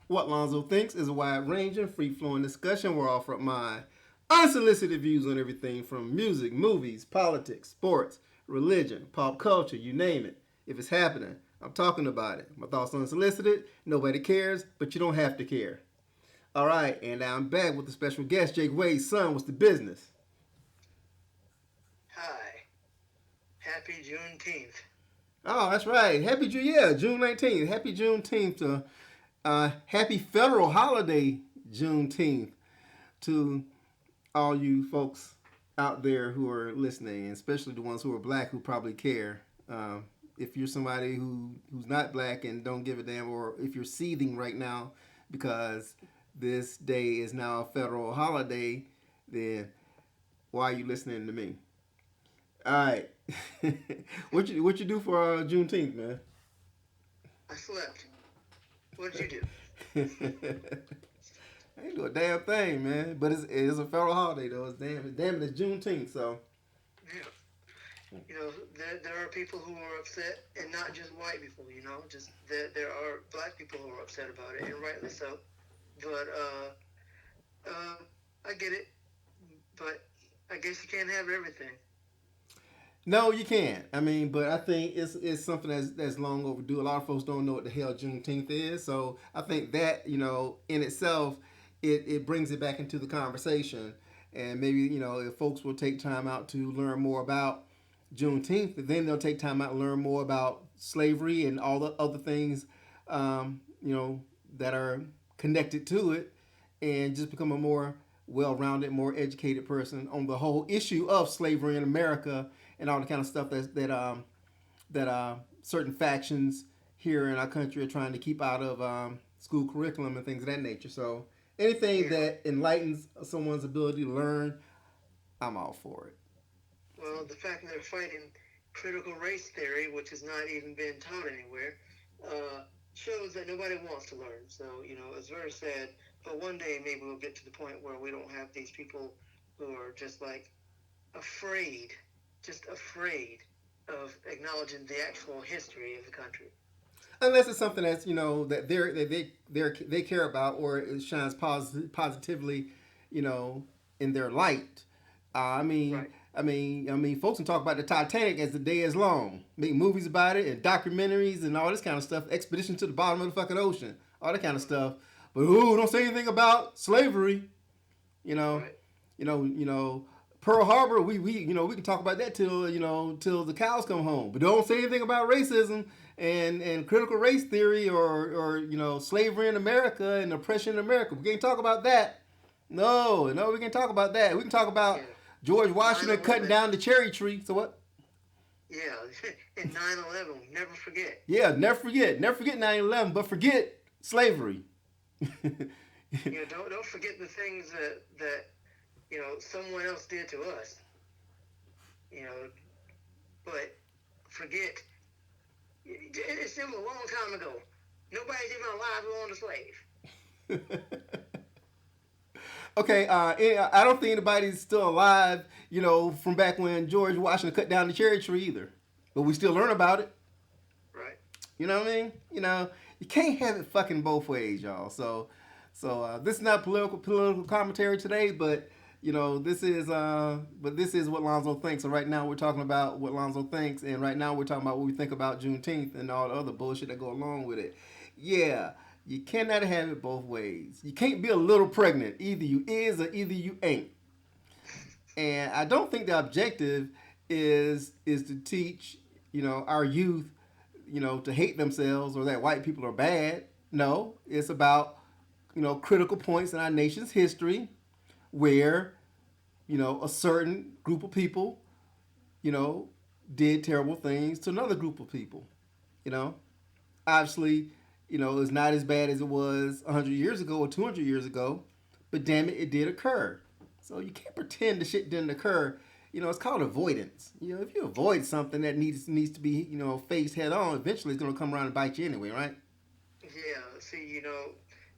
What Lonzo thinks is a wide-ranging, free-flowing discussion where I offer up my unsolicited views on everything from music, movies, politics, sports, religion, pop culture, you name it. If it's happening, I'm talking about it. My thoughts are unsolicited. Nobody cares, but you don't have to care. All right, and now I'm back with a special guest, Jake Wade's son. What's the business? Hi, happy Juneteenth. Oh, that's right. Happy June, yeah, June 19th. Happy Juneteenth. Happy federal holiday, Juneteenth, to all you folks out there who are listening, especially the ones who are black who probably care. If you're somebody who's not black and don't give a damn, or if you're seething right now because this day is now a federal holiday, then why are you listening to me? All right, what you do for Juneteenth, man? I slept. What did you do? I ain't do a damn thing, man. But it's a federal holiday though. It's damn it's Juneteenth, so Yeah. There are people who are upset, and not just white people. Just there are black people who are upset about it, and rightly so. But uh, I get it. But I guess you can't have everything. no, you can't. I mean, but I think it's something that's long overdue. A lot of folks don't know what the hell Juneteenth is, so I think that in itself, it brings it back into the conversation, and maybe if folks will take time out to learn more about Juneteenth, then they'll take time out and learn more about slavery and all the other things, that are connected to it, and just become a more well-rounded, more educated person on the whole issue of slavery in America and all the kind of stuff that certain factions here in our country are trying to keep out of school curriculum and things of that nature. So anything Yeah. that enlightens someone's ability to learn, I'm all for it. Well, the fact that they're fighting critical race theory, which has not even been taught anywhere, uh, shows that nobody wants to learn. So, it's very sad. But one day maybe we'll get to the point where we don't have these people who are just like afraid, just afraid of acknowledging the actual history of the country. Unless it's something that's that they care about, or it shines positively, you know, in their light. I mean, Right. folks can talk about the Titanic as the day is long, make movies about it and documentaries and all this kind of stuff. Expedition to the bottom of the fucking ocean, all that kind of stuff. But ooh, don't say anything about slavery. You know, Right. Pearl Harbor. We can talk about that till the cows come home. But don't say anything about racism and critical race theory, or slavery in America and oppression in America. We can't talk about that. No, no, we can talk about that. We can talk about Yeah. George 9 Washington cutting 11. down the cherry tree. So what? Yeah. And 9/11. Never forget. Yeah, never forget 9/11, but forget slavery. Don't forget the things that someone else did to us. You know, but forget it was a long time ago. Nobody's even alive who owned a slave. Okay, I don't think anybody's still alive, from back when George Washington cut down the cherry tree either. But we still learn about it. Right. You know what I mean? You can't have it fucking both ways, y'all. So this is not political commentary today, but this is what Lonzo thinks. So right now we're talking about what Lonzo thinks, and right now we're talking about what we think about Juneteenth and all the other bullshit that go along with it. Yeah, you cannot have it both ways. You can't be a little pregnant. Either you is or either you ain't. And I don't think the objective is to teach our youth to hate themselves or that white people are bad. No, it's about critical points in our nation's history where a certain group of people you know did terrible things to another group of people. You know, obviously, it's not as bad as it was 100 years ago or 200 years ago, but damn it, it did occur. So you can't pretend the shit didn't occur. It's called avoidance. If you avoid something that needs to be faced head on, eventually it's gonna come around and bite you anyway, right? Yeah. See,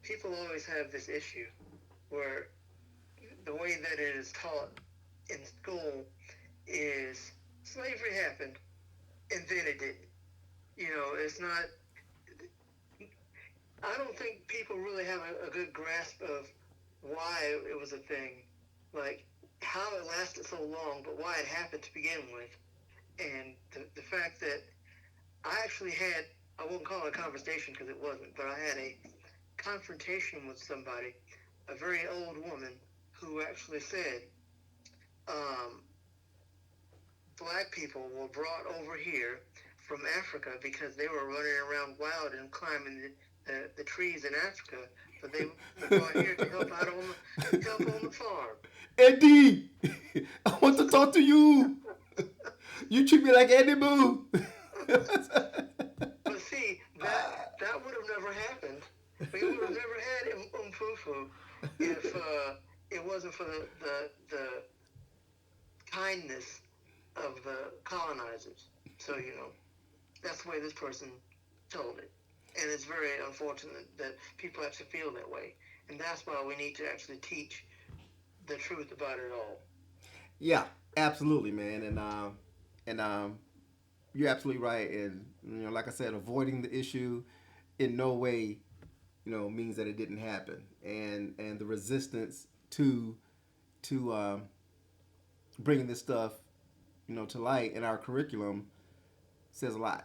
people always have this issue where the way that it is taught in school is slavery happened and then it didn't. It's not. I don't think people really have a good grasp of why it was a thing, like how it lasted so long, but why it happened to begin with, and the fact that I actually had, I won't call it a conversation because it wasn't, but I had a confrontation with somebody, a very old woman, who actually said, um, black people were brought over here from Africa because they were running around wild and climbing the trees in Africa, but they were brought here to help on the farm. Eddie, I want to talk to you. You treat me like Eddie Boo. But see, that would have never happened. We would have never had Umfufu if it wasn't for the kindness of the colonizers. So that's the way this person told it, and it's very unfortunate that people actually feel that way, and that's why we need to actually teach the truth about it all. Yeah, absolutely, man, and you're absolutely right. And like I said, avoiding the issue in no way, means that it didn't happen. And the resistance to bringing this stuff, to light in our curriculum says a lot.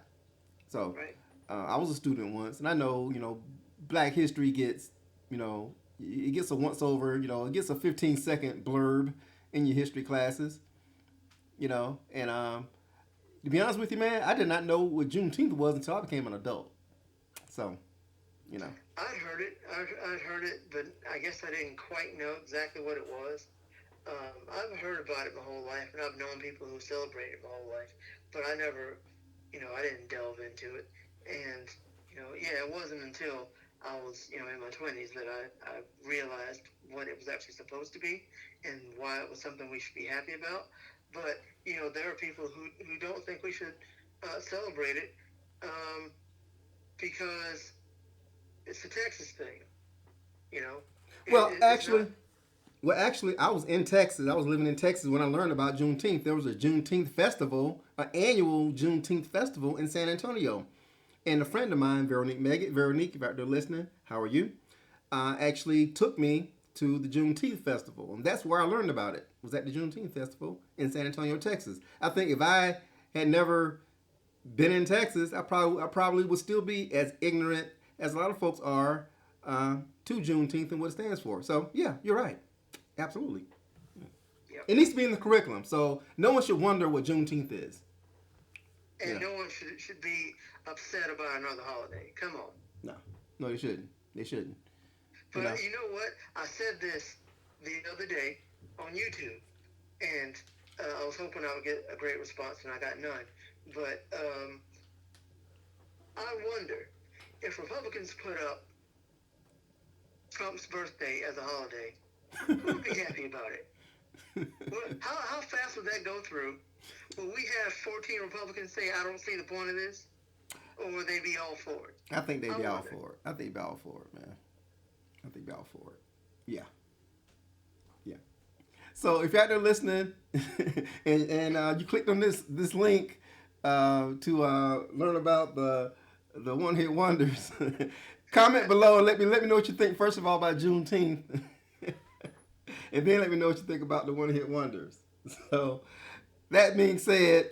So, Right? I was a student once, and I know, Black history gets, it gets a once over, it gets a 15-second blurb in your history classes, and to be honest with you, man, I did not know what Juneteenth was until I became an adult. So, you know, I'd heard it. I'd heard it, but I guess I didn't quite know exactly what it was. I've heard about it my whole life, and I've known people who celebrate it my whole life, but I never, I didn't delve into it. And, yeah, it wasn't until I was, in my 20s that I realized what it was actually supposed to be and why it was something we should be happy about. But, there are people who don't think we should celebrate it um, because it's a Texas thing, you know. well, It's not. actually, actually, I was in Texas. I was living in Texas when I learned about Juneteenth. There was a Juneteenth festival, an annual Juneteenth festival in San Antonio. And a friend of mine, Veronique, if you're out there listening, how are you? Actually took me to the Juneteenth festival, and that's where I learned about it. Was at the Juneteenth festival in San Antonio, Texas. I think if I had never been in Texas, I probably would still be as ignorant as a lot of folks are to Juneteenth and what it stands for. So yeah, you're right. Absolutely. Yep. It needs to be in the curriculum, so no one should wonder what Juneteenth is. And Yeah. no one should be upset about another holiday. Come on. No. No, they shouldn't. They shouldn't. You know. But you know what? I said this the other day on YouTube, and I was hoping I would get a great response, and I got none. But I wonder if Republicans put up Trump's birthday as a holiday, who would be happy about it? How fast would that go through? Will we have 14 Republicans say, I don't see the point of this? Or will they be all for it? I think they'd I be all wonder. for it. I think they'd be all for it, man. I think they'd be all for it. Yeah. Yeah. So if you're out there listening, and you clicked on this link to learn about the one hit wonders, comment below and let me know what you think. First of all about Juneteenth, and then let me know what you think about the one hit wonders. So that being said,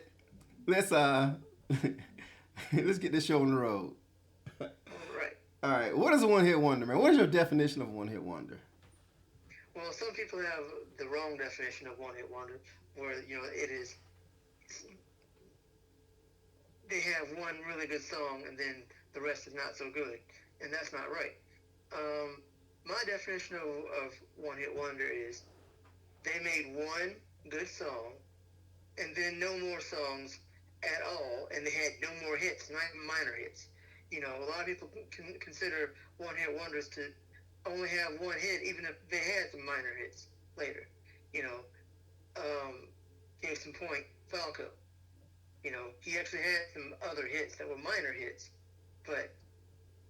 let's let's get this show on the road. All right. All right, what is a one hit wonder, man? What is your definition of a one hit wonder? Well, some people have the wrong definition of one hit wonder, where it is they have one really good song and then the rest is not so good, and that's not right. Um, my definition of one hit wonder is they made one good song and then no more songs at all, and they had no more hits, not even minor hits. A lot of people can consider one hit wonders to only have one hit, even if they had some minor hits later. You know, um, case in point, Falco. He actually had some other hits that were minor hits, but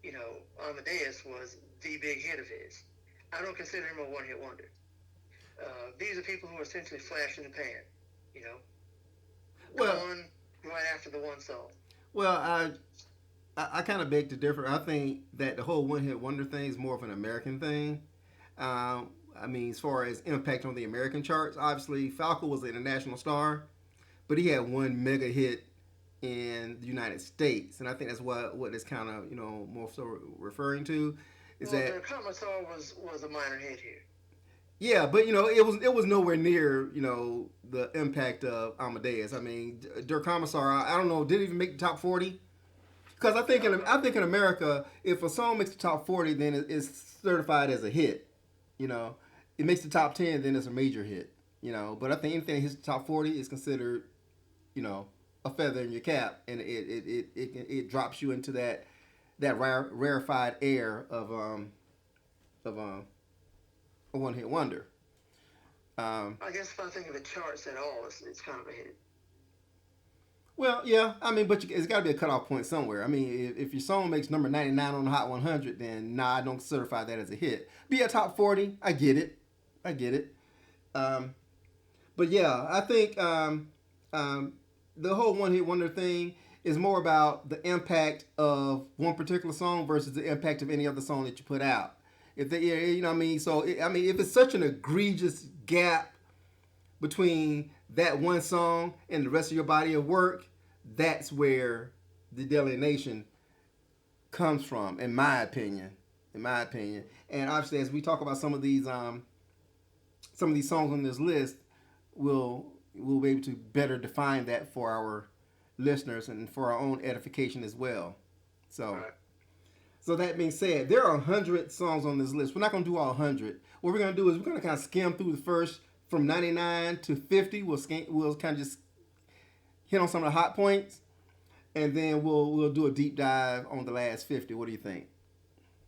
Amadeus was the big hit of his. I don't consider him a one hit wonder. These are people who are essentially flash in the pan. You know, Well, gone right after the one song. well, I kind of beg to differ. I think that the whole one hit wonder thing is more of an American thing. I mean, as far as impact on the American charts, obviously Falco was an international star, but he had one mega hit in the United States, and I think that's what it's kind of more so referring to is Well, that the Commissar was a minor hit here. yeah, but it was nowhere near the impact of Amadeus. I mean, Der Commissar, I don't know, did it even make the top 40? Because No, I think in America, if a song makes the top 40, then it's certified as a hit. You know, it makes the top 10, then it's a major hit. But I think anything that hits the top 40 is considered, you know, a feather in your cap, and it drops you into that rarefied air of a one hit wonder. Um, I guess if I think of the charts at all, it's kind of a hit. well, yeah, I mean, but it's got to be a cutoff point somewhere. I mean, if your song makes number 99 on the Hot 100, then nah, I don't certify that as a hit. Be a top 40, I get it, I get it. Um, but yeah, I think the whole one hit wonder thing is more about the impact of one particular song versus the impact of any other song that you put out. If they, yeah, you know what I mean? So, I mean, if it's such an egregious gap between that one song and the rest of your body of work, that's where the delineation comes from, in my opinion. In my opinion, and obviously, as we talk about some of these songs on this list, we'll we'll be able to better define that for our listeners and for our own edification as well. So, Right. so that being said, there are 100 songs on this list. We're not going to do all 100. What we're going to do is we're going to kind of skim through the first from 99 to 50. We'll kind of just hit on some of the hot points, and then we'll do a deep dive on the last 50. What do you think?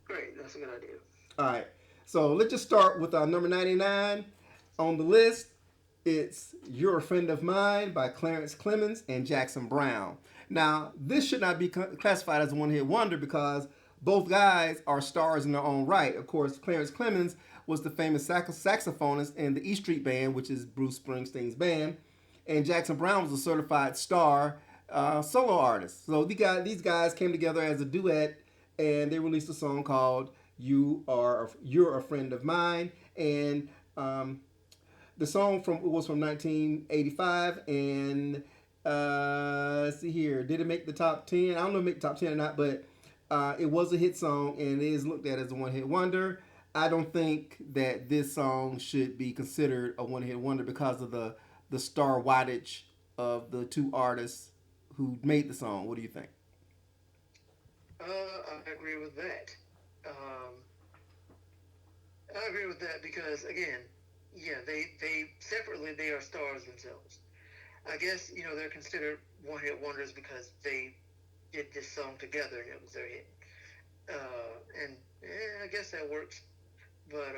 Great. That's a good idea. All right. So let's just start with number 99 on the list. It's You're a Friend of Mine by Clarence Clemens and Jackson Brown. Now, this should not be classified as a one hit wonder because both guys are stars in their own right. Of course, Clarence Clemens was the famous saxophonist in the E Street Band, which is Bruce Springsteen's band, and Jackson Brown was a certified star solo artist. So these guys came together as a duet, and they released a song called You're a Friend of Mine, and the song was from 1985, and let's see here. Did it make the top 10? I don't know if it made the top 10 or not, but it was a hit song, and it is looked at as a one-hit wonder. I don't think that this song should be considered a one-hit wonder because of the star wattage of the two artists who made the song. What do you think? I agree with that. I agree with that because again, yeah, they separately they are stars themselves. I guess they're considered one hit wonders because they did this song together and it was their hit. And I guess that works. But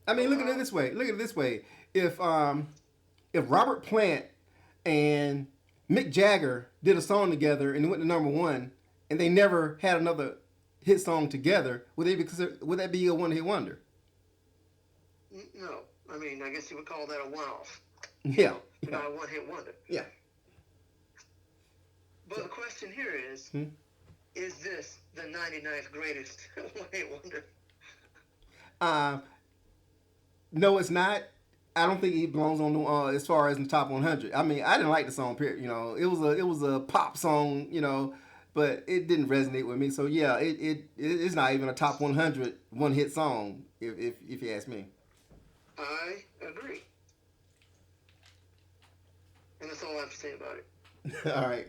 I mean, look at it uh, this way. Look at it this way. If if Robert Plant and Mick Jagger did a song together and it went to number one, and they never had another hit song together, would that be a one hit wonder? no, I mean I guess you would call that a one off. Yeah, yeah, Not a one hit wonder. yeah. But So, the question here hmm? is this the 99th greatest one hit wonder? uh, no, it's not. I don't think it belongs on the as far as in the top 100. I mean, I didn't like the song. Period. It was a pop song. But it didn't resonate with me. So yeah, it's not even a top 100 one hit song if you ask me. I agree. And that's all I have to say about it. All right.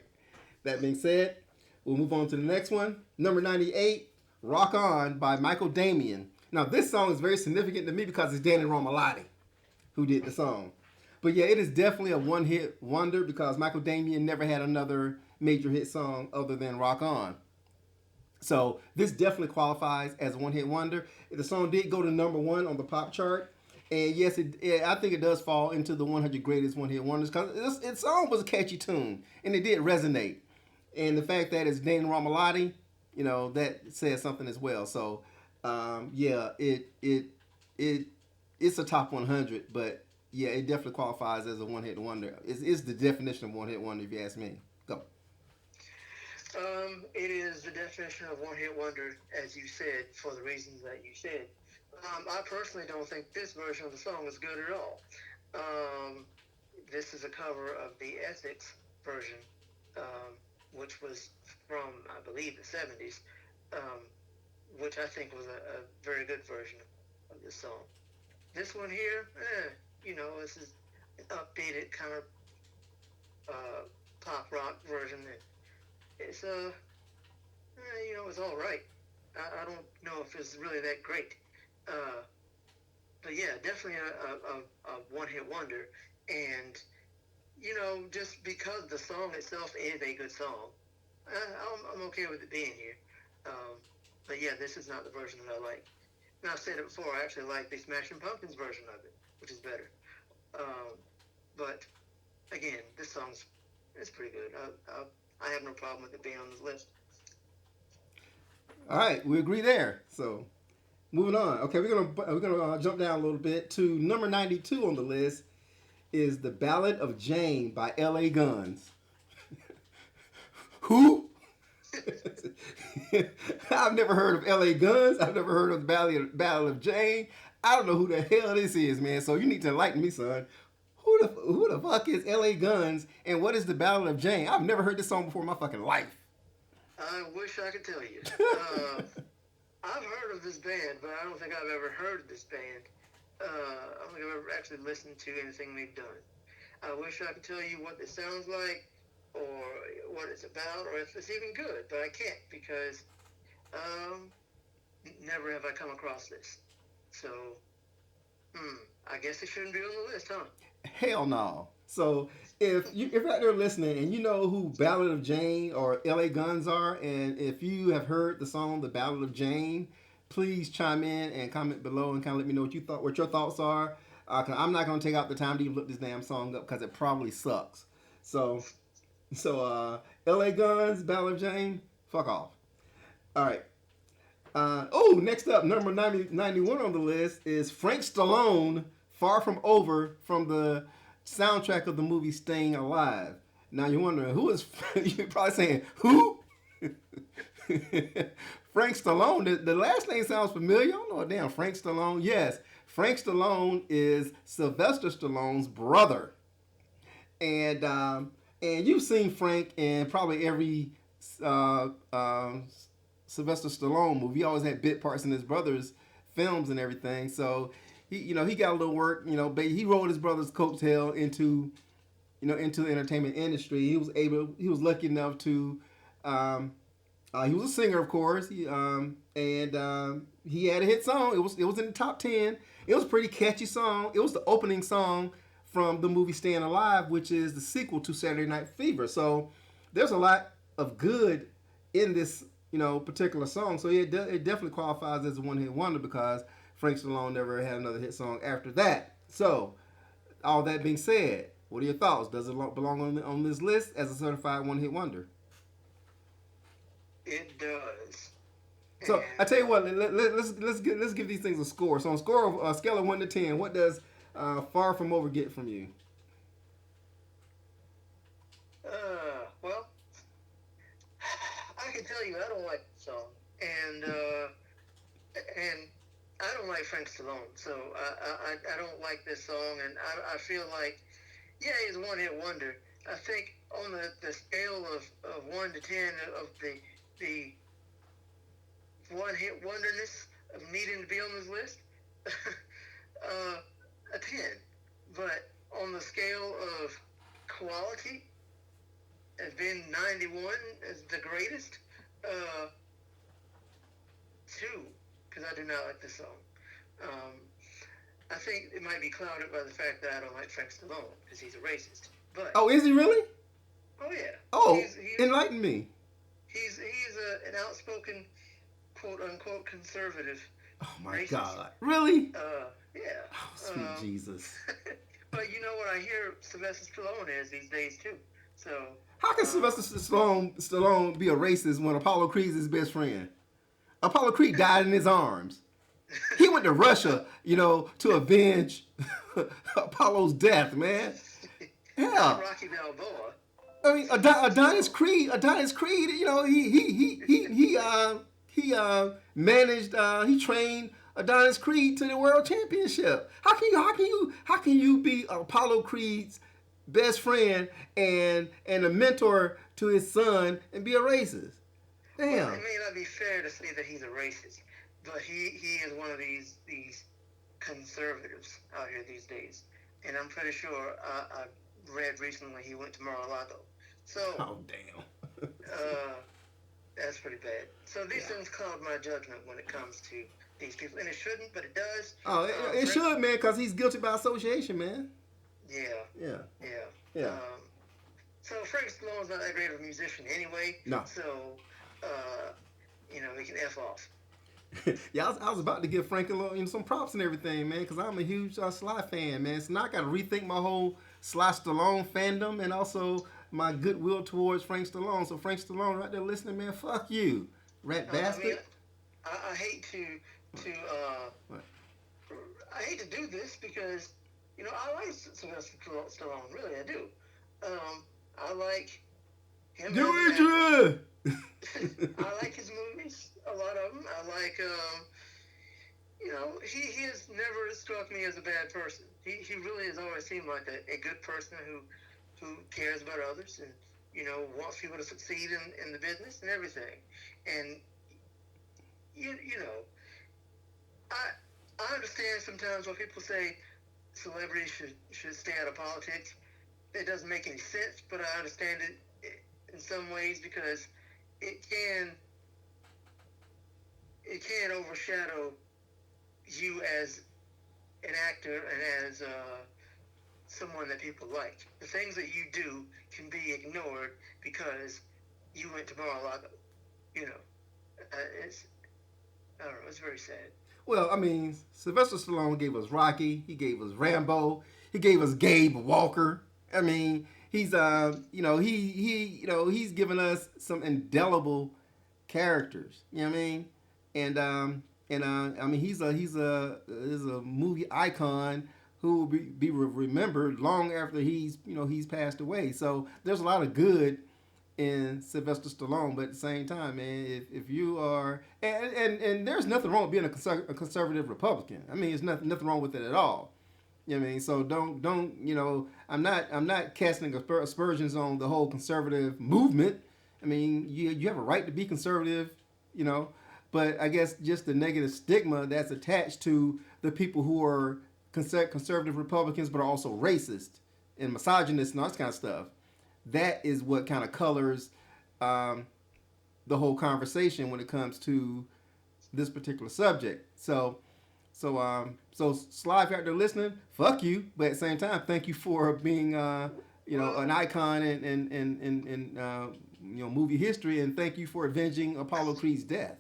That being said, we'll move on to the next one. Number 98, Rock On by Michael Damian. Now, this song is very significant to me because it's Danny Romalotti who did the song. But yeah, it is definitely a one hit wonder because Michael Damian never had another major hit song other than Rock On. So this definitely qualifies as a one hit wonder. The song did go to number one on the pop chart. And yes, I think it does fall into the 100 greatest one hit wonders because its song was a catchy tune and it did resonate. And the fact that it's Danny Romalotti, that says something as well. So yeah, it's a top 100, but yeah, it definitely qualifies as a one hit wonder. It's the definition of one hit wonder if you ask me. Go. It is the definition of one hit wonder, as you said, for the reasons that you said. I personally don't think this version of the song is good at all. Um, this is a cover of the Ethics version, um, which was from, I believe, the 70s, um, which I think was a very good version of this song. This one here, this is an updated kind of uh, pop rock version. It's it's all right. I don't know if it's really that great, uh, but yeah, definitely a one hit wonder. And just because the song itself is a good song, I'm okay with it being here. Um, but yeah, this is not the version that I like. And I've said it before. I actually like the Smashing Pumpkins version of it, which is better. Um, but again, this song's it's pretty good. I have no problem with it being on this list. All right, we agree there. So moving on. Okay, we're gonna jump down a little bit to number 92 on the list is the Ballad of Jane by L.A. Guns. Who? I've never heard of L.A. Guns. I've never heard of the Ballad of Jane. I don't know who the hell this is, man. So you need to enlighten me, son. Who the fuck is L.A. Guns and what is the Ballad of Jane? I've never heard this song before in my fucking life. I wish I could tell you. I've heard of this band, but I don't think I've ever heard of this band. I don't think I've ever actually listened to anything they've done. I wish I could tell you what it sounds like, or what it's about, or if it's even good, but I can't because um, never have I come across this. So, I guess it shouldn't be on the list, huh? Hell no. So if you're out there listening and you know who Ballad of Jane or L.A. Guns are, and if you have heard the song The Ballad of Jane, please chime in and comment below and kind of let me know what your thoughts are. I'm not gonna take out the time to even look this damn song up because it probably sucks. So L.A. Guns, Ballad of Jane, fuck off. All right. Next up, number 91 on the list is Frank Stallone, Far From Over, from the soundtrack of the movie Staying Alive. Now you're wondering, who is, you're probably saying, who? Frank Stallone, the last name sounds familiar. I don't know, damn, Frank Stallone. Yes, Frank Stallone is Sylvester Stallone's brother. And you've seen Frank in probably every uh, uh, Sylvester Stallone movie. He always had bit parts in his brother's films and everything. So he got a little work. He rode his brother's coattail into the entertainment industry. He was lucky enough to. He was a singer, of course. He had a hit song. It was in the top 10. It was a pretty catchy song. It was the opening song from the movie Staying Alive, which is the sequel to Saturday Night Fever. So there's a lot of good in this particular song. So it definitely qualifies as a one hit wonder because Frank Stallone never had another hit song after that. So all that being said, what are your thoughts? Does it belong on this list as a certified one hit wonder? It does. So I And tell you what, let's give these things a score. So on a scale of 1 to 10, what does Far From Over get from you? well, I can tell you I don't like the song, and I don't like Frank Stallone, so I don't like this song, and I feel like yeah, he's a one hit wonder. I think on the scale of 1 to 10 of the one hit wonderness of needing to be on this list, a 10. But on the scale of quality, as being 91 as the greatest, uh, 2, because I do not like this song. Um, I think it might be clouded by the fact that I don't like Frank Stallone because he's a racist. But Oh, is he really? oh yeah, Oh, he's enlighten me. an outspoken quote unquote conservative Oh my racist. God, really? Yeah. Oh, sweet Jesus. But you know what I hear Sylvester Stallone is these days too. So How can Sylvester Stallone be a racist when Apollo Creed's his best friend? Apollo Creed died in his arms. He went to Russia, to avenge Apollo's death, man. not Hell, Rocky Balboa. I mean, Adonis Creed, you know, managed, he trained Adonis Creed to the world championship. How can you be Apollo Creed's best friend and a mentor to his son and be a racist? Well, it Damn. may not be fair to say that he's a racist, but he is one of these conservatives out here these days, and I'm pretty sure I read recently he went to Mar-a-Lago. So Oh damn. uh, that's pretty bad. So these Yeah. things cloud my judgment when it comes to these people, and it shouldn't, but it does. Oh, it For should, man, because he's guilty by association, man. Yeah, Yeah. yeah. Yeah. So Frank Stallone's not that great of a musician anyway, No. so uh, he can f off. Yeah, I was about to give Frank a little, some props and everything, man, because I'm a huge Sly fan, man. So now I got to rethink my whole Sly Stallone fandom and also my goodwill towards Frank Stallone. So Frank Stallone, right there listening, man, fuck you, rat I mean, bastard. I hate to What? I hate to do this because I like Sylvester Stallone, really I do. I like him Do as an it, actor. Drew. I like his movies, a lot of them. I like, he has never struck me as a bad person. He really has always seemed like a good person who cares about others and, wants people to succeed in the business and everything. And, you know, I understand sometimes when people say celebrities should stay out of politics. It doesn't make any sense, but I understand it in some ways because it can overshadow you as an actor and as someone that people like. The things that you do can be ignored because you went to Mar-a-Lago. You know, it's I don't know. It's very sad. Well, I mean, Sylvester Stallone gave us Rocky. He gave us Rambo. He gave us Gabe Walker. I mean, he's he's given us some indelible characters. You know what I mean? And I mean, he's a movie icon who will be remembered long after he's passed away. So there's a lot of good in Sylvester Stallone, but at the same time, man, if you are and there's nothing wrong with being a conservative Republican. I mean, there's nothing wrong with it at all. You know what I mean? So don't I'm not casting aspersions on the whole conservative movement. I mean, you have a right to be conservative, you know, but I guess just the negative stigma that's attached to the people who are conservative Republicans, but are also racist and misogynist and all this kind of stuff. That is what kind of colors um, the whole conversation when it comes to this particular subject. So Sly, if you're out there listening, fuck you. But at the same time, thank you for being Well, an icon in movie history, and thank you for avenging Apollo Creed's death.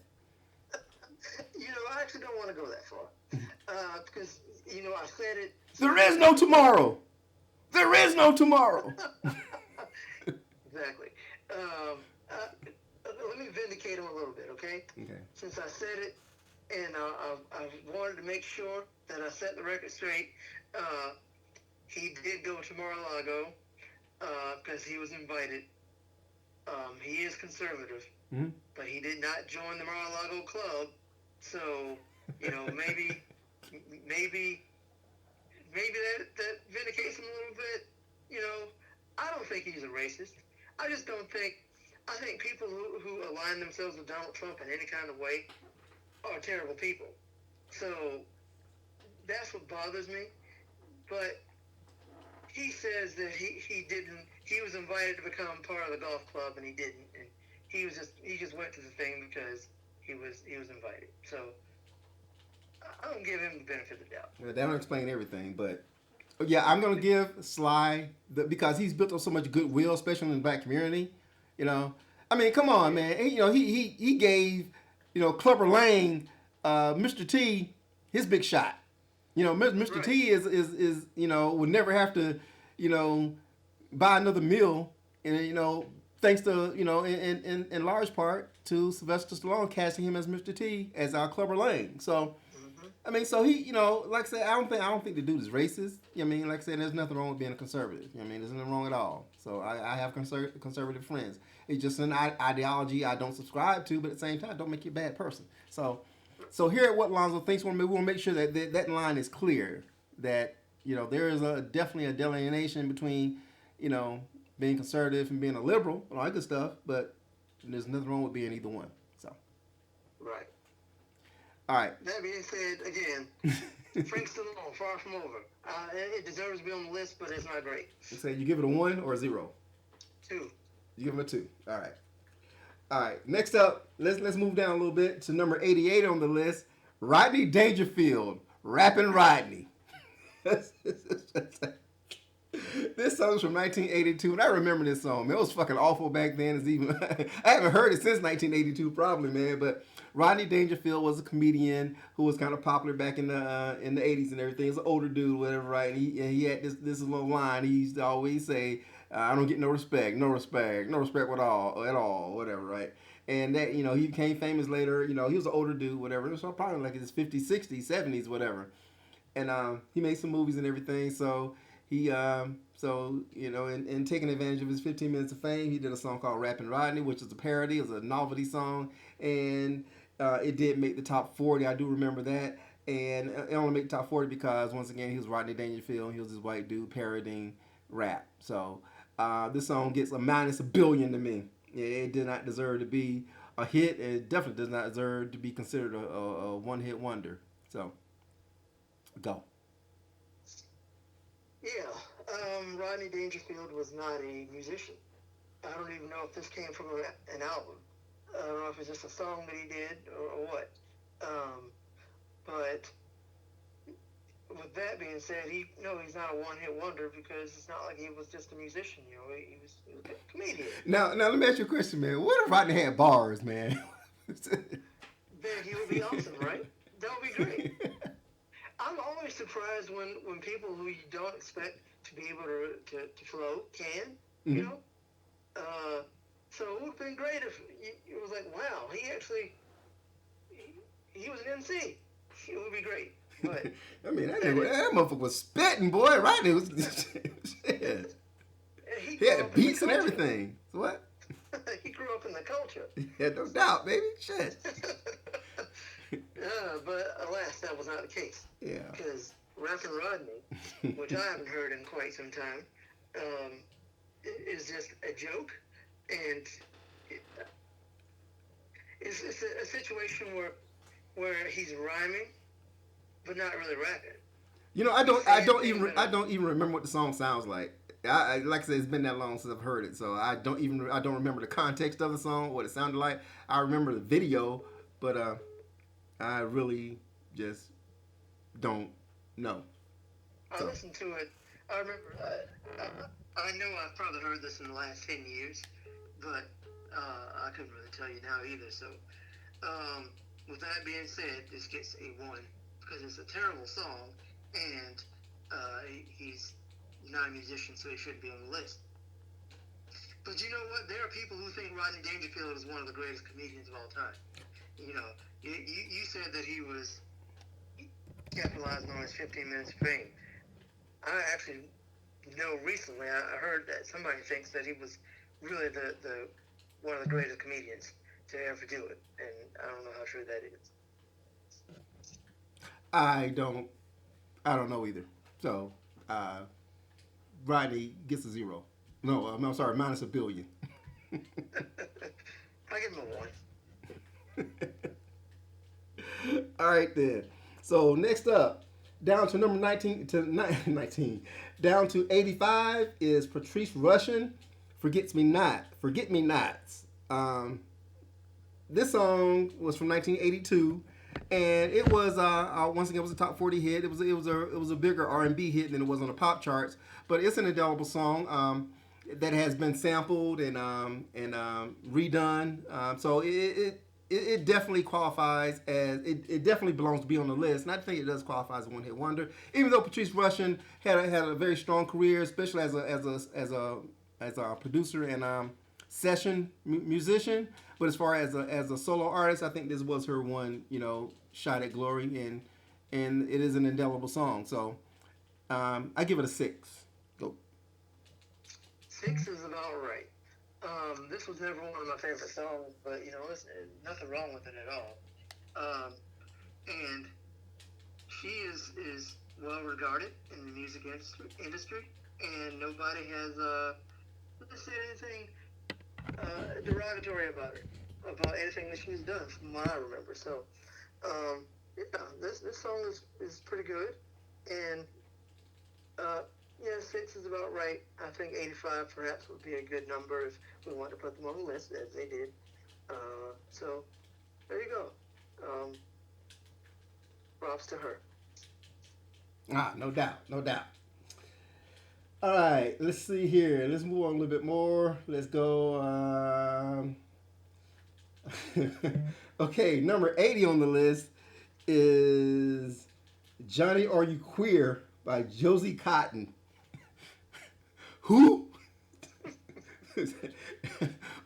I actually don't want to go that far because I said it There several is no times. tomorrow. There is no tomorrow. Exactly. Um, uh, Let me vindicate him a little bit, okay? Okay. Since I said it, and I wanted to make sure that I set the record straight. Uh, he did go to Mar-a-Lago because he was invited. He is conservative, Mm-hmm. but he did not join the Mar-a-Lago club. So, maybe, maybe, maybe that vindicates him a little bit. I don't think he's a racist. I just don't think. I think people who align themselves with Donald Trump in any kind of way are terrible people. So that's what bothers me. But he says that he didn't. He was invited to become part of the golf club, and he didn't. And he just went to the thing because he was invited. So I don't give him the benefit of the doubt. Well, that don't explain everything, but yeah, I'm gonna give Sly because he's built up so much goodwill, especially in the black community. You know, I mean, come on, man. He gave Clubber Lang, Mr. T, his big shot. Mr. Right. T is would never have to buy another meal, and thanks to in large part to Sylvester Stallone casting him as Mr. T as our Clubber Lang. So. Mm-hmm. I mean, so he, like I said, I don't think the dude is racist. You know what I mean, like I said, there's nothing wrong with being a conservative. You know what I mean, there's nothing wrong at all. So I have conservative friends. It's just an ideology I don't subscribe to, but at the same time, don't make you a bad person. So here at What Lonzo Thinks, we want to make sure that that line is clear. That there is definitely a delineation between you know being conservative and being a liberal and all that good stuff, but there's nothing wrong with being either one. So, Right. all right. That being said, again, Frank Stallone, Far From Over. It deserves to be on the list, but it's not great. Say you give it a 1 or a 0. Two. You give him a 2. All right. All right. Next up, let's move down a little bit to number 88 on the list. Rodney Dangerfield, Rappin' Rodney. This song's from 1982, and I remember this song. Man, it was fucking awful back then. It's even I haven't heard it since 1982, probably, man. But Rodney Dangerfield was a comedian who was kind of popular back in the 80s and everything. He's an older dude, whatever, right? And he had this little line. He used to always say, "I don't get no respect, no respect, no respect at all, whatever, right?" And that he became famous later. He was an older dude, whatever. So probably like in his 50s, 60s, 70s, whatever. And he made some movies and everything. So he, in taking advantage of his 15 minutes of fame, he did a song called "Rappin' Rodney," which is a parody. It was a novelty song, and it did make the top 40. I do remember that, and it only made the top 40 because once again he was Rodney Dangerfield. He was this white dude parodying rap. So this song gets a -1 billion to me. It did not deserve to be a hit, and it definitely does not deserve to be considered a one-hit wonder. So, go. Yeah. Rodney Dangerfield was not a musician. I don't even know if this came from an album. I don't know if it's just a song that he did or what. But with that being said, he's not a one-hit wonder because it's not like he was just a musician. He was a comedian. Now let me ask you a question, man. What if Rodney had bars, man? Then he would be awesome, right? That would be great. I'm always surprised when people who you don't expect to be able to flow can, you know. So it would have been great if it was like, wow, he was an MC. It would be great. But I mean, that motherfucker was spitting, boy. Rodney was shit. He had beats and everything. So what? He grew up in the culture. Yeah, no doubt, baby. Shit. But alas, that was not the case. Yeah. Because Rappin' Rodney, which I haven't heard in quite some time, is just a joke, and it's a situation where he's rhyming, but not really rapping. I don't even remember what the song sounds like. Like I said, it's been that long since I've heard it, so I don't remember the context of the song, what it sounded like. I remember the video, but I really just don't know. I listened to it. I remember. I know I've probably heard this in the last 10 years, but I couldn't really tell you now either. So, with that being said, this gets a 1 because it's a terrible song, and he's not a musician, so he shouldn't be on the list. But you know what? There are people who think Rodney Dangerfield is one of the greatest comedians of all time. You said that he was capitalizing on his 15 minutes of fame. I actually know recently I heard that somebody thinks that he was really the one of the greatest comedians to ever do it, and I don't know how true that is. I don't know either. So, Rodney gets a 0. No, I'm sorry, -1 billion. I give him a 1. All right then. So next up, down to number 19, down to 85 is Patrice Rushen, Forget Me Nots. This song was from 1982, and it was once again it was a top 40 hit. It was a bigger R&B hit than it was on the pop charts, but it's an indelible song that has been sampled and redone. So it definitely qualifies as it definitely belongs to be on the list, and I think it does qualify as a one-hit wonder. Even though Patrice Rushen had a very strong career, especially as a producer and session musician, but as far as a solo artist, I think this was her one shot at glory, and and it is an indelible song. So I give it a 6. Go. 6 is about right. This was never one of my favorite songs, but there's nothing wrong with it at all. Um, and she is well regarded in the music industry, and nobody has said anything derogatory about her, about anything that she's done, from what I remember. So, yeah, this song is pretty good, and uh, yeah, 6 is about right. I think 85 perhaps would be a good number if we want to put them on the list, as they did. So there you go. Um, props to her. No doubt, no doubt. All right, let's see here. Let's move on a little bit more. Let's go. Okay, number 80 on the list is Johnny Are You Queer by Josie Cotton. Who?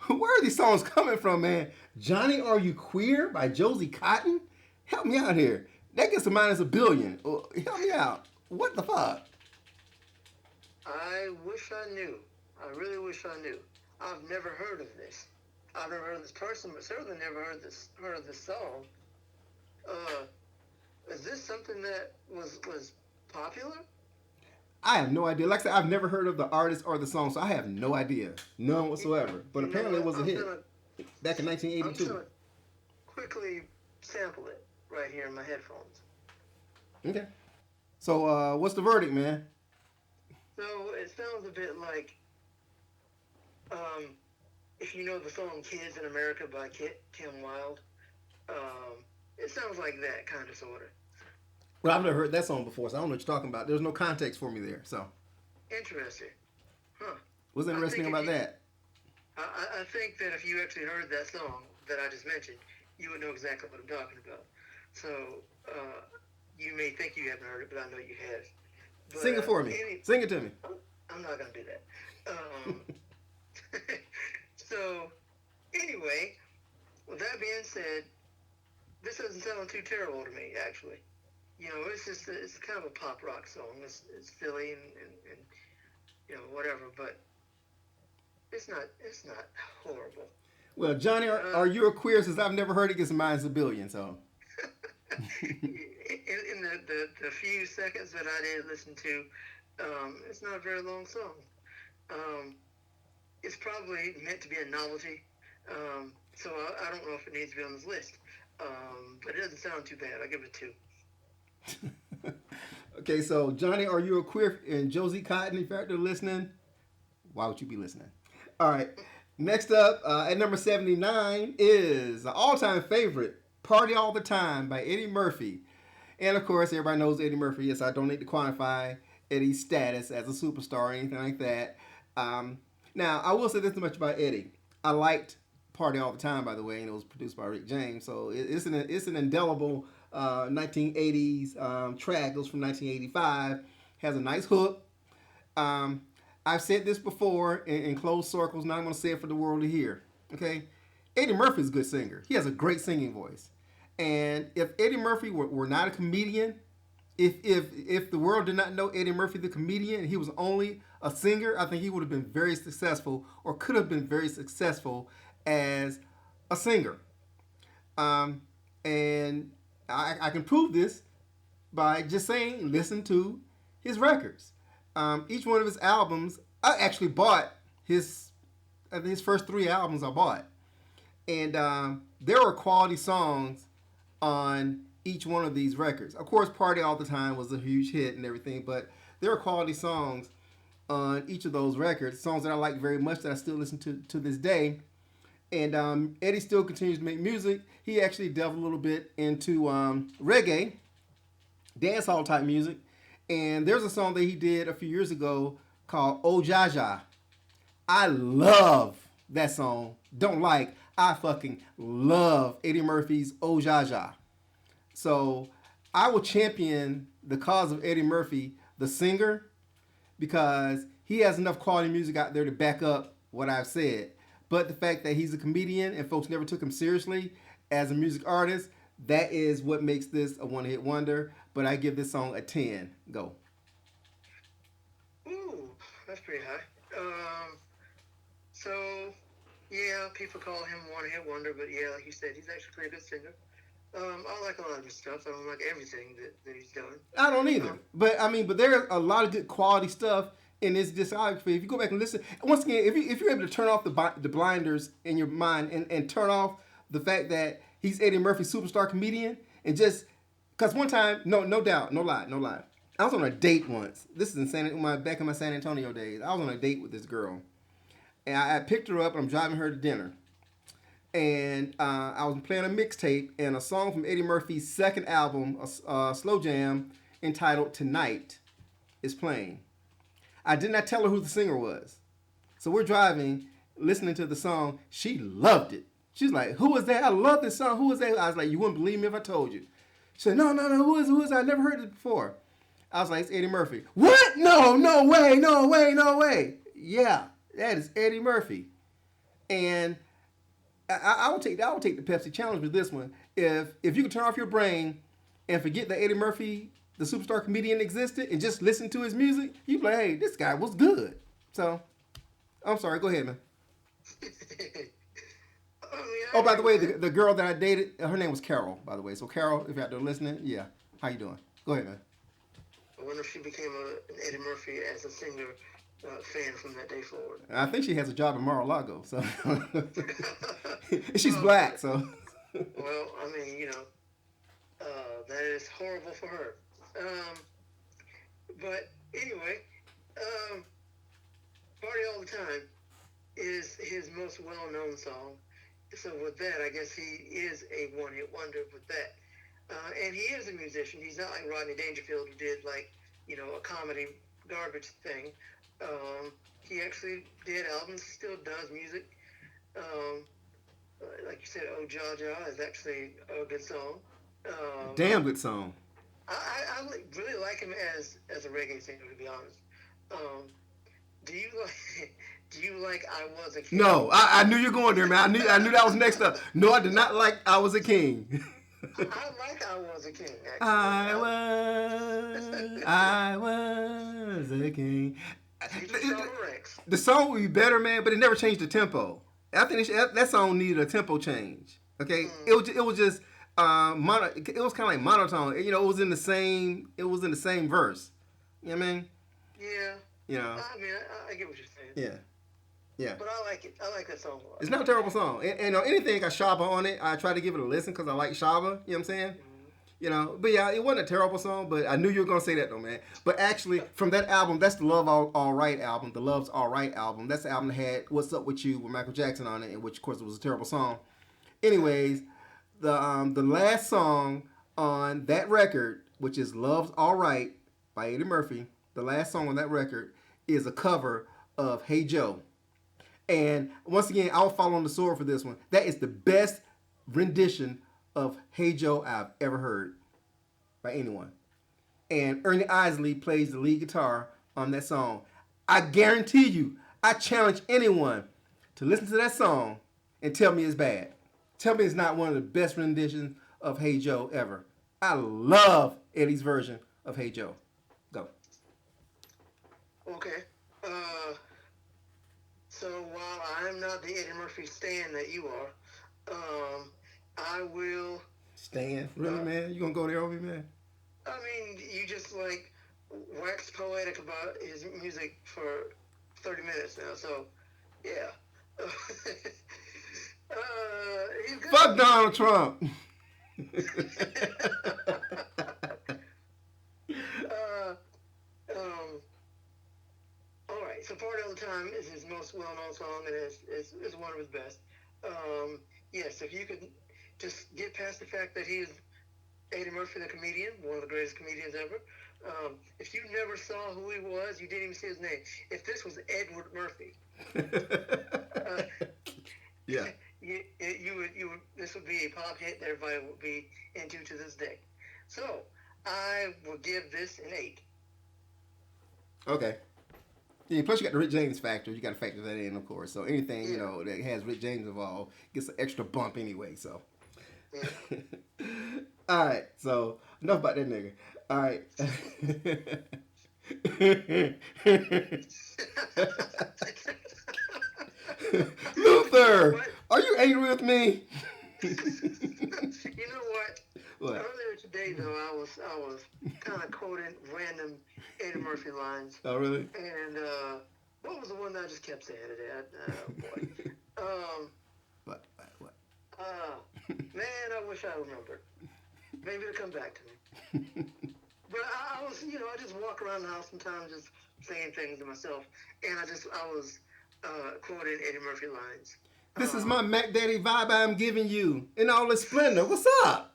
Where are these songs coming from, man? Johnny Are You Queer by Josie Cotton? Help me out here. That gets to minus a billion. Help me out. What the fuck? I wish I knew. I really wish I knew. I've never heard of this. I've never heard of this person, but certainly never heard of this song. Uh, is this something that was popular? I have no idea. Like I said, I've never heard of the artist or the song, so I have no idea. None whatsoever. But You know apparently it what? was a hit back in I'm just 1982. gonna quickly sample it right here in my headphones. Okay. So, what's the verdict, man? So it sounds a bit like um, if you know the song "Kids in America" by Kim Wilde. It sounds like that kind of sort of. Well, I've never heard that song before, so I don't know what you're talking about. There's no context for me there. So, Interesting, huh? what's I interesting think if about you, that? I think that if you actually heard that song that I just mentioned, you would know exactly what I'm talking about. So you may think you haven't heard it, but I know you have. But Sing it for me. Sing it to me. I'm not gonna do that. Um, so anyway, with that being said, this doesn't sound too terrible to me, actually. It's kind of a pop rock song. It's silly and whatever, but it's not horrible. Well, Johnny, are Uh, you a queer? Since I've never heard it, gets minus a billion. So, in the few seconds that I did listen to, it's not a very long song. Um, it's probably meant to be a novelty, so I don't know if it needs to be on this list. But it doesn't sound too bad. I give it a 2. okay. So, Johnny, are you a queer? And Josie Cotton, if you're out there listening, why would you be listening? All right. Next up, at number 79 is an all-time favorite, "Party All the Time" by Eddie Murphy. And of course, everybody knows Eddie Murphy. Yes, I don't need to quantify Eddie's status as a superstar or anything like that. Now, I will say this much about Eddie. I liked "Party All the Time," by the way, and it was produced by Rick James. So it's an indelible 1980s track. It goes from 1985. Has a nice hook. Um, I've said this before in closed circles. Now I'm going to say it for the world to hear. Okay, Eddie Murphy is a good singer. He has a great singing voice. And if Eddie Murphy were not a comedian, if the world did not know Eddie Murphy the comedian, and he was only a singer, I think he would have been very successful, or could have been very successful as a singer. Um, and I can prove this by just saying, listen to his records. Each one of his albums, I actually bought his first 3 albums. I bought, and there were quality songs on each one of these records. Of course, "Party All the Time" was a huge hit and everything, but there are quality songs on each of those records, songs that I like very much that I still listen to this day. And Eddie still continues to make music. He actually delved a little bit into reggae, dancehall type music. And there's a song that he did a few years ago called "Oh Jaja." I love that song. Don't like. I fucking love Eddie Murphy's "Oh Jaja." So I will champion the cause of Eddie Murphy, the singer, because he has enough quality music out there to back up what I've said. But the fact that he's a comedian and folks never took him seriously as a music artist, That is what makes this a one hit wonder. But I give this song a 10. Go. Ooh, that's pretty high. So yeah, people call him one hit wonder, but yeah, like you said, he's actually a pretty good singer. I like a lot of his stuff. I don't like everything that he's done. I don't either. Um, But I mean, but there's a lot of good quality stuff in this discography. If you go back and listen, once again, if you're able to turn off the blinders in your mind and turn off the fact that he's Eddie Murphy, superstar comedian, and just because one time, no doubt, no lie, no lie, I was on a date once. This is in back in my San Antonio days. I was on a date with this girl, and I picked her up. And I'm driving her to dinner, and I was playing a mixtape and a song from Eddie Murphy's second album, a slow jam entitled "Tonight," is playing. I did not tell her who the singer was, so we're driving, listening to the song. She loved it. She's like, "Who is that? I love this song. Who is that?" I was like, "You wouldn't believe me if I told you." She said, "No, no, no. Who is? I never heard it before." I was like, "It's Eddie Murphy." What? No, no way, no way, no way. Yeah, that is Eddie Murphy, and I would take the Pepsi challenge with this one. If you could turn off your brain and forget that Eddie Murphy, the superstar comedian, existed and just listen to his music, you'd be like, hey, this guy was good. So I'm sorry, go ahead, man. I mean, I Oh, by the agree way, with the, that. the girl that I dated, her name was Carol, by the way. So Carol, if you're out there listening, yeah. How you doing? Go ahead, man. I wonder if she became an Eddie Murphy as a singer fan from that day forward. I think she has a job in Mar-a-Lago, so she's black, Possibly. so Well, I mean, that is horrible for her. Um, but anyway, um, Party All the Time is his most well known song. So with that, I guess he is a one hit wonder with that. And he is a musician. He's not like Rodney Dangerfield who did like, a comedy garbage thing. He actually did albums, still does music. Um, like you said, Oh Ja Ja is actually a good song. Um, damn good song. really like him as a reggae singer, to be honest. Um, do you like do you like I Was a King? No, I knew you were going there, man. I knew that was next up. No, I did not like I Was a King. I like I Was a King actually. I was a king. Teach your son Rex. The song would be better, man, but it never changed the tempo. I think that song needed a tempo change. Okay, Mm, it was just it was kind of like monotone. You know, it was in the same verse. You know what I mean? yeah, You know, I mean I get what you're saying, yeah, yeah. but I like it. I like that song a lot. It's not a terrible song. And anything got Shaba on it, I try to give it a listen because I like Shaba. You know what I'm saying? Mm. You know, but yeah, it wasn't a terrible song, but I knew you were gonna say that though, man. But actually, from that album, that's the All Right album, the Love's All Right album. That's the album that had "What's Up with You" with Michael Jackson on it, and which of course was a terrible song. Anyways, the last song on that record, which is "Love's All Right" by Eddie Murphy, the last song on that record is a cover of "Hey Joe." And once again, I'll follow on the sword for this one. That is the best rendition of "Hey Joe" I've ever heard by anyone. And Ernie Isley plays the lead guitar on that song. I guarantee you, I challenge anyone to listen to that song and tell me it's bad. Tell me it's not one of the best renditions of "Hey Joe" ever. I love Eddie's version of "Hey Joe." Go. Okay. Uh, so while I'm not the Eddie Murphy stan that you are, I will. Stan, really, Uh, man? You gonna go there over me, man? I mean, you just like waxed poetic about his music for 30 minutes now, so yeah. He's Fuck good. Donald Trump. uh, um, all right, so Party All the Time is his most well-known song and is one of his best. Yes, if you could just get past the fact that he is Eddie Murphy, the comedian, one of the greatest comedians ever. If you never saw who he was, you didn't even see his name. If this was Edward Murphy, uh, Yeah. you would this would be a pop hit that everybody would be into to this day. So I will give this an 8. Okay. Yeah, plus you got the Rick James factor. You got to factor that in, of course. So anything Yeah, that has Rick James involved gets an extra bump anyway. So. yeah. All right, so enough about that nigga. All right. You know Luther, what? are you angry with me? You know what? What? Earlier today, though, I was kind of quoting random Eddie Murphy lines, Oh, really? and what was the one that I just kept saying today? Oh boy. Um. What? What? What? Uh. Man, I wish I remembered. Maybe it'll come back to me. But I was, I just walk around the house sometimes just saying things to myself, and I was quoting Eddie Murphy lines. This is my Um, Mac Daddy vibe I'm giving you in all its splendor. What's up?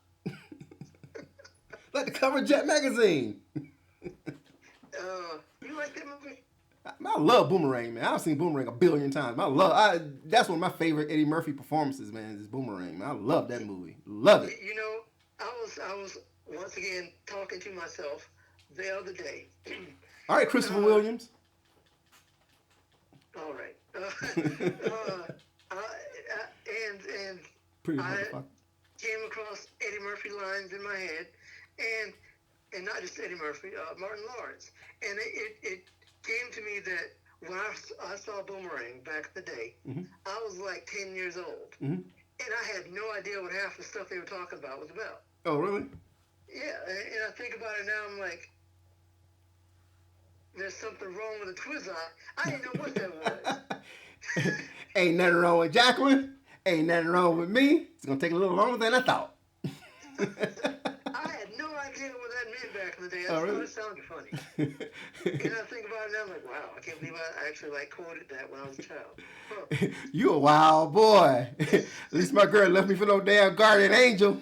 Like the cover of Jet magazine. you like that movie? I love Boomerang, man. I've seen Boomerang a billion times. That's one of my favorite Eddie Murphy performances, man. Is Boomerang, man. I love that movie. Love it. You know, I was once again talking to myself the other day. All right, Christopher uh, Williams. all right. And Pretty I motherfucker. came across Eddie Murphy lines in my head, and not just Eddie Murphy, Martin Lawrence, and it came to me that when I saw Boomerang back in the day, Mm-hmm. I was like 10 years old, Mm-hmm. and I had no idea what half the stuff they were talking about was about. Oh, really? Yeah, and I think about it now, I'm like, there's something wrong with the Twizzler. I didn't know what that was. Ain't nothing wrong with Jacqueline. Ain't nothing wrong with me. It's gonna take a little longer than I thought. I had no idea what that meant back in the day. I Oh, just thought really? it sounded funny. And I think about it now, I'm like, wow, I can't believe I actually like quoted that when I was a child. Huh. You a wild boy. At least my girl left me for no damn guardian angel.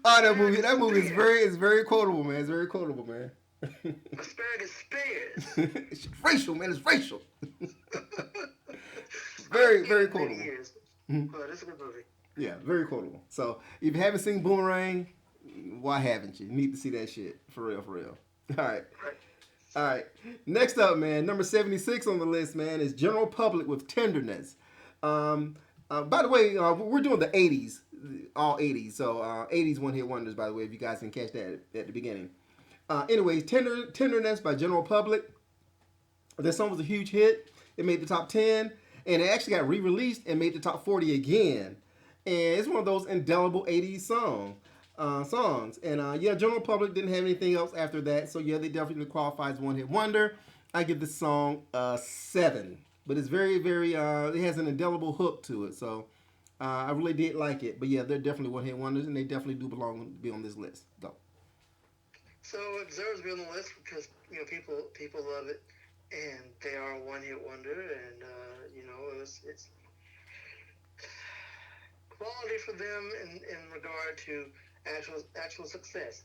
Oh, that movie is very quotable, man. It's very quotable, man. Asparagus spares. It's racial, man. It's racial. I haven't Very, seen very it in many quotable. years. Mhm. But it's a good movie. Yeah, very quotable. So if you haven't seen Boomerang, why haven't you? You need to see that shit. For real, for real. All right. Right. All right. Next up, man, number 76 on the list, man, is General Public with Tenderness. By the way, we're doing the 80s, all 80s. So 80s one hit wonders, by the way, if you guys can catch that at the beginning. Anyways, Tenderness by General Public. This song was a huge hit. It made the top 10, and it actually got re-released and made the top 40 again. And it's one of those indelible 80s songs. And yeah, General Public didn't have anything else after that, so yeah, they definitely qualify as one hit wonder. I give this song a 7, but it's very, very. It has an indelible hook to it, so I really did like it. But yeah, they're definitely one hit wonders, and they definitely do belong to be on this list. Go. So it deserves to be on the list because people love it, and they are a one hit wonder, and it's quality for them in regard to actual success.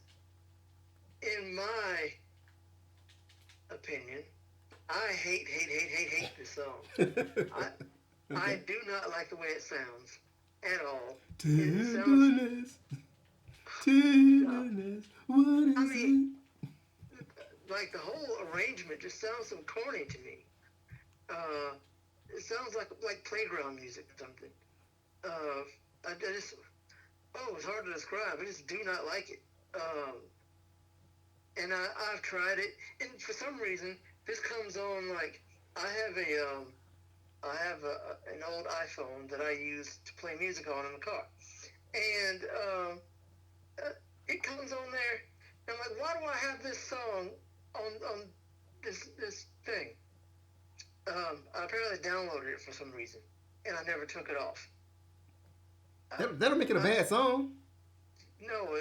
In my opinion, I hate this song. I I Okay. do not like the way it sounds at all. It sounds. Tenderness, Uh, tenderness, what I is mean, it? like the whole arrangement just sounds so corny to me. Uh, it sounds like playground music or something. I just it's hard to describe. I just do not like it. And I've tried it, and for some reason this comes on like I have an old iPhone that I use to play music on in the car, and it comes on there. And I'm like, why do I have this song on this thing? I apparently downloaded it for some reason, and I never took it off. Uh, That'll make it a I, bad song. no,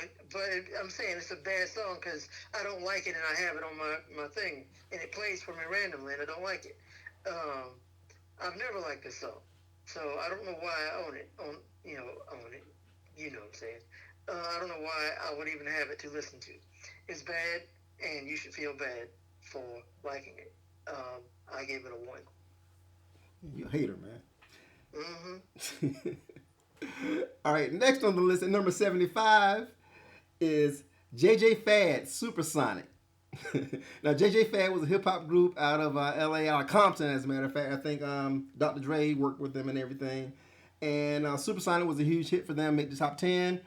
I'm saying it's a bad song because I don't like it, and I have it on my thing, and it plays for me randomly, and I don't like it. Um, I've never liked this song, so I don't know why I own it. Own it. You know what I'm saying? I don't know why I would even have it to listen to. It's bad, and you should feel bad for liking it. I gave it a 1. You a hater, man. Mm-hmm. All right, next on the list at number 75 is JJ Fad Supersonic. Now, JJ Fad was a hip hop group out of LA, out of Compton, as a matter of fact. I think Dr. Dre worked with them and everything. And Supersonic was a huge hit for them, made the top 10.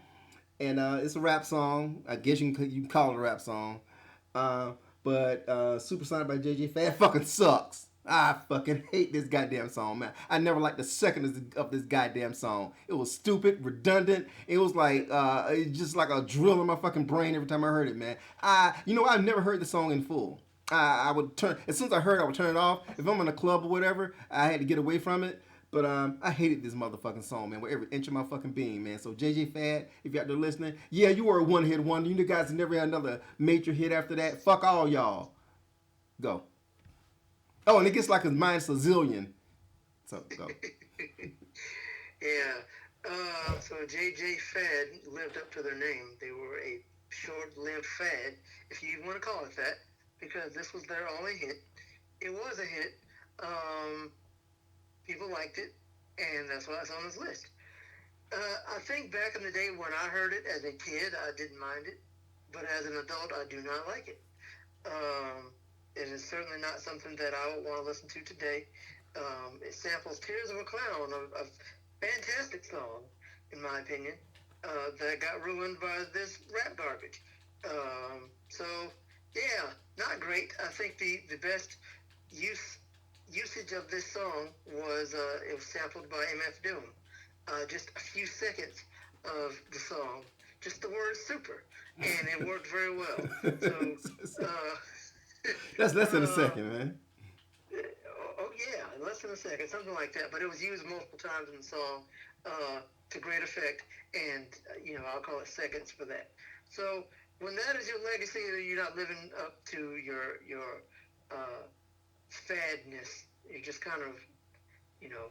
And it's a rap song. I guess you can call it a rap song. Uh, but Supersonic by JJ Fad fucking sucks. I fucking hate this goddamn song, man. I never liked the second of this goddamn song. It was stupid, redundant. It was like just like a drill in my fucking brain every time I heard it, man. I've never heard the song in full. I would turn as soon as I heard it, I would turn it off. If I'm in a club or whatever, I had to get away from it. But I hated this motherfucking song, man, with every inch of my fucking being, man. So JJ Fad, if you're out there listening, yeah, you were a one-hit wonder. You guys never had another major hit after that. Fuck all y'all. Go. Oh, and it gets like a minus a zillion. So go. Yeah. So JJ Fad lived up to their name. They were a short-lived fad, if you even want to call it that, because this was their only hit. It was a hit. Um, People liked it, and that's why it's on this list. I think back in the day when I heard it as a kid, I didn't mind it, but as an adult, I do not like it. Um, it is certainly not something that I would want to listen to today. It samples "Tears of a Clown," a fantastic song, in my opinion, that got ruined by this rap garbage. So, yeah, not great. I think the best use usage of this song was it was sampled by MF Doom. Just a few seconds of the song, just the word "super," and it worked very well. So, That's less than a uh, second, man. oh yeah, less than a second, something like that. But it was used multiple times in the song to great effect, and I'll call it seconds for that. So when that is your legacy, you're not living up to your uh, fadness. You just kind of,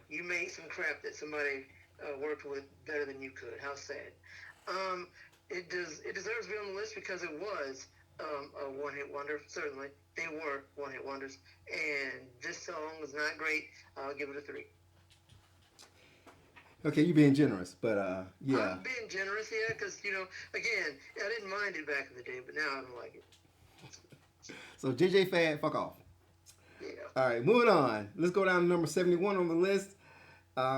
you made some crap that somebody worked with better than you could. How sad. Um, it deserves to be on the list because it was a one hit wonder. Certainly, they were one hit wonders, and this song was not great. I'll give it a three. Okay, you being generous, but yeah. I'm being generous here because again, I didn't mind it back in the day, but now I don't like it. So JJ Fad, fuck off. Yeah. All right, moving on. Let's go down to number 71 on the list.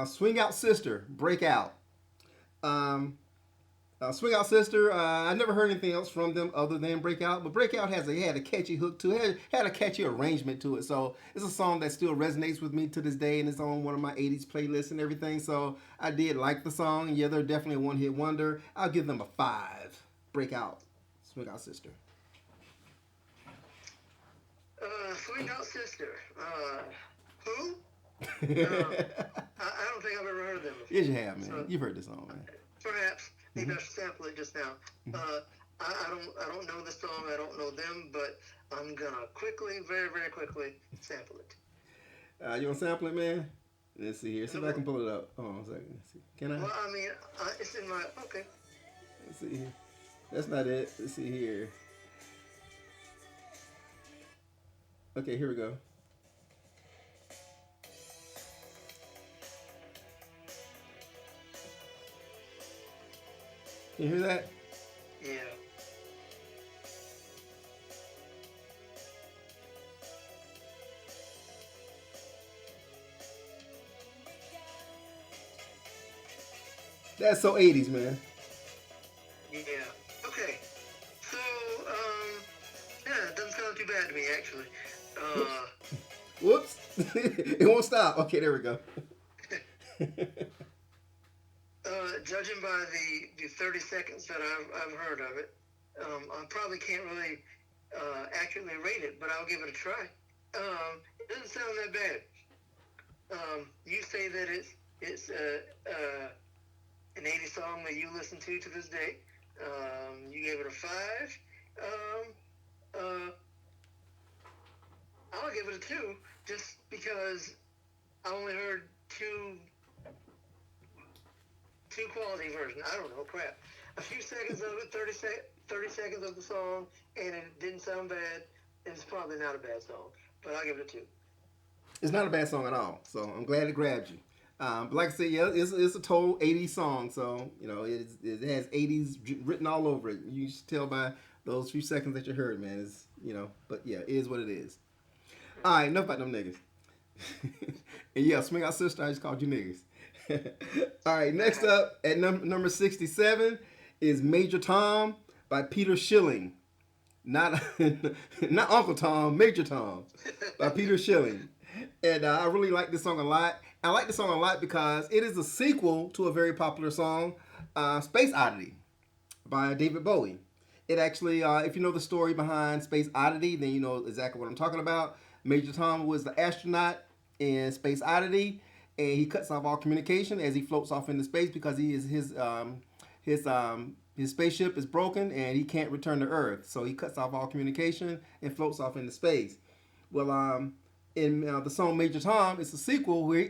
Swing Out Sister, Breakout. Um, Swing Out Sister, I never heard anything else from them other than Breakout, but Breakout had a catchy hook to it, had a catchy arrangement to it. So it's a song that still resonates with me to this day, and it's on one of my 80s playlists and everything. So I did like the song. Yeah, they're definitely a one hit wonder. I'll give them a 5. Breakout, Swing Out Sister. Swing Out Sister. Who? I don't think I've ever heard of them before. Yes, you have, man. So You've heard this song, man. perhaps maybe Mm-hmm. I should sample it just now. I don't know the song. I don't know them, but I'm gonna quickly, very very quickly sample it. You want to sample it, man? Let's see here. See if I can pull it up. Hold on a second. Let's see. Can I? Well, I mean, it's in my okay. Let's see here. That's not it. Let's see here. Okay, here we go. Can you hear that? Yeah. That's so 80s, man. Yeah. Okay. So, yeah, it doesn't sound too bad to me actually. Whoops. Uh, Whoops. It won't stop. Okay, there we go. Judging by the 30 seconds that I've heard of it, I probably can't really accurately rate it, but I'll give it a try. It doesn't sound that bad. You say that it's an 80s song that you listen to this day. You gave it a 5. Um, uh, I'll give it a 2 just because I only heard two quality versions. I don't know, crap. A few seconds of it, 30 seconds of the song, and it didn't sound bad. It's probably not a bad song, but I'll give it a 2. It's not a bad song at all. So I'm glad it grabbed you. But like I said, yeah, it's a total 80s song. So, it has 80s written all over it. You should tell by those few seconds that you heard, man. But yeah, it is what it is. All right, enough about them niggas. And yeah, Swing Out Sister, I just called you niggas. All right, next up at number 67 is Major Tom by Peter Schilling. Not not Uncle Tom, Major Tom by Peter Schilling. And I really like this song a lot. I like this song a lot because it is a sequel to a very popular song, Space Oddity by David Bowie. It actually, if you know the story behind Space Oddity, then you know exactly what I'm talking about. Major Tom was the astronaut in Space Oddity, and he cuts off all communication as he floats off into space because his spaceship is broken and he can't return to Earth. So he cuts off all communication and floats off into space. Well, in the song Major Tom, it's a sequel where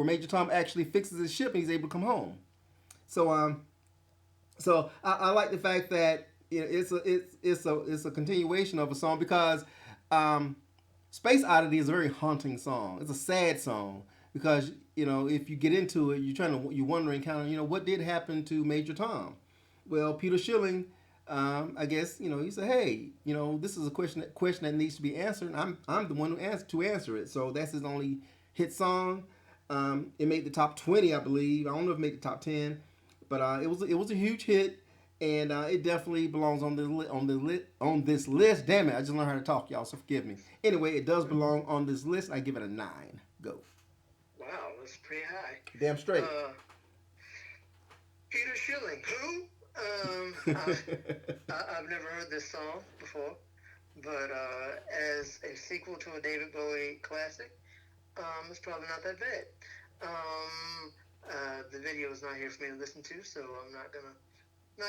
Major Tom actually fixes his ship and he's able to come home. So I like the fact that it's a continuation of a song because um, Space Oddity is a very haunting song. It's a sad song because if you get into it, you're wondering kind of what did happen to Major Tom. Well, Peter Schilling, I guess he said, hey, this is a question that needs to be answered. And I'm the one to answer it. So that's his only hit song. It made the top 20, I believe. I don't know if it made the top 10, but it was a huge hit, and it definitely belongs on this list. Damn it, I just learned how to talk, y'all. So forgive me. Anyway, it does belong on this list. I give it a 9. Go. Wow, that's pretty high. Damn straight. Peter Schilling, who? I've never heard this song before, but as a sequel to a David Bowie classic, it's probably not that bad. The video is not here for me to listen to, so I'm not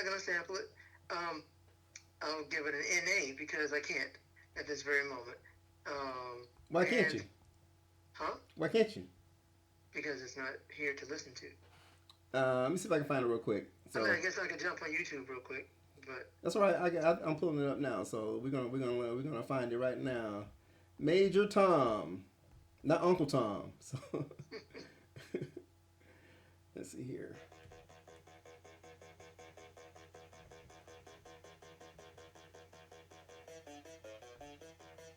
gonna sample it. I'll give it an NA because I can't at this very moment. Why can't you? Huh? Why can't you? Because it's not here to listen to. Let me see if I can find it real quick. So, I guess I could jump on YouTube real quick, but that's all right. I'm pulling it up now, so we're gonna find it right now. Major Tom, not Uncle Tom. So let's see here.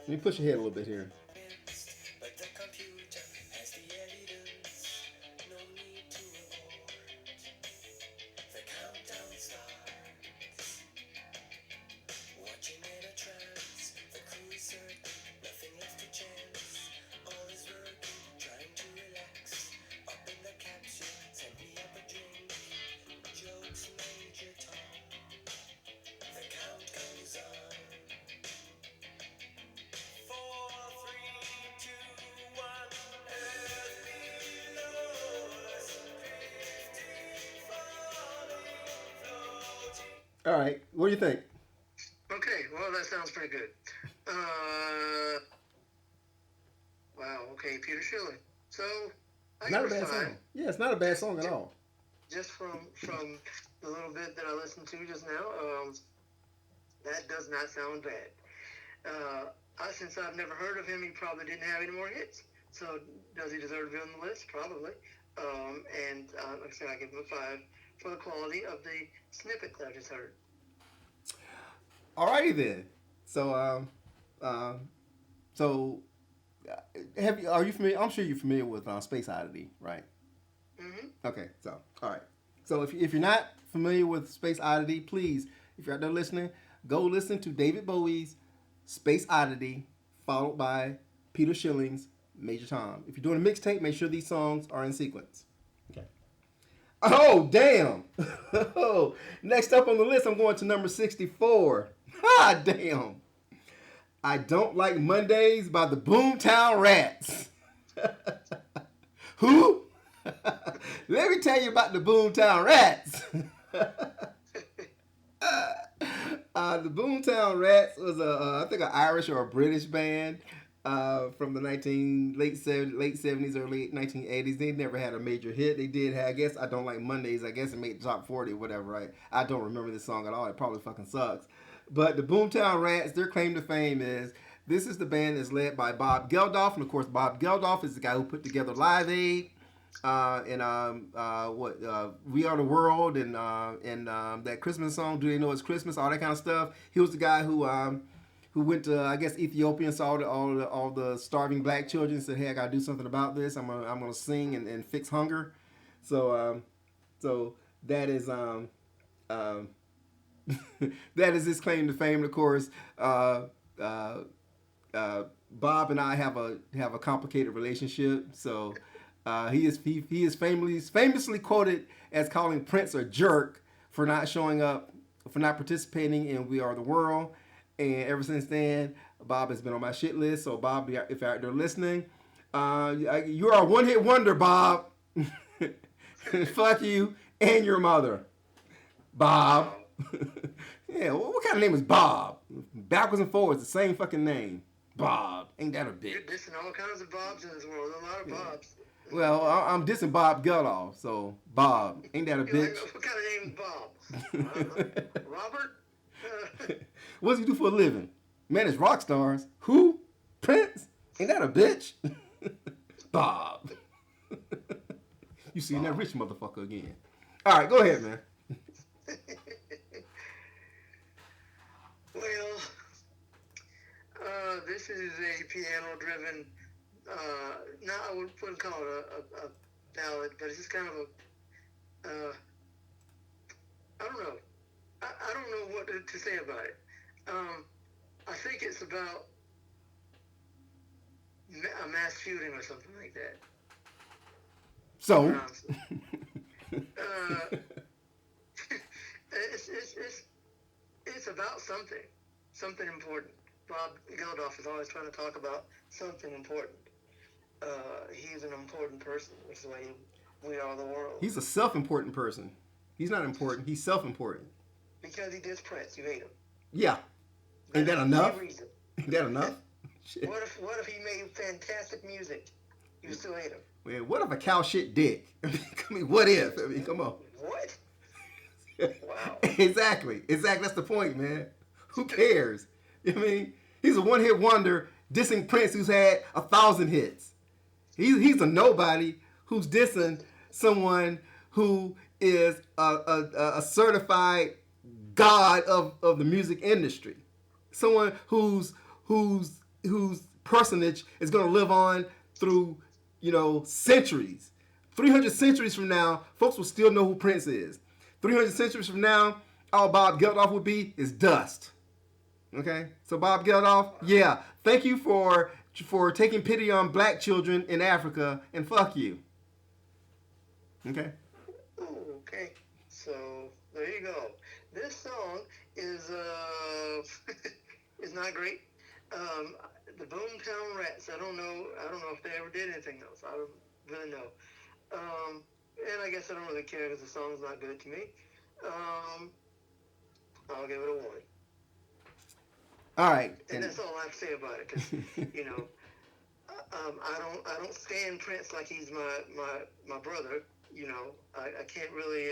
Let me push ahead a little bit here. All right, what do you think? okay. Well, that sounds pretty good. Uh, wow. Okay, Peter Schilling. So I Not give a it bad 5. song. Yeah, it's not a bad song at all. Just from the little bit that I listened to just now, that does not sound bad. Since I've never heard of him, he probably didn't have any more hits. So does he deserve to be on the list? Probably. And like I said, I give him a 5 for the quality of the snippet that I just heard. Alrighty then. So so are you familiar? I'm sure you're familiar with Space Oddity, right? Mm-hmm. Okay. So all right. So if you're not familiar with Space Oddity, please, if you're out there listening, go listen to David Bowie's Space Oddity, followed by Peter Schilling's Major Tom. If you're doing a mixtape, make sure these songs are in sequence. Okay. Oh, damn. Next up on the list, I'm going to number 64. Ah, damn. I Don't Like Mondays by the Boomtown Rats. Who? Let me tell you about the Boomtown Rats. The Boomtown Rats was I think an Irish or a British band from the late 70s, early 1980s. They never had a major hit. They did have, I guess, I Don't Like Mondays. I guess it made the top 40 or whatever, right? I don't remember this song at all. It probably fucking sucks. But the Boomtown Rats, their claim to fame is this is the band that's led by Bob Geldof. And of course, Bob Geldof is the guy who put together Live Aid. We Are the World and that Christmas song, Do They Know It's Christmas, all that kind of stuff. He was the guy who went to, I guess, Ethiopia and saw all the starving black children and said, hey, I gotta do something about this. I'm gonna sing and fix hunger. So so that is um, that is his claim to fame. Of course, uh, Bob and I have a complicated relationship. So he is famously quoted as calling Prince a jerk for not showing up, for not participating in We Are the World. And ever since then, Bob has been on my shit list. So Bob, if you're out there listening, you are a one hit wonder, Bob. Fuck you and your mother, Bob. Wow. Yeah, what kind of name is Bob? Backwards and forwards, the same fucking name. Bob. Ain't that a You're bitch? dissing all kinds of Bobs in this world. A lot of Yeah. Bobs. Well, I'm dissing Bob Geldof, so Bob. Ain't that a You're like, bitch? what kind of name is Bob? I don't know. Robert? What does he do for a living? Man, it's rock stars. Who? Prince? Ain't that a bitch? Bob. You seen that Bob. rich motherfucker again. All right, go ahead, man. Well, this is a piano-driven. Now I wouldn't call it a ballad, but it's just kind of a. I don't know. I don't know what to say about it. Um, I think it's about a mass shooting or something like that. So, Honestly. Uh, it's about something important. Bob Geldof is always trying to talk about something important. He's an important person, which is why we are the world. he's a self-important person. He's not important. He's self-important. Because he did Prince, you hate him. Yeah. Ain't That's that the enough? only reason. Ain't that enough? Shit. What if he made fantastic music? You still hate him. Man, what if a cow shit dick? I mean, what if? I mean, come on. What? Wow. Exactly. That's the point, man. Who cares? I mean, he's a one-hit wonder dissing Prince, who's had 1,000 hits. He's a nobody who's dissing someone who is a certified god of the music industry. Someone whose personage is going to live on through, centuries. 300 centuries from now, folks will still know who Prince is. 300 centuries from now, all Bob Geldof would be is dust. Okay? So Bob Geldof, yeah, thank you for taking pity on black children in Africa, and fuck you. Okay? Okay. So there you go. This song is is not great. Um, the Boomtown Rats. I don't know. If they ever did anything else. I don't really know. And I guess I don't really care because the song's not good to me. Um, I'll give it a 1. All right. And that's all I have to say about it. Because you know, I don't stand Prince like he's my brother. You know, I can't really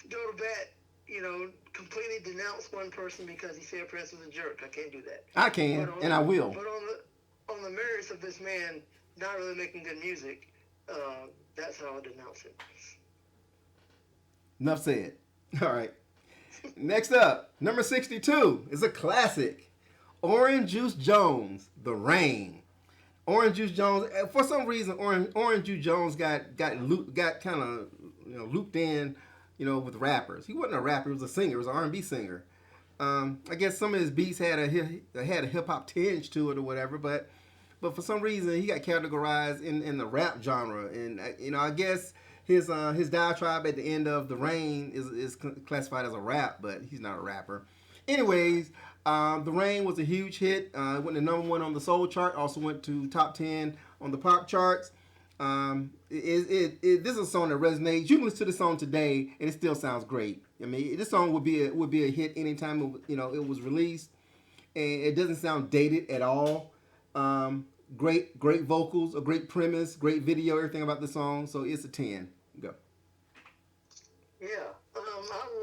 go to bat. You know, completely denounce one person because he said Prince was a jerk. I can't do that. I can, and I will. But on the merits of this man not really making good music, that's how I denounce him. Enough said. All right. Next up, number 62 is a classic. Orange Juice Jones, The Rain. Orange Juice Jones, for some reason, Orange Juice Jones got kind of looped in, with rappers. He wasn't a rapper; he was a singer. He was an R&B singer. I guess some of his beats had a hip hop tinge to it or whatever, but for some reason he got categorized in the rap genre, and I guess his diatribe at the end of The Rain is classified as a rap, but he's not a rapper. Anyways, The Rain was a huge hit. It went to number 1 on the soul chart. Also went to top 10 on the pop charts. This is a song that resonates. You can listen to the song today, and it still sounds great. I mean, this song would be a hit anytime it was released, and it doesn't sound dated at all. Great vocals, a great premise, great video, everything about the song. So it's a 10. Go. Yeah, I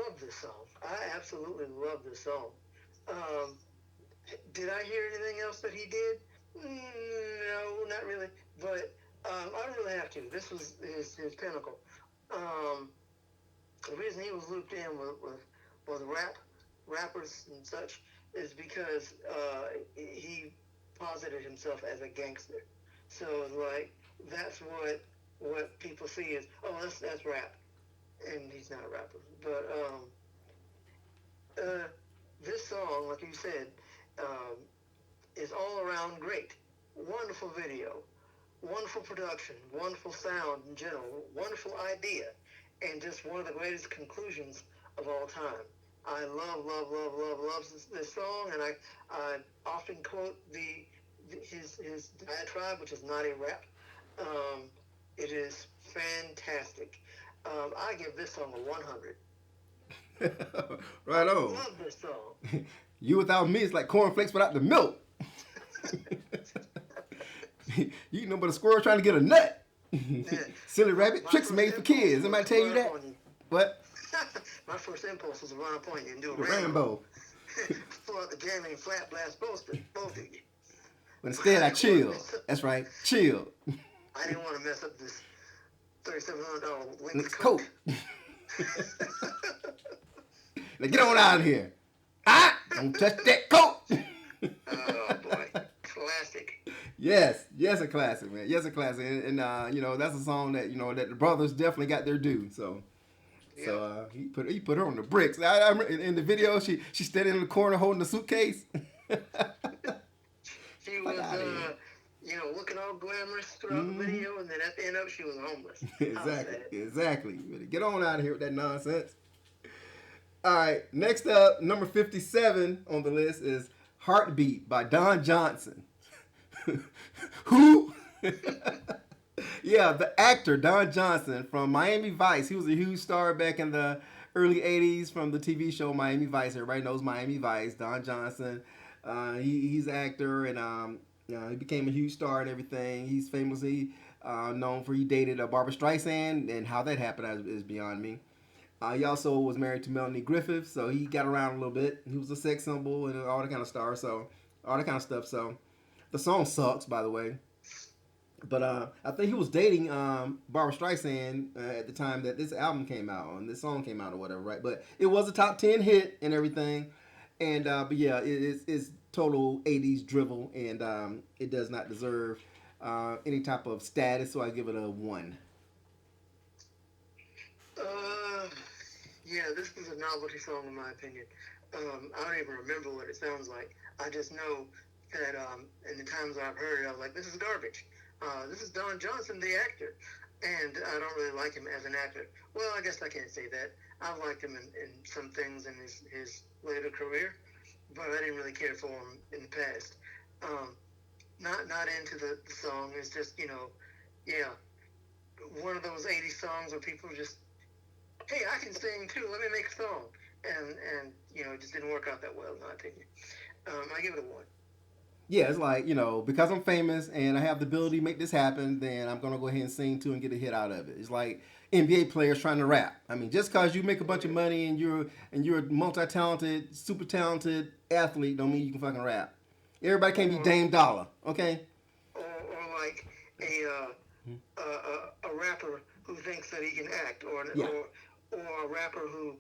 love this song. I absolutely love this song. Um, did I hear anything else that he did? No, not really. But I don't really have to. This was his pinnacle. Um, the reason he was looped in with rappers and such is because he posited himself as a gangster. So like that's what what people see is, oh, that's rap, and he's not a rapper. But this song, like you said, um, is all around great. Wonderful video, wonderful production, wonderful sound in general, wonderful idea, and just one of the greatest conclusions of all time. I love this song, and I often quote his diatribe, which is not a rap. Um, it is fantastic. I give this song a 100. I Right on. love this song. You without me is like cornflakes without the milk. You eat no but a squirrel trying to get a nut. Yeah. Silly rabbit, My tricks first made for impulse kids. was Somebody to tell you run up that? on you. What? My first impulse was to run up on you and do a The Rambo. Rambo. Pull out the jamming flat blast both of you. But But instead I I didn't want to chill. mess up. That's right, chill. I didn't want to mess up this $3,700 Lynx Next coat. coat. Now get on out of here. Ah! Don't touch that coat. Oh boy, classic. Yes, a classic, man. Yes, a classic, and you know that's a song that you know that the brothers definitely got their due. So, Yep. he put her on the bricks. In the video, she standing in the corner holding the suitcase. She Fuck was, out of here. looking all glamorous throughout the Mhm. video, and then at the end of it, she was homeless. How Exactly, sad. exactly. You better get on out of here with that nonsense. All right, next up, number 57 on the list is "Heartbeat" by Don Johnson. Who? Yeah, the actor Don Johnson from Miami Vice. He was a huge star back in the early 80s from the TV show Miami Vice. Everybody knows Miami Vice. Don Johnson. He's an actor and he became a huge star and everything. He's famously known for he dated Barbara Streisand, and how that happened is beyond me. He also was married to Melanie Griffith, so he got around a little bit. He was a sex symbol and all that kind of star, so all that kind of stuff. So the song sucks, by the way. But I think he was dating Barbara Streisand at the time that this album came out and this song came out or whatever, right? But it was a top 10 hit and everything. And but yeah, it's total 80s drivel, and it does not deserve any type of status, so I give it a 1. Uh, yeah, this is a novelty song in my opinion. I don't even remember what it sounds like. I just know that in the times I've heard it, I was like, this is garbage. This is Don Johnson, the actor, and I don't really like him as an actor. Well, I guess I can't say that. I've liked him in some things in his later career, but I didn't really care for him in the past. Um, not into the song. It's just yeah, one of those '80s songs where people just, hey, I can sing too. Let me make a song, and it just didn't work out that well in my opinion. I give it a 1. Yeah, it's like, because I'm famous and I have the ability to make this happen, then I'm going to go ahead and sing too and get a hit out of it. It's like NBA players trying to rap. I mean, just because you make a bunch of money and you're a multi-talented, super talented athlete don't mean you can fucking rap. Everybody can't be Or Dame Dollar, okay? or like a rapper who thinks that he can act, Yeah. or a rapper who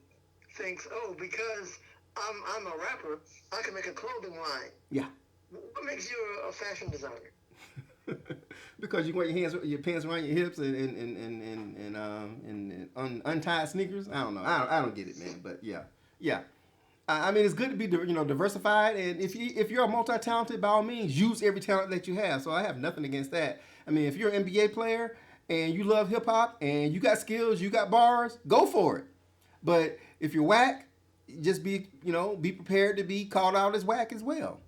thinks, oh, because I'm a rapper, I can make a clothing line. Yeah. What makes you a fashion designer? Because you wear your pants around your hips and untied sneakers. I don't know. I don't get it, man. But yeah, yeah. I mean, it's good to be diversified, and if you're a multi-talented, by all means, use every talent that you have. So I have nothing against that. I mean, if you're an NBA player and you love hip hop and you got skills, you got bars, go for it. But if you're whack, just be prepared to be called out as whack as well.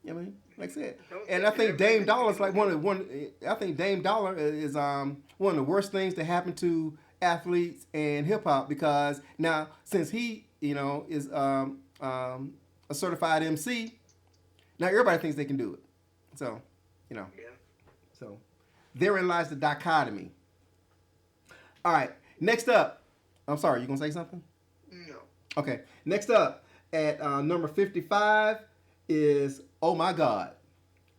You know what I mean? Like I said, Don't and think I that think Dame everything Dollar you is like do is one. I think Dame Dollar is one of the worst things to happen to athletes and hip hop, because now since he is a certified MC, now everybody thinks they can do it. So you know, yeah. so therein lies the dichotomy. All right, next up. I'm sorry, you gonna say something? No. Okay, next up at number 55 is "Oh My God."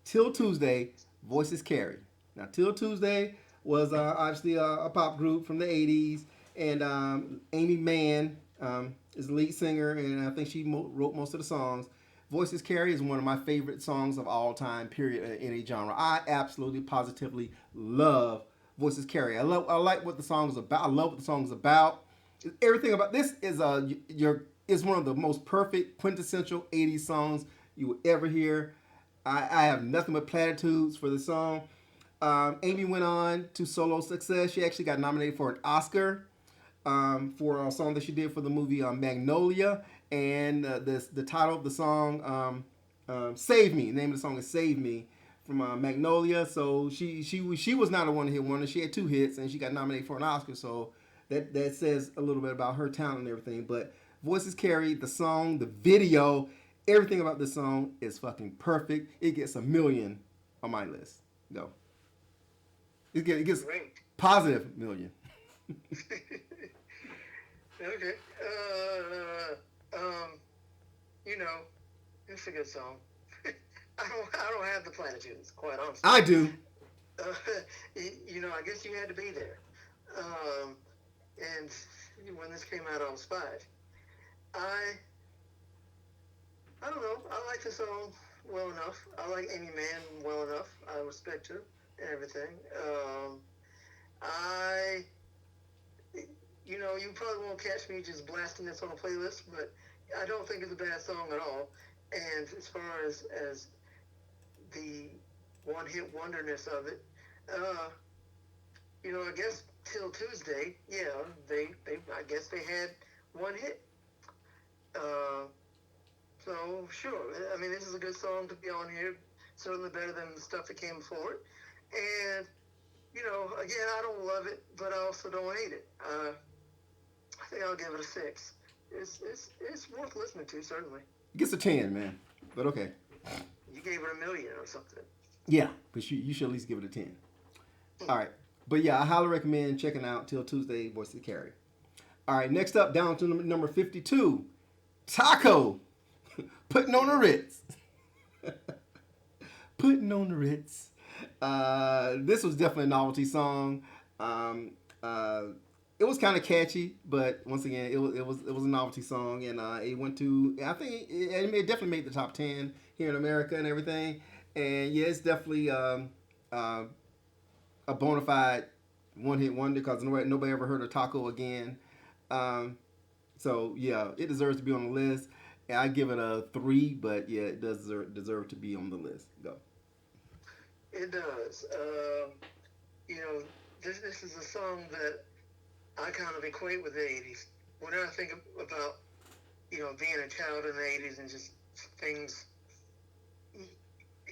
Till Tuesday, Voices Carry. Now, Till Tuesday was obviously a pop group from the 80s, and Amy Mann is the lead singer, and I think she wrote most of the songs. Voices Carry is one of my favorite songs of all time, period, in any genre. I absolutely, positively love Voices Carry. I like what the song is about. I love what the song is about. Everything about this is is one of the most perfect quintessential 80s songs you will ever hear. I have nothing but platitudes for the song. Amy went on to solo success. She actually got nominated for an Oscar for a song that she did for the movie Magnolia, and the title of the song "Save Me." The name of the song is "Save Me" from Magnolia. So she was not a one hit wonder. She had two hits, and she got nominated for an Oscar. So that says a little bit about her talent and everything. But Voices Carry, the song, the video, everything about this song is fucking perfect. It gets a million on my list. Go. It gets Great. positive million. Okay. You know, it's a good song. I don't have the platitudes, quite honestly. I do. Uh, I guess you had to be there. And when this came out, I was 5. I I don't know. I like the song well enough. I like Amy Mann well enough. I respect her and everything. I you probably won't catch me just blasting this on a playlist, but I don't think it's a bad song at all. And as far as the one hit wonderness of it, uh, I guess till Tuesday, yeah, they I guess they had one hit. Uh, so sure, I mean this is a good song to be on here. Certainly better than the stuff that came before it. And again, I don't love it, but I also don't hate it. I think I'll give it a 6. It's worth listening to, certainly. It gets a 10, man. But okay. You gave it a million or something. Yeah, but you should at least give it a 10. All right. But yeah, I highly recommend checking out Till Tuesday, Voices Carry. All right, next up, down to number 52, Taco, Putting on the Ritz. Putting on the Ritz. This was definitely a novelty song. It was kind of catchy, but once again, it was a novelty song, and it went to, I think it definitely made the top 10 here in America and everything. And yeah, it's definitely a bona fide one hit wonder because nobody ever heard of Taco again. So yeah, it deserves to be on the list. I give it a 3, but yeah, it does deserve to be on the list. Go. It does. This is a song that I kind of equate with the 80s. When I think about, being a child in the 80s and just things,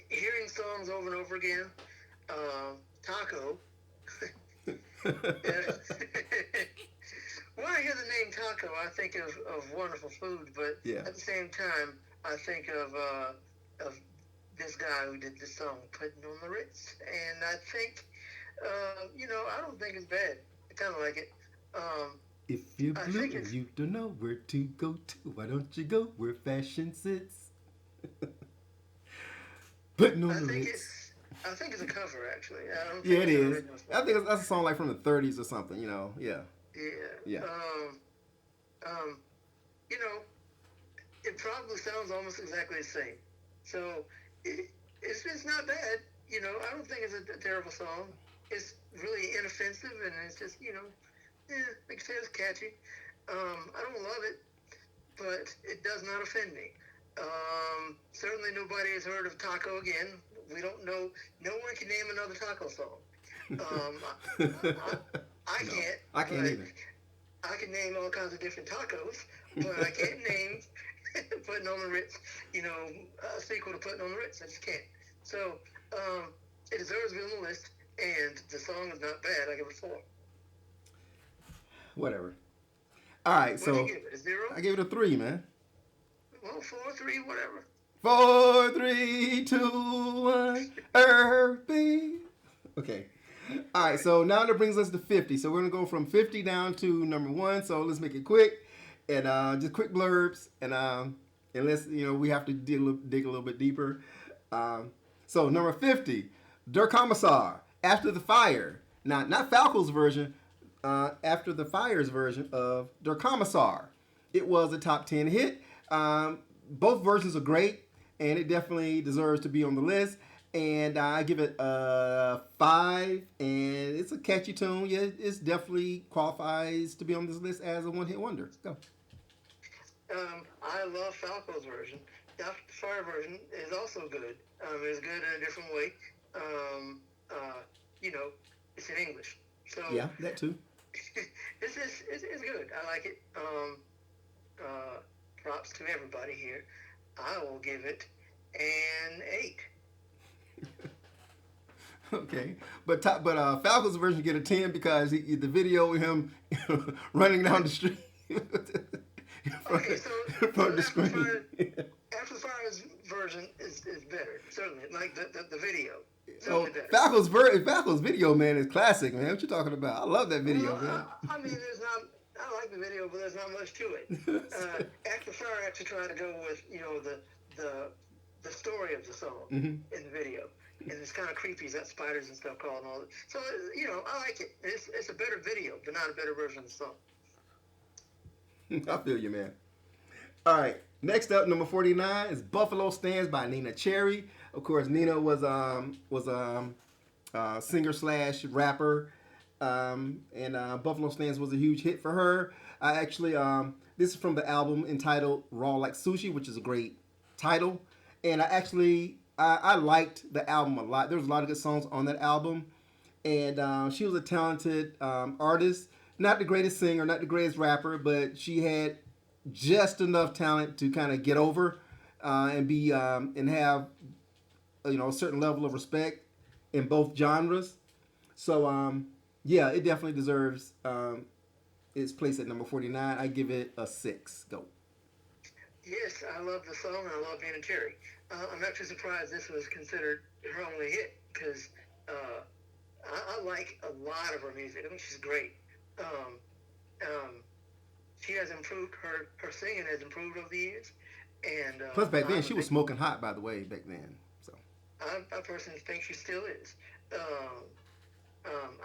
hearing songs over and over again, Taco. When I hear the name Taco, I think of wonderful food, but Yeah. at the same time, I think of this guy who did this song, Putting on the Ritz. And I think, I don't think it's bad. I kind of like it. If you're I blue think and it's, you don't know where to go to, why don't you go where fashion sits? Putting I on the think Ritz. it's a cover, actually. I don't Yeah, think it it's an is. original I song. think that's a song like from the 30s or something. Yeah, Yeah. yeah. Um, you know, it probably sounds almost exactly the same. So it's not bad. I don't think it's a terrible song. It's really inoffensive and it's just like I said, it's catchy. I don't love it, but it does not offend me. Certainly nobody has heard of Taco again. We don't know. No one can name another Taco song. I No, can't, I can't but either. I can name all kinds of different tacos, but I can't name Putting on the Ritz, a sequel to Putting on the Ritz. I just can't. So, it deserves to be on the list, and the song is not bad. I give it a 4. Whatever. All right, What do you so give it? A 0? I gave it a 3, man. Well, 4, 3, whatever. 4, 3, 2, 1. Earthy. Okay. All All right, right. so now that brings us to 50. So we're going to go from 50 down to number 1. So let's make it quick. And just quick blurbs. And let's, we have to dig a little bit deeper. So number 50, Der Kommissar, After the Fire. Not Falco's version, After the Fire's version of Der Kommissar. It was a top 10 hit. Both versions are great, and it definitely deserves to be on the list. and I give it a 5. And it's a catchy tune. Yeah, it's definitely qualifies to be on this list as a one-hit wonder. Go. I love Falco's version. The Fire version is also good. It's good in a different way. Um, uh, you know, it's in English, so Yeah, that too. it's good. I like it. Uh, Props to everybody here. I will give it an 8. Okay, Falco's version get a 10 because the video with him running down the street in front Okay, so in front of the screen. Amplifiers version is better. Certainly, like the video, Oh, certainly better. Falco's video, man, is classic, man. What you talking about? I love that video, Well, man. I mean, there's not. I like the video, but there's not much to it. Amplifier actually tried to go with the the story of the song Hmm. in the video, and it's kind of creepy. It's got spiders and stuff crawling all. So I like it. It's a better video, but not a better version of the song. I feel you, man. All right. Next up, number 49 is Buffalo Stands by Nina Cherry. Of course, Nina was singer slash rapper, and Buffalo Stands was a huge hit for her. I actually this is from the album entitled Raw Like Sushi, which is a great title, and I liked the album a lot. There was a lot of good songs on that album, and she was a talented artist. Not the greatest singer, not the greatest rapper, but she had just enough talent to kind of get over and be and have a certain level of respect in both genres. So yeah, it definitely deserves its place at number 49. I give it a 6. Go. Yes, I love the song and I love Nina Cherry. I'm not too surprised this was considered her only hit because I like a lot of her music. I think she's great. Um, um, she has improved her singing has improved over the years, and Plus, back then I'm a she was big smoking hot. By the way, back then. So. I personally think she still is. Um,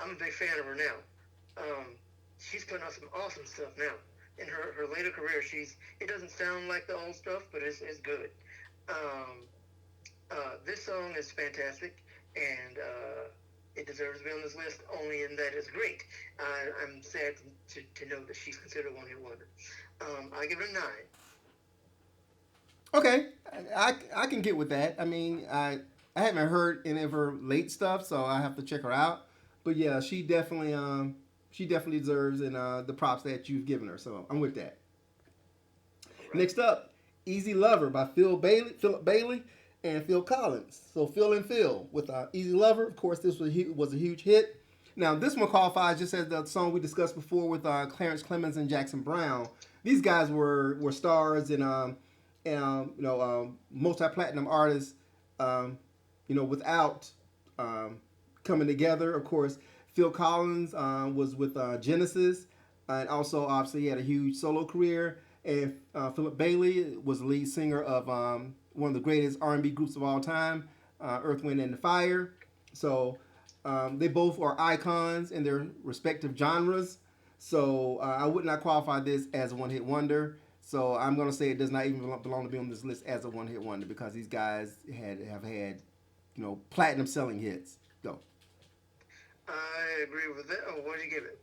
I'm a big fan of her now. She's putting out some awesome stuff now. In her later career, it doesn't sound like the old stuff, but it's good. Um, this song is fantastic, and it deserves to be on this list only in that it's great. I'm sad to know that she's considered one hit wonder. I give it a 9. Okay, I can get with that. I mean, I haven't heard any of her late stuff, so I have to check her out. But yeah, she definitely deserves and the props that you've given her. So I'm with that. All right. Next up, Easy Lover by Philip Bailey, and Phil Collins. So Phil and Phil with Easy Lover. Of course, this was a huge hit. Now this one qualifies just as the song we discussed before with Clarence Clemens and Jackson Brown. These guys were stars and multi-platinum artists. Without coming together. Of course, Phil Collins was with Genesis, and also obviously he had a huge solo career. And Philip Bailey was the lead singer of one of the greatest R&B groups of all time, Earth, Wind, and Fire. So they both are icons in their respective genres. So I would not qualify this as a one-hit wonder. So I'm going to say it does not even belong to be on this list as a one-hit wonder because these guys have had platinum selling hits. Go. I agree with that. Oh, what do you give it?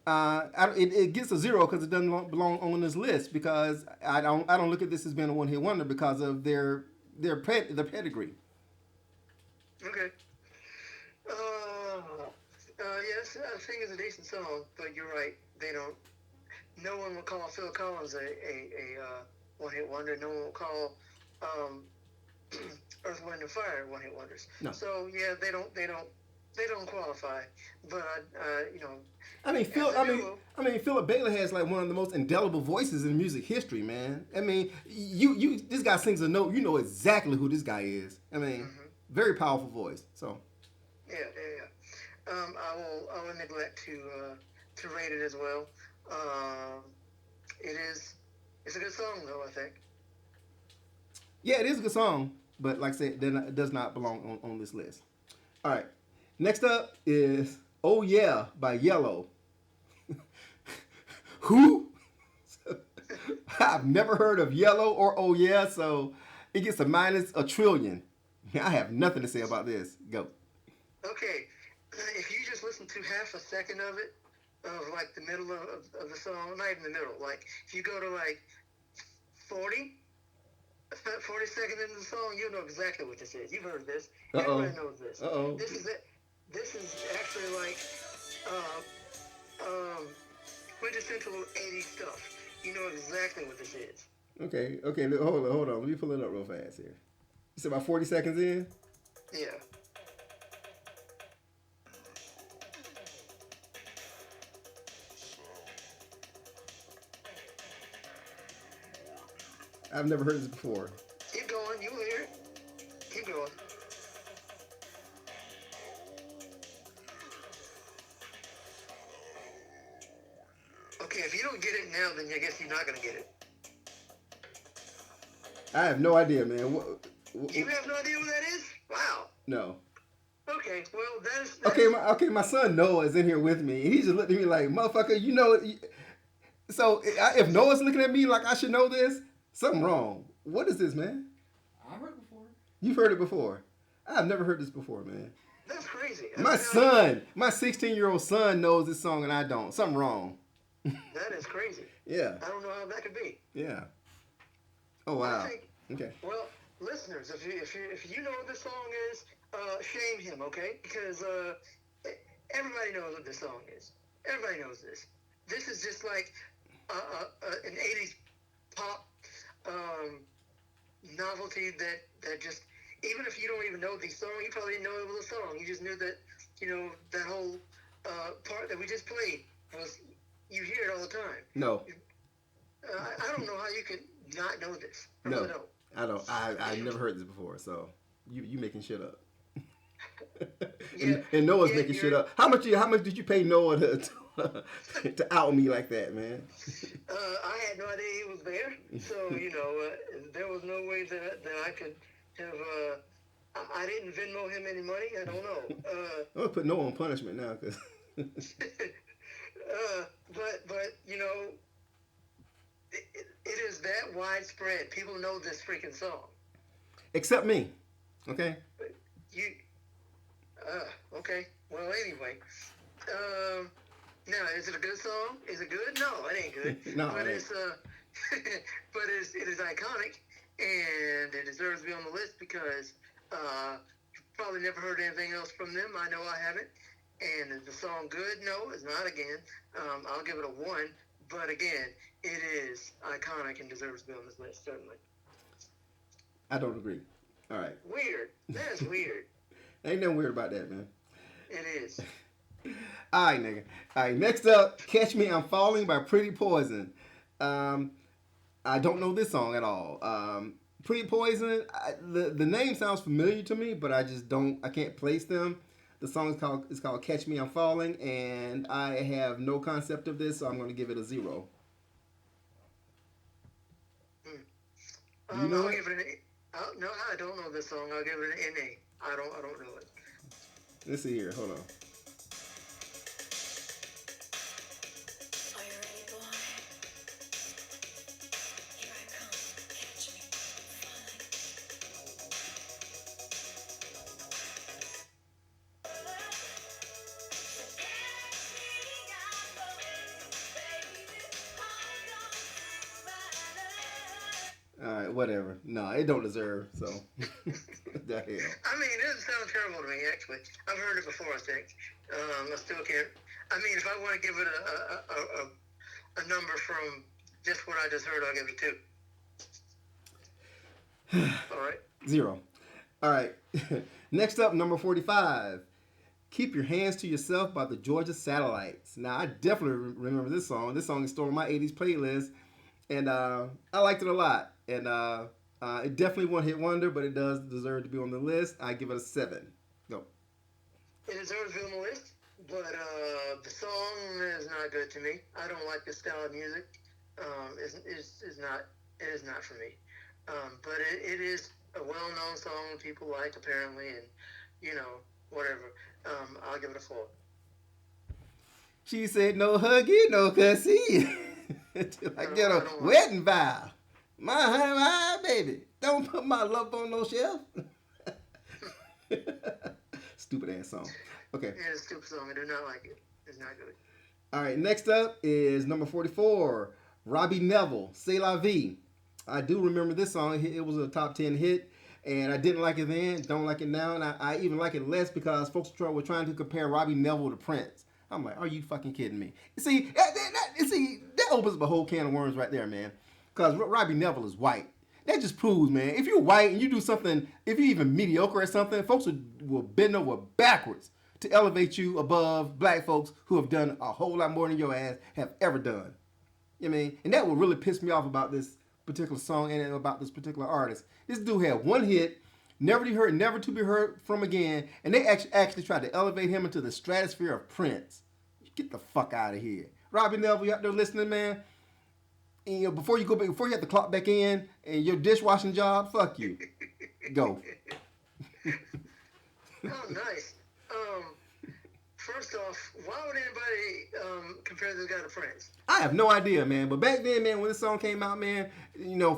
It gets a 0 because it doesn't belong on this list because I don't look at this as being a one hit wonder because of their pedigree. Okay. Yes, I think it's a decent song, but you're right. They don't. No one will call Phil Collins a one hit wonder. No one will call um, Earth, Wind, and Fire one hit wonders. No. So yeah, they don't qualify. But I mean, as a duo, Philip Bailey has like one of the most indelible voices in music history, man. I mean, you this guy sings a note, you know exactly who this guy is. I mean, very powerful voice. So yeah. I will neglect to rate it as well. Um, it's a good song though. I think. yeah, it is a good song, but like I said, it does not belong on this list. All right, next up is "Oh Yeah" by Yellow. Who? I've never heard of Yellow or Oh Yeah, so it gets a minus a trillion. I have nothing to say about this. Go. Okay, if you just listen to half a second of it, of like the middle of the song, not even the middle, like if you go to like 40, 40 seconds into the song, you'll know exactly what this is. You've heard this. Uh Everybody oh. knows this. Uh oh. This is it. This is actually like uh, um, quintessential 80s stuff. You know exactly what this is. Okay. Okay. Hold on. Hold on. Let me pull it up real fast here. You said about 40 seconds in. Yeah. I've never heard this before. Keep going. You will hear it. Keep going. Okay, if you don't get it now, then I guess you're not gonna get it. I have no idea, man. You have no idea what that is? Wow. No. Okay, well Okay, my son Noah is in here with me, and he just looked at me like, "Motherfucker, you know." So if Noah's looking at me like I should know this, something wrong. What is this, man? I heard it before. You've heard it before. I've never heard this before, man. that's crazy. My son, my 16-year-old son knows this song and I don't. Something wrong. That is crazy. Yeah. I don't know how that could be. Yeah. Oh I wow. think, Okay. well, listeners, if you know what this song is, shame him, okay? Because everybody knows what this song is. Everybody knows this. This is just like an 80s pop um, novelty that just, even if you don't even know the song, you probably didn't know it was a song. You just knew that, that whole part that we just played was, you hear it all the time. No. I don't know how you could not know this. I No. really don't. I don't. I've never heard this before. So you making shit up. Yeah, and Noah's yeah, making shit up. How much did you pay Noah to out me like that, man? I had no idea he was there, so there was no way that I could have. I didn't Venmo him any money. I don't know. I'm gonna put Noah on punishment now, cause. But it is that widespread. People know this freaking song. Except me. Okay. You. Okay. Well, anyway. Now, is it a good song? Is it good? No, it ain't good. No, but it it's but it is iconic, and it deserves to be on the list because you've probably never heard anything else from them. I know I haven't. And is the song good? No, it's not. Again, I'll give it a 1. But again, it is iconic and deserves to be on this list, certainly. I don't agree. All right. Weird. That's weird. Ain't nothing weird about that, man. It is. All right, nigga. All right, next up, Catch Me I'm Falling by Pretty Poison. I don't know this song at all. Pretty Poison, the name sounds familiar to me, but I can't place them. The song is called Catch Me I'm Falling, and I have no concept of this, so I'm going to give it a 0. You know I'll it? give it an. No, I don't know this song. I'll give it an NA. I don't know it. Let's see here. Hold on. Are you ready, boy? Here I come. Catch me falling. All right, whatever. No, it don't deserve, so. The hell. I mean, it doesn't sound terrible to me, actually. I've heard it before, I think. I still can't. I mean, if I want to give it a number from just what I just heard, I'll give it a 2. All right. 0. All right. Next up, number 45. Keep Your Hands to Yourself by the Georgia Satellites. Now, I definitely remember this song. This song is stored on my 80s playlist, and I liked it a lot. And it definitely won't hit wonder, but it does deserve to be on the list. I give it a 7. Go. It deserves to be on the list, but the song is not good to me. I don't like this style of music. It's not for me. But it is a well-known song people like, apparently, and, whatever. I'll give it a 4. She said, no huggy, no cussy. Till I get a wedding vow. My baby, don't put my love on no shelf. Stupid ass song. Okay. Yeah, it's a stupid song. I do not like it. It's not good. All right. Next up is number 44, Robbie Neville, C'est La Vie. I do remember this song. It was a top 10 hit, and I didn't like it then. Don't like it now, and I even like it less because folks were trying to compare Robbie Neville to Prince. I'm like, are you fucking kidding me? That opens up a whole can of worms right there, man. Because Robbie Neville is white. That just proves, man, if you're white and you do something, if you're even mediocre at something, folks will bend over backwards to elevate you above black folks who have done a whole lot more than your ass have ever done. You know what I mean? And that would really piss me off about this particular song and about this particular artist. This dude had one hit, never to be heard from again, and they actually tried to elevate him into the stratosphere of Prince. Get the fuck out of here. Robbie Neville, you out there listening, man? And, before you have to clock back in and your dishwashing job, fuck you. Go. Oh, nice. First off, why would anybody compare this guy to Prince? I have no idea, man. But back then, man, when this song came out, man,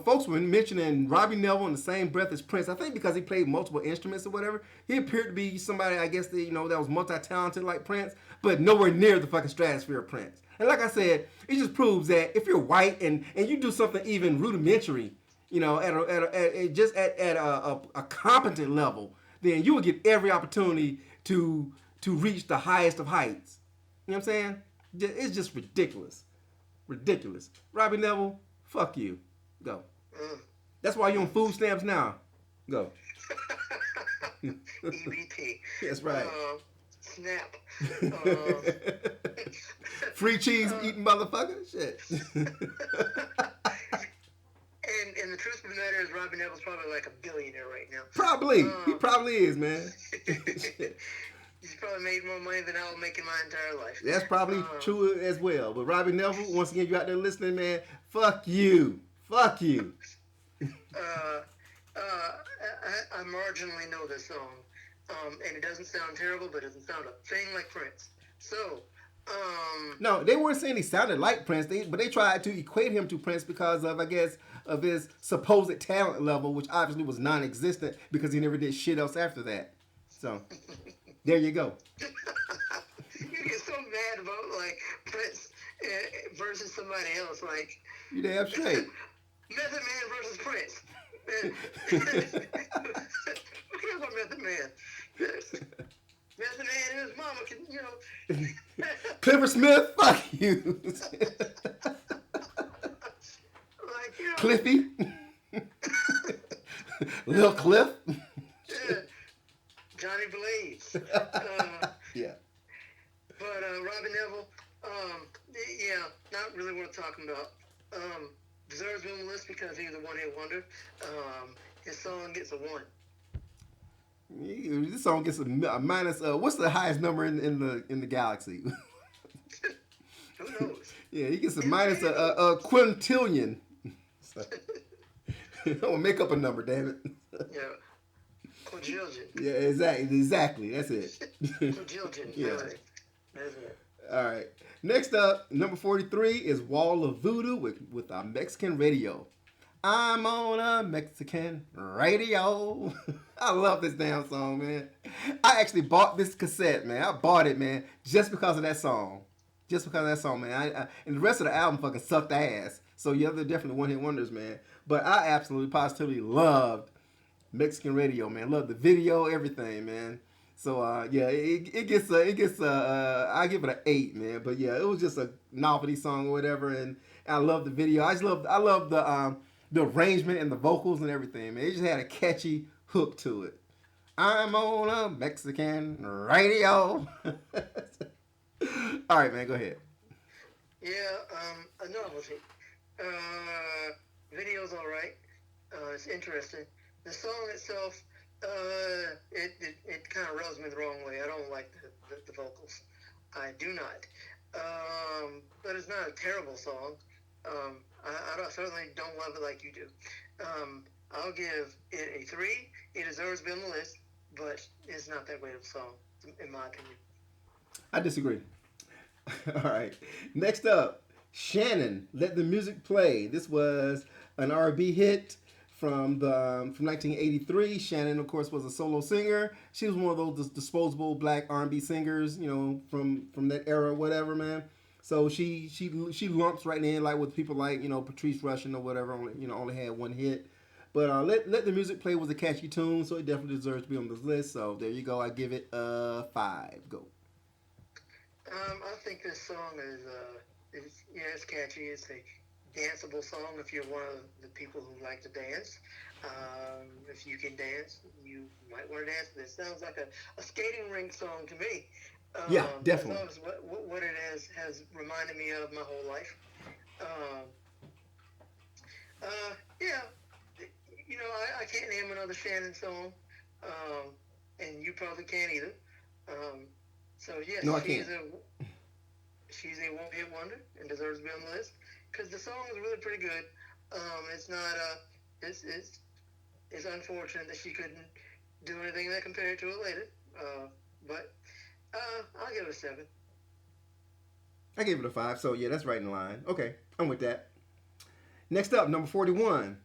folks were mentioning Robbie Neville in the same breath as Prince. I think because he played multiple instruments or whatever. He appeared to be somebody, I guess, that was multi-talented like Prince, but nowhere near the fucking stratosphere of Prince. And like I said, it just proves that if you're white and you do something even rudimentary, at a competent level, then you will get every opportunity to reach the highest of heights. You know what I'm saying? It's just ridiculous. Ridiculous. Robbie Neville, fuck you. Go. That's why you're on food stamps now. Go. EBT. That's right. Snap. Free cheese eating motherfucker? Shit. And the truth of the matter is Robbie Neville's probably like a billionaire right now. Probably. He probably is, man. He's probably made more money than I'll make in my entire life. That's probably true as well. But Robbie Neville, once again, you out there listening, man, fuck you. Fuck you. I marginally know this song. And it doesn't sound terrible, but it doesn't sound a thing like Prince. So, no, they weren't saying he sounded like Prince, but they tried to equate him to Prince because of, I guess, of his supposed talent level, which obviously was non-existent because he never did shit else after that. So, there you go. You get so mad about, like, Prince versus somebody else, like... You damn straight. Method Man versus Prince. Who cares about Method Man? Method Man and his mama can, Clifford Smith, fuck you. like, Cliffy. Lil Cliff. Yeah. Johnny Blaze. Yeah. But Robbie Neville, not really worth talking about. Deserves to be on the list because he's a one-hit wonder. His song gets a 1. This song gets a minus. What's the highest number in the galaxy? Who knows? Yeah, he gets a minus a quintillion. So, I'm gonna make up a number, damn it. Yeah. Quadrillion. Yeah, exactly. That's it. Quadrillion. Yeah. That's it. All right. Next up, number 43 is Wall of Voodoo with a Mexican radio. I'm on a Mexican radio. I love this damn song, man. I actually bought this cassette, man. I bought it, man, just because of that song. Just because of that song, man. And the rest of the album fucking sucked ass. So yeah, they're definitely one-hit wonders, man. But I absolutely, positively loved Mexican radio, man. Loved the video, everything, man. So it gets I give it an 8, man. But yeah, it was just a novelty song or whatever, and I love the video. I love the arrangement and the vocals and everything, man. It just had a catchy hook to it. I'm on a Mexican radio. All right, man, go ahead. Yeah, a novelty. Video's all right. It's interesting. The song itself, it kind of rubs me the wrong way. I don't like the vocals. I do not. But it's not a terrible song. I certainly don't love it like you do. I'll give it a 3. It deserves to be on the list, but it's not that great of a song, in my opinion. I disagree. All right. Next up, Shannon, Let the Music Play. This was an R&B hit from 1983. Shannon, of course, was a solo singer. She was one of those disposable black R&B singers, from that era, or whatever, man. So she lumps right in like with people like Patrice Rushen or whatever. Only had one hit. But let the music play was a catchy tune, so it definitely deserves to be on this list. So there you go. I give it a 5. Go. I think this song it's catchy. It's a danceable song if you're one of the people who like to dance. If you can dance, you might want to dance. This sounds like a skating rink song to me. Yeah, As definitely. long as what it is has reminded me of my whole life. Um, yeah, I can't name another Shannon song, um, and you probably can't either. Um, so yes, No, I can't. she's a one hit wonder and deserves to be on the list because the song is really pretty good. It's not it's it's it's unfortunate that she couldn't do anything that compared to it later. But I'll give it a 7. I gave it a 5. So yeah, that's right in line. Okay, I'm with that. Next up, number 41.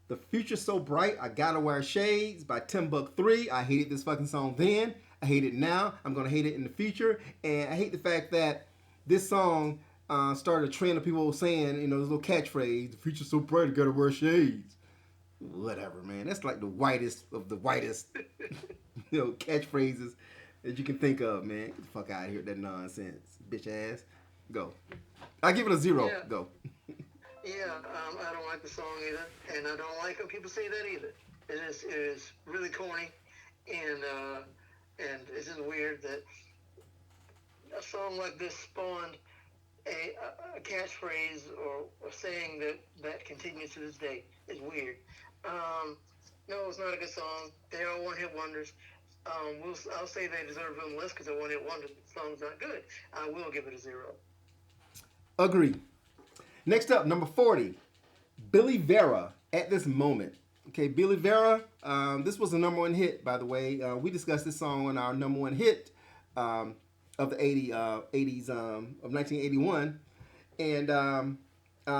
The Future's So Bright, I Gotta Wear Shades by Timbuk 3. I hated this fucking song then. I hate it now. I'm going to hate it in the future. And I hate the fact that this song started a trend of people saying, this little catchphrase, the future's so bright, I gotta wear shades. Whatever, man. That's like the whitest of the whitest, catchphrases that you can think of, man. Get the fuck out of here with that nonsense. Bitch ass. Go. I give it a 0. Yeah, Go. yeah. I don't like the song either, and I don't like when people say that either. It is really corny, and it's just weird that a song like this spawned a catchphrase or saying that continues to this day. Is weird. Um, no, it's not a good song. They are one hit wonders. I'll say they deserve to be on the list because they're one hit wonders. The song's not good. I will give it a 0. Agree. Next up, number 40. Billy Vera, At This Moment. Okay, Billy Vera, this was a number one hit, by the way. We discussed this song on our number one hit of the 80s of 1981. And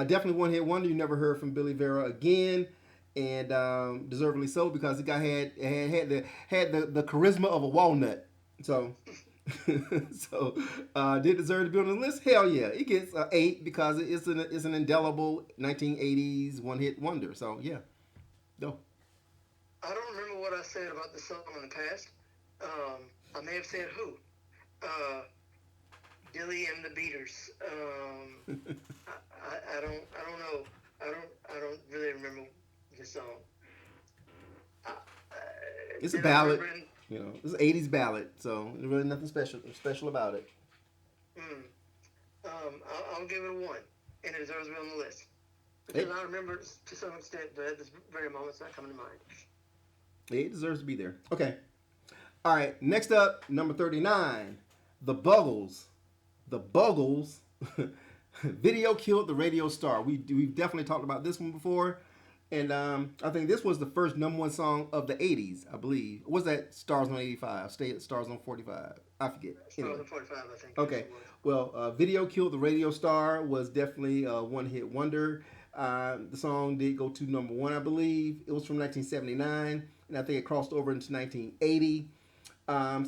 definitely one hit wonder. You never heard from Billy Vera again. And deservedly so because the guy had the charisma of a walnut. So did it deserve to be on the list? Hell yeah, it gets 8 because it's an indelible 1980s one hit wonder. So yeah, no. I don't remember what I said about the song in the past. I may have said who. Uh, Dilly and the Beaters. I don't know. I don't really remember the song. I, It's a did I ballad. remember it? It's an 80s ballad, so there's really nothing special about it. Hmm. I'll give it a 1, and it deserves to be on the list because It, I remember it to some extent, but at this very moment, it's not coming to mind. it deserves to be there. Okay. All right. Next up, number 39. The Buggles. The Buggles. Video killed the radio star. We've definitely talked about this one before. And I think this was the first number one song of the 80s, I believe. Was that Stars on 85? Stars on 45? I forget. Anyway. 2045, I think. Yes, Okay. it was. Well, Video Killed the Radio Star was definitely a one hit wonder. The song did go to number one, I believe. It was from 1979, and I think it crossed over into 1980.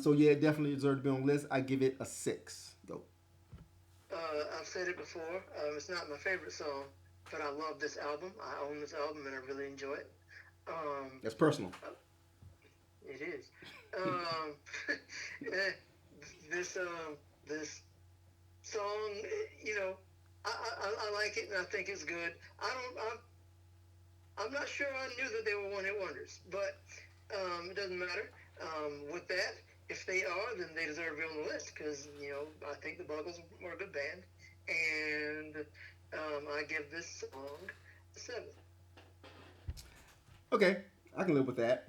So, yeah, it definitely deserved to be on the list. I give it a 6. Go. I've said it before. It's not my favorite song, but I love this album. I own this album, and I really enjoy it. That's personal. It is. Um, eh, this song, I like it, and I think it's good. I'm not sure I knew that they were one hit wonders, but it doesn't matter. With that, if they are, then they deserve to be on the list because I think the Buggles were a good band, and I give this song a 7. Okay, I can live with that.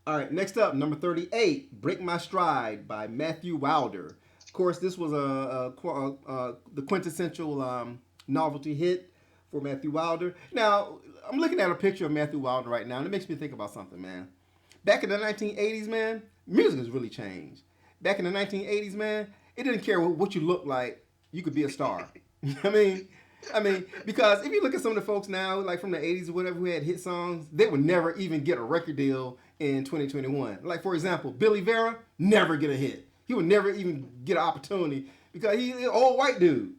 All right, next up, number 38, Break My Stride by Matthew Wilder. Of course, this was the quintessential novelty hit for Matthew Wilder. Now, I'm looking at a picture of Matthew Wilder right now, and it makes me think about something, man. Back in the 1980s, man, music has really changed. Back in the 1980s, man, it didn't care what you looked like. You could be a star. You know what I mean? I mean, because if you look at some of the folks now, like from the 80s or whatever, who had hit songs, they would never even get a record deal in 2021. Like, for example, Billy Vera, never get a hit. He would never even get an opportunity because he's an old white dude.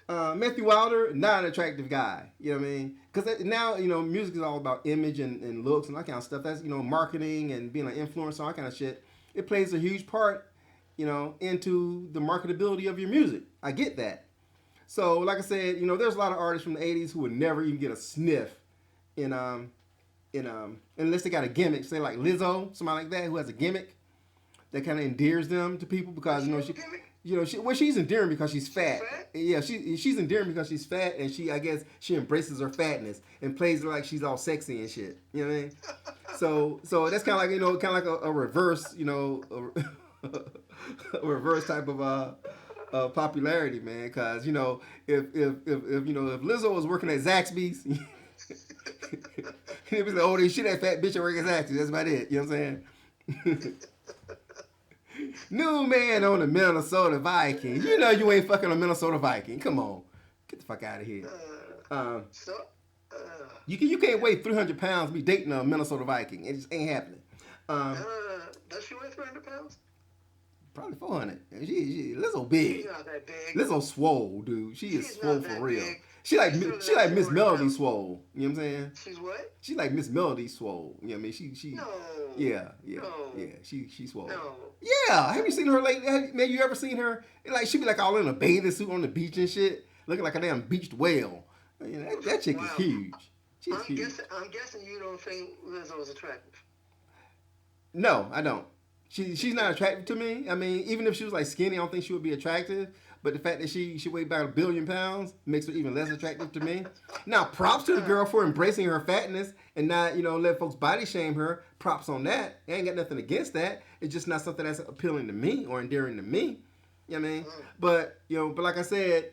Matthew Wilder, not an attractive guy. You know what I mean? Because now, music is all about image and looks and that kind of stuff. That's, marketing and being an influencer, all that kind of shit. It plays a huge part, into the marketability of your music. I get that. So, like I said, there's a lot of artists from the 80s who would never even get a sniff in unless they got a gimmick. Say like Lizzo, somebody like that who has a gimmick that kind of endears them to people because she's endearing because she's fat. Yeah, she's endearing because she's fat, and I guess she embraces her fatness and plays like she's all sexy and shit. You know what I mean? So that's kind of like a reverse, a reverse type of popularity, man. Because if Lizzo was working at Zaxby's, it was like, oh, they shit that fat bitch at work at Zaxby's. That's about it. You know what I'm saying? New man on the Minnesota Vikings. You know you ain't fucking a Minnesota Viking. Come on, get the fuck out of here. You can't weigh 300 pounds and be dating a Minnesota Viking. It just ain't happening. Does she weigh 300 pounds? Probably 400. Lizzo big. She's not that big. Lizzo swole, dude. She's swole for real. Big. She like Miss Melody swole. You know what I'm saying? She's what? She like Miss Melody swole. You know what I mean? She. No. Yeah. No. Yeah. She swole. No. Yeah. Have you seen her lately? Have you ever seen her? Like she be like all in a bathing suit on the beach and shit, looking like a damn beached whale. That chick is huge. She's huge. I'm guessing you don't think Lizzo is attractive. No, I don't. She's not attractive to me. I mean, even if she was like skinny, I don't think she would be attractive. But the fact that she weighed about 1 billion pounds makes her even less attractive to me. Now, props to the girl for embracing her fatness and not, let folks body shame her. Props on that. I ain't got nothing against that. It's just not something that's appealing to me or endearing to me. You know what I mean? But like I said,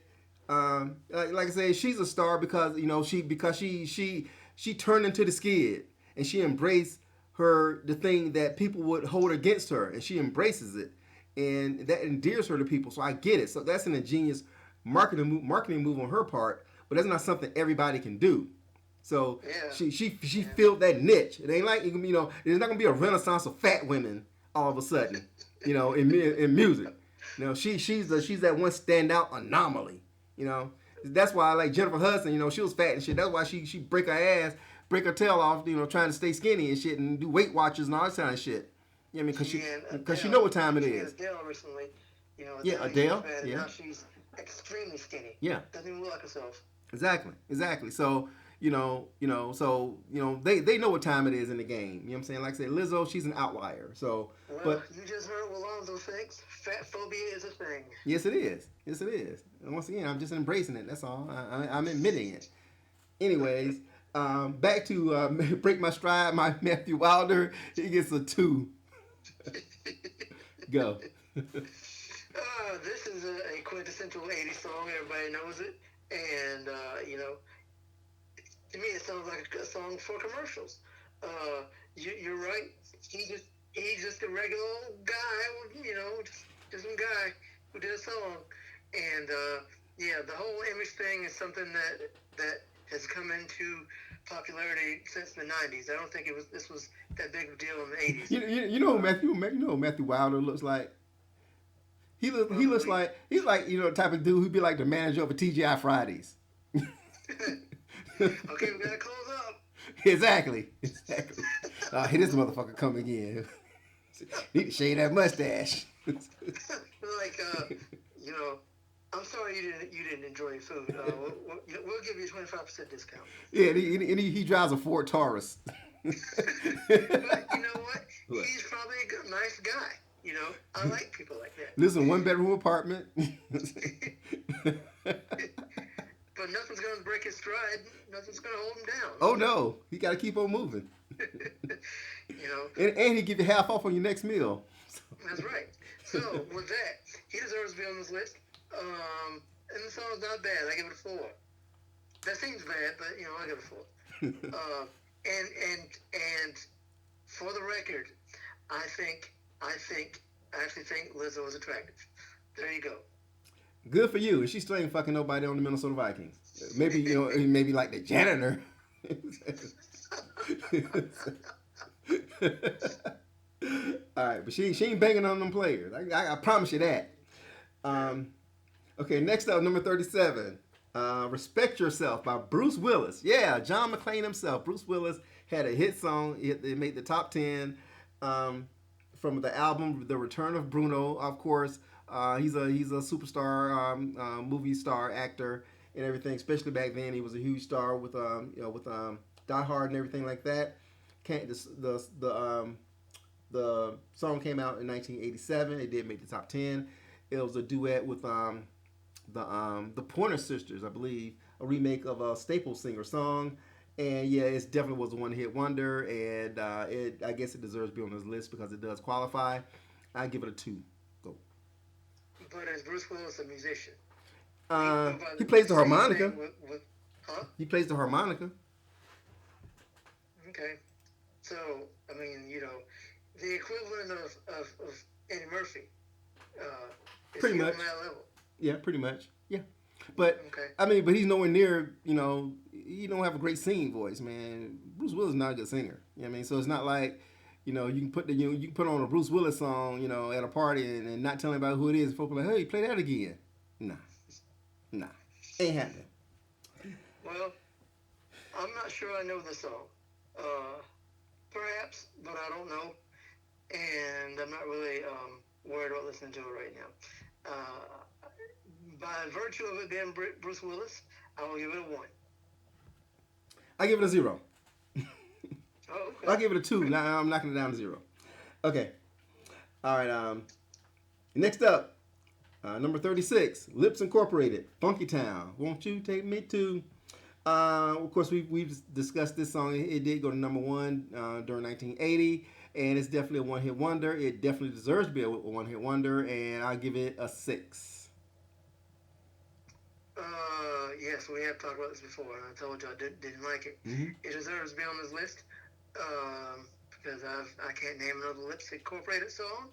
like I said, she's a star because she turned into the skid and she embraced the thing that people would hold against her, and she embraces it. And that endears her to people, so I get it. So that's an ingenious marketing move on her part, but that's not something everybody can do. So she filled that niche. It ain't like there's not gonna be a renaissance of fat women all of a sudden, in music. She's that one standout anomaly. That's why I like Jennifer Hudson. She was fat and shit. That's why she break her tail off, trying to stay skinny and shit, and do Weight Watchers and all that kind of shit. I mean, because she know what time it is. Adele recently, Adele. Yeah. Now she's extremely skinny. Yeah. Doesn't even look like herself. Exactly. So they know what time it is in the game. You know what I'm saying? Like I said, Lizzo, she's an outlier. So, you just heard what Lonzo thinks. Fat phobia is a thing. Yes, it is. And once again, I'm just embracing it. That's all. I'm admitting it. Anyways, back to Break My Stride. My Matthew Wilder, he gets a 2. Go. This is a quintessential 80s song. Everybody knows it. And, to me, it sounds like a song for commercials. You're right. He's just a regular old guy, just some guy who did a song. And, the whole image thing is something that has come into popularity since the 90s. I don't think this was that big of a deal in the 80s. You know Matthew Wilder looks like? He looks like he's like the type of dude who'd be like the manager of a TGI Fridays. Okay, we gotta close up. Exactly. Here this motherfucker come again. Need to shave that mustache. I'm sorry you didn't enjoy your food. We'll give you a 25% discount. Yeah, and he drives a Ford Taurus. But you know what? He's probably a nice guy. I like people like that. Listen, 1-bedroom apartment. But nothing's gonna break his stride. Nothing's gonna hold him down. Oh no, he got to keep on moving. And he give you half off on your next meal. That's right. So with that, he deserves to be on this list. And the song's not bad. I give it a 4. That seems bad, but I give it a 4. And for the record, I actually think Lizzo is attractive. There you go. Good for you. And she still ain't fucking nobody on the Minnesota Vikings. Maybe maybe like the janitor. All right, but she ain't banging on them players. I promise you that. Um, okay, next up, number 37. Respect Yourself by Bruce Willis. Yeah, John McClane himself. Bruce Willis had a hit song. It made the top 10 from the album The Return of Bruno. Of course, he's a superstar, movie star, actor, and everything. Especially back then, he was a huge star with Die Hard and everything like that. The song came out in 1987. It did make the top 10. It was a duet with the Pointer Sisters, I believe, a remake of a Staple Singer song. And yeah, it definitely was a one-hit wonder, and I guess it deserves to be on this list because it does qualify. I give it a 2. Go. But is Bruce Willis a musician? He plays the harmonica. Huh? He plays the harmonica. Okay. So, I mean, the equivalent of Eddie Murphy. Is Pretty he much. on that level? Yeah, pretty much. Yeah. But Okay. I mean, but he's nowhere near. He don't have a great singing voice, man. Bruce Willis is not a good singer. You know what I mean? So it's not like, you can put you can put on a Bruce Willis song, at a party and not tell anybody who it is. Folks are like, hey, play that again. Nah, ain't happening. Well, I'm not sure I know the song. Perhaps, but I don't know. And I'm not really worried about listening to it right now. By virtue of it being Bruce Willis, I will give it a 1. I give it a 0. Oh, okay. I'll give it a 2. Now I'm knocking it down to 0. Okay. All right. Next up, number 36, Lips Incorporated, Funky Town. Won't you take me to? Of course, we've discussed this song. It did go to number 1 during 1980, and it's definitely a one-hit wonder. It definitely deserves to be a one-hit wonder, and I'll give it a 6. Yes, we have talked about this before, and I told you I didn't like it. Mm-hmm. It deserves to be on this list because I can't name another Lips Incorporated song.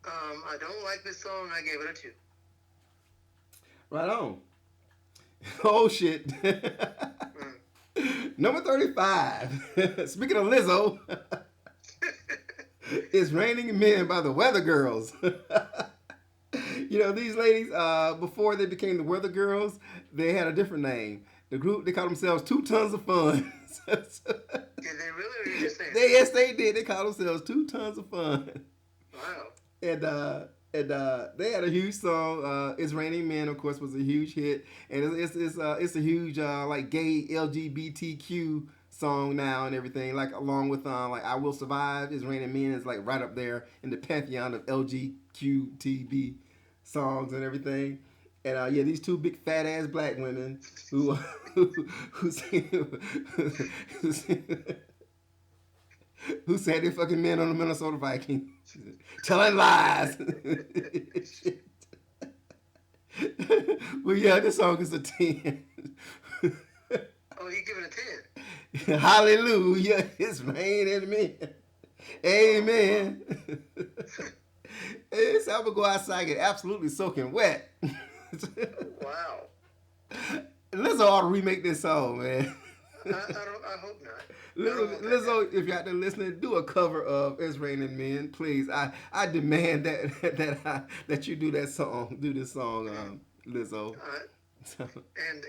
I don't like this song. I gave it a 2. Right on. Oh shit. Number 35. Speaking of Lizzo, It's Raining Men by the Weather Girls. These ladies, before they became the Weather Girls, they had a different name. The group, they called themselves 2 Tons of Fun. Did they really, or you just saying? Yes, they did. They called themselves 2 Tons of Fun. Wow. And they had a huge song. It's Raining Men, of course, was a huge hit, and it's a huge like gay LGBTQ song now and everything. Like along with like I Will Survive, It's Raining Men is like right up there in the pantheon of LGQTB songs and everything. And yeah, these 2 big fat ass black women who who said they fucking men on the Minnesota Vikings. Telling lies. Well, yeah, this song is a 10. Oh, you give it a 10? Hallelujah. It's raining men. Amen. It's I'm gonna go outside and get absolutely soaking wet. Wow. Lizzo ought to remake this song, man. I hope not. Lizzo, if you're out there listening, do a cover of "It's Raining Men," please. I demand that you do that song. Do this song, Lizzo. And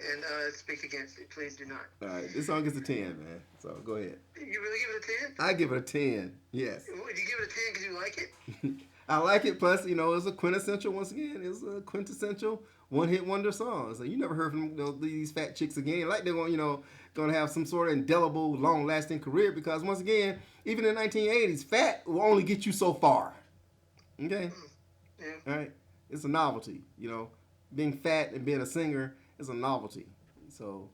speak against it. Please do not. All right, this song is a 10, man. So go ahead. You really give it a 10? I give it a 10. Yes. Did you give it a 10 because you like it? I like it. Plus, it's a quintessential. Once again, it's a quintessential one-hit wonder song. So you never heard from these fat chicks again. Like they're going to have some sort of indelible, long-lasting career because once again, even in the 1980s, fat will only get you so far. Okay. Yeah. All right. It's a novelty. Being fat and being a singer is a novelty. So,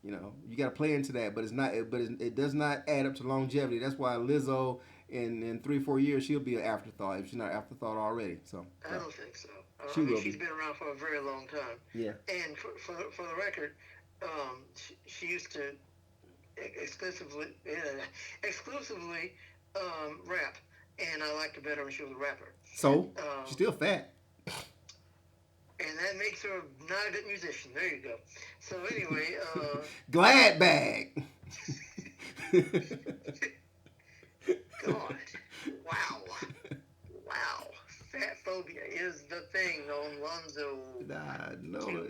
you got to play into that. But it's not. But it does not add up to longevity. That's why Lizzo, in 3-4 years, she'll be an afterthought if she's not an afterthought already. So I don't think so. She's been around for a very long time. Yeah. And for the record, she used to exclusively rap, and I liked her better when she was a rapper. So she's still fat. And that makes her not a good musician. There you go. So anyway, Glad bag. God, wow, wow, fat phobia is the thing on Lonzo. Nah,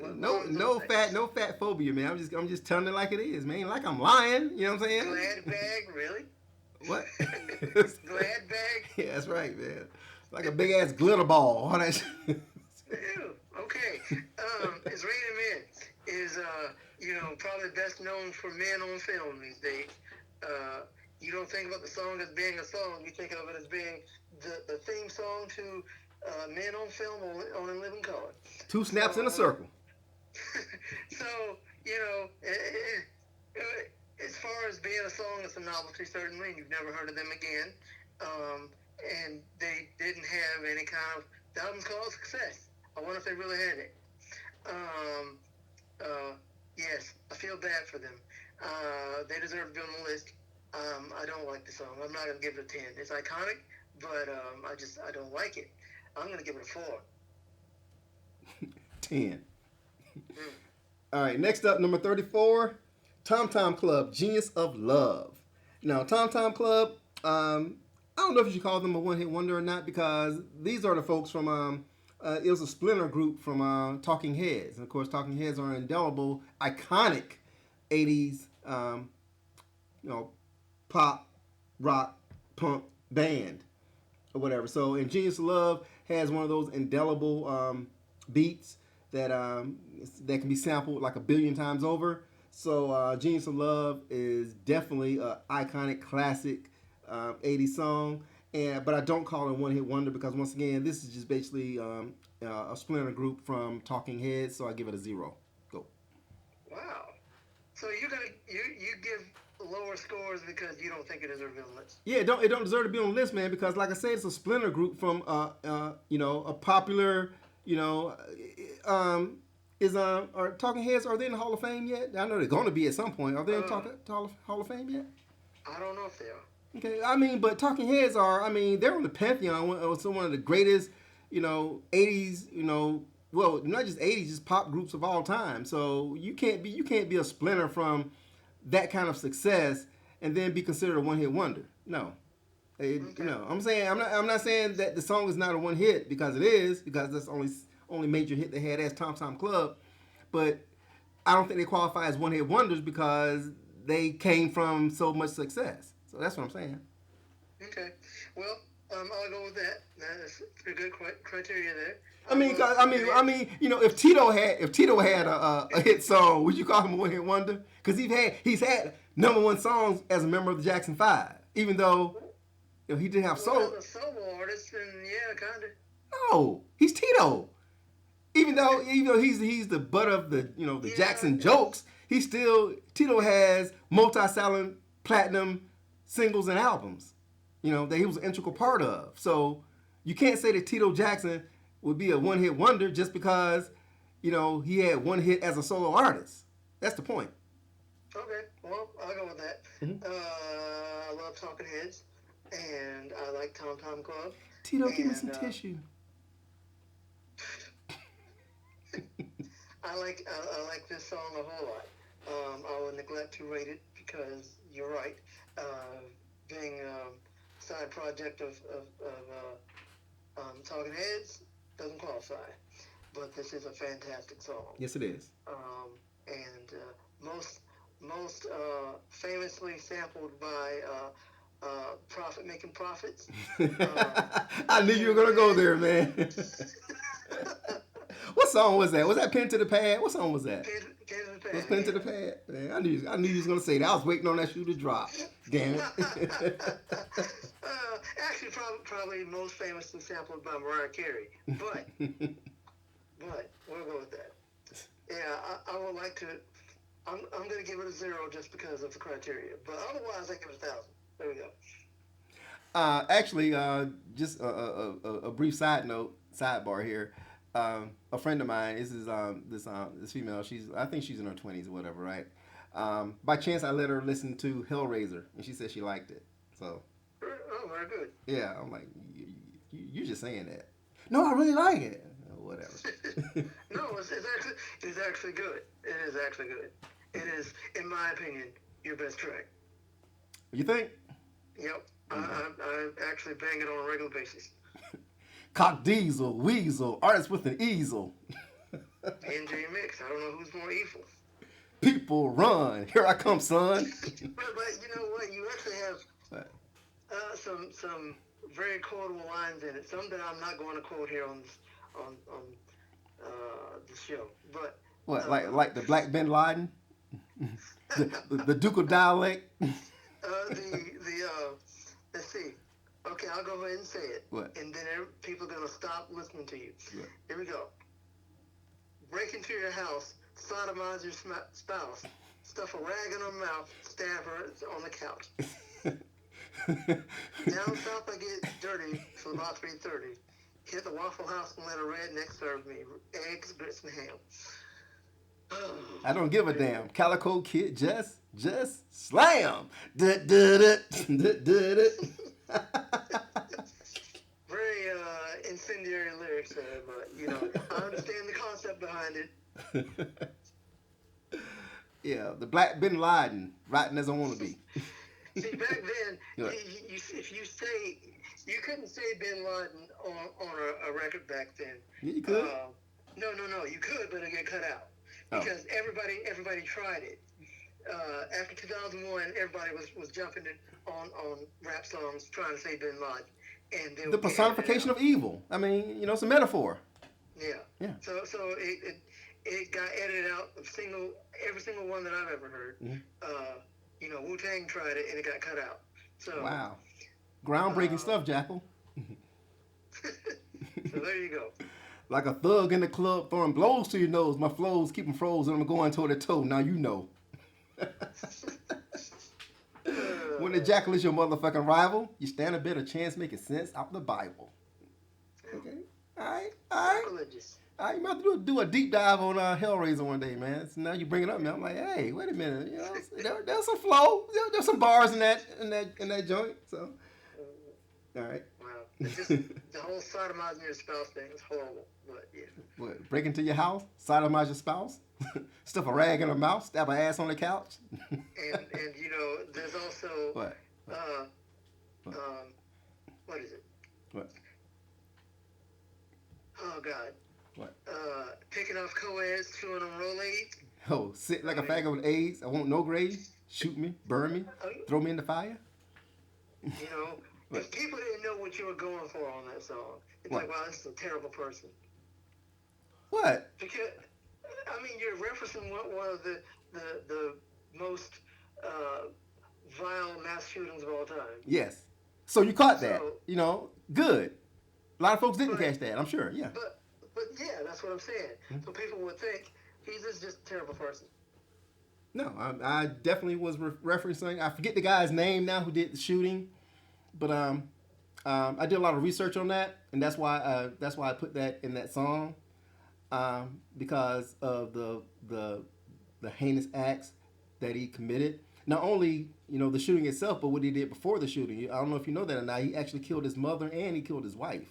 What Lonzo thinks. no fat phobia, man. I'm just telling it like it is, man. Like I'm lying. You know what I'm saying? Glad bag, really? What? Glad bag? Yeah, that's right, man. Like a big ass glitter ball. All that shit. Ew. Okay. Is Raining Men is probably best known for Men on Film these days. Uh, you don't think about the song as being a song. You think of it as being the theme song to Men on Film on In Living Color. Two snaps in a So circle. so as far as being a song, it's a novelty certainly, and you've never heard of them again. Um, and they didn't have any kind of the album's called success. I wonder if they really had it. Um, yes, I feel bad for them. They deserve to be on the list. I don't like the song. I'm not gonna give it a 10. It's iconic, but I don't like it. I'm gonna give it a 4. 10. Mm. All right, next up, number 34, Tom Tom Club, Genius of Love. Now, Tom Tom Club, I don't know if you should call them a one-hit wonder or not, because these are the folks from, it was a splinter group from Talking Heads. And of course, Talking Heads are an indelible, iconic 80s, pop, rock, punk band or whatever. So, and Genius of Love has one of those indelible beats that can be sampled like a billion times over. So Genius of Love is definitely an iconic classic 80s song. But I don't call it one hit wonder because once again, this is just basically a splinter group from Talking Heads. So I give it a 0. Go. Wow. So you give lower scores because you don't think it deserves to be on the list. Yeah, it don't deserve to be on the list, man. Because like I said, it's a splinter group from a popular are Talking Heads, are they in the Hall of Fame yet? I know they're going to be at some point. Are they in Hall of Fame yet? I don't know if they are. Okay, I mean, but Talking Heads are, I mean, they're on the pantheon. One of the greatest, 80s, well, not just 80s, just pop groups of all time. So you can't be a splinter from that kind of success and then be considered a one hit wonder. No. Okay. No, I'm not saying that the song is not a one hit because it is, because that's the only major hit they had as Tom Tom Club, but I don't think they qualify as one hit wonders because they came from so much success. So that's what I'm saying. Okay. Well, I'll go with that. That's a good criteria there. I mean, if Tito had a hit song, would you call him a one hit wonder? Because he's had number one songs as a member of the Jackson 5, even though he didn't have solo. As a solo artist, and yeah, kind of. No, he's Tito. Even though he's the butt of the Jackson jokes, Tito has multi-selling platinum singles and albums, that he was an integral part of. So you can't say that Tito Jackson would be a one-hit wonder just because he had one hit as a solo artist. That's the point. Okay, well, I'll go with that. Mm-hmm. I love Talking Heads, and I like Tom Tom Club. Tito, give me some tissue. I like this song a whole lot. I would neglect to rate it because you're right. Being a side project of Talking Heads doesn't qualify, but this is a fantastic song. Yes, it is. And most famously sampled by Prophet Making Profits. I knew you were gonna go there, man. What song was that? Was that Pen to the Pad? What song was that? Pen to the Pad. Was Pen to the Pad? Man, I knew you was gonna say that. I was waiting on that shoe to drop. Damn it. Actually, probably most famously sampled by Mariah Carey, but we'll go with that. Yeah, I would like to. I'm going to give it a 0 just because of the criteria, but otherwise I give it 1,000. There we go. Actually, just a brief sidebar here. A friend of mine, this female. I think she's in her 20s or whatever, right? By chance, I let her listen to Hellraiser, and she said she liked it. So. Oh, very good. Yeah, I'm like, you're just saying that. No, I really like it. whatever. No, it's actually good. It is actually good. It is, in my opinion, your best track. You think? Yep. I actually bang it on a regular basis. Cock Diesel, Weasel, artist with an easel. NJ Mix. I don't know who's more evil. People run. Here I come, son. But you know what? You actually have some very quotable lines in it. Some that I'm not going to quote here on the show. But What, like the Black Bin Laden? The ducal dialect? let's see. Okay, I'll go ahead and say it. What? And then people are gonna stop listening to you. What? Here we go. Break into your house, sodomize your spouse, stuff a rag in her mouth, stab her on the couch. Down south I get dirty till about 3:30. Hit the Waffle House and let a redneck serve me eggs, grits, and ham. I don't give a damn. Calico Kid just slam. Very incendiary lyrics there, but you know, I understand the concept behind it. Yeah, the Black Bin Laden, rotten as I want to be. See, back then, What? if you say you couldn't say Bin Laden on a record back then. Yeah, you could. No, you could, but it get cut out because everybody tried it. After 2001, everybody was jumping on rap songs trying to say Bin Laden, and they The personification of evil. I mean, you know, it's a metaphor. Yeah. Yeah. So it got edited out of every single one that I've ever heard. Mm-hmm. You know, Wu-Tang tried it and it got cut out. So Wow. Groundbreaking stuff, Jackal. So there you go. Like a thug in the club throwing blows to your nose. My flows keep them froze and I'm going toe to toe. Now you know. When the Jackal is your motherfucking rival, you stand a better chance making sense out the Bible. Okay? Alright. Sacrilegious. You might have to do a deep dive on Hellraiser one day, man. So now you bring it up, man. I'm like, hey, wait a minute. You know, there's some flow. There's some bars in that joint. So, all right. Wow. It's just the whole sodomizing your spouse thing is horrible. But yeah. What? Break into your house, sodomize your spouse, stuff a rag in her mouth, stab her ass on the couch. and you know, there's also What? what is it? What? Oh God. What? Picking off co-eds, chewing on Rolaids. Oh, sit like a faggot with AIDS. I want no grave. Shoot me, burn me, throw me in the fire. You know, if people didn't know what you were going for on that song, it's What? like, wow, this is a terrible person. What? Because I mean, you're referencing one of the most vile mass shootings of all time. Yes. So you caught that. So- You know, good. A lot of folks didn't But- catch that. I'm sure. Yeah. But yeah, that's what I'm saying. So people would think he's just a terrible person. No, I definitely was referencing. I forget the guy's name now who did the shooting, but I did a lot of research on that, and that's why I put that in that song, because of the heinous acts that he committed. Not only the shooting itself, but what he did before the shooting. I don't know if you know that or not. He actually killed his mother and he killed his wife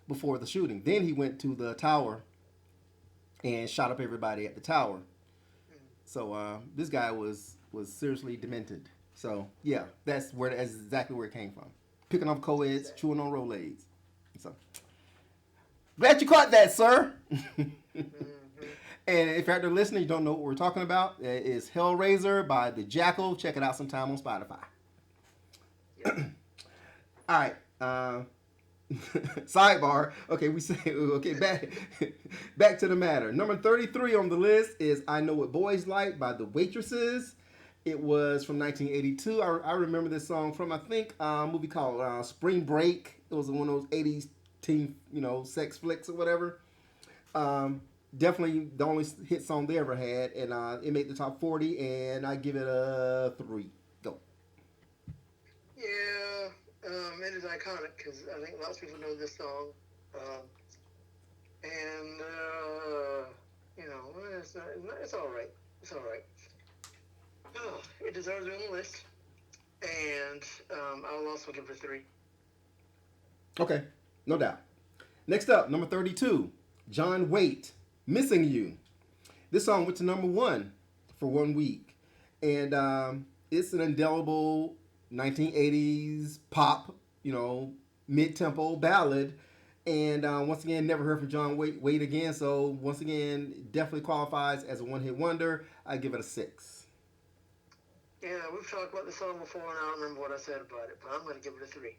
before the shooting. Then he went to the tower and shot up everybody at the tower. So this guy was seriously demented. So yeah, that's exactly where it came from. Picking off co-eds, chewing on Rolaids. So glad you caught that, sir. And if you're out there listening, you don't know what we're talking about, it's Hellraiser by The Jackal. Check it out sometime on Spotify. Yep. All right. Sidebar. Okay, back to the matter. Number 33 on the list is I Know What Boys Like by The Waitresses. It was from 1982. I remember this song from, I think, a movie called Spring Break. It was one of those 80s teen, sex flicks or whatever. Definitely the only hit song they ever had, and it made the top 40, and I give it a 3. Go. Yeah, it is iconic because I think lots of people know this song. And it's all right. It's all right. Oh, it deserves to be on the list. And I will also give it a 3. Okay, no doubt. Next up, number 32, John Waite, Missing You. This song went to number one for 1 week. And it's an indelible 1980s pop, mid-tempo ballad. And once again, never heard from John Waite again. So once again, definitely qualifies as a one-hit wonder. I give it a 6. Yeah, we've talked about the song before, and I don't remember what I said about it, but I'm going to give it a 3.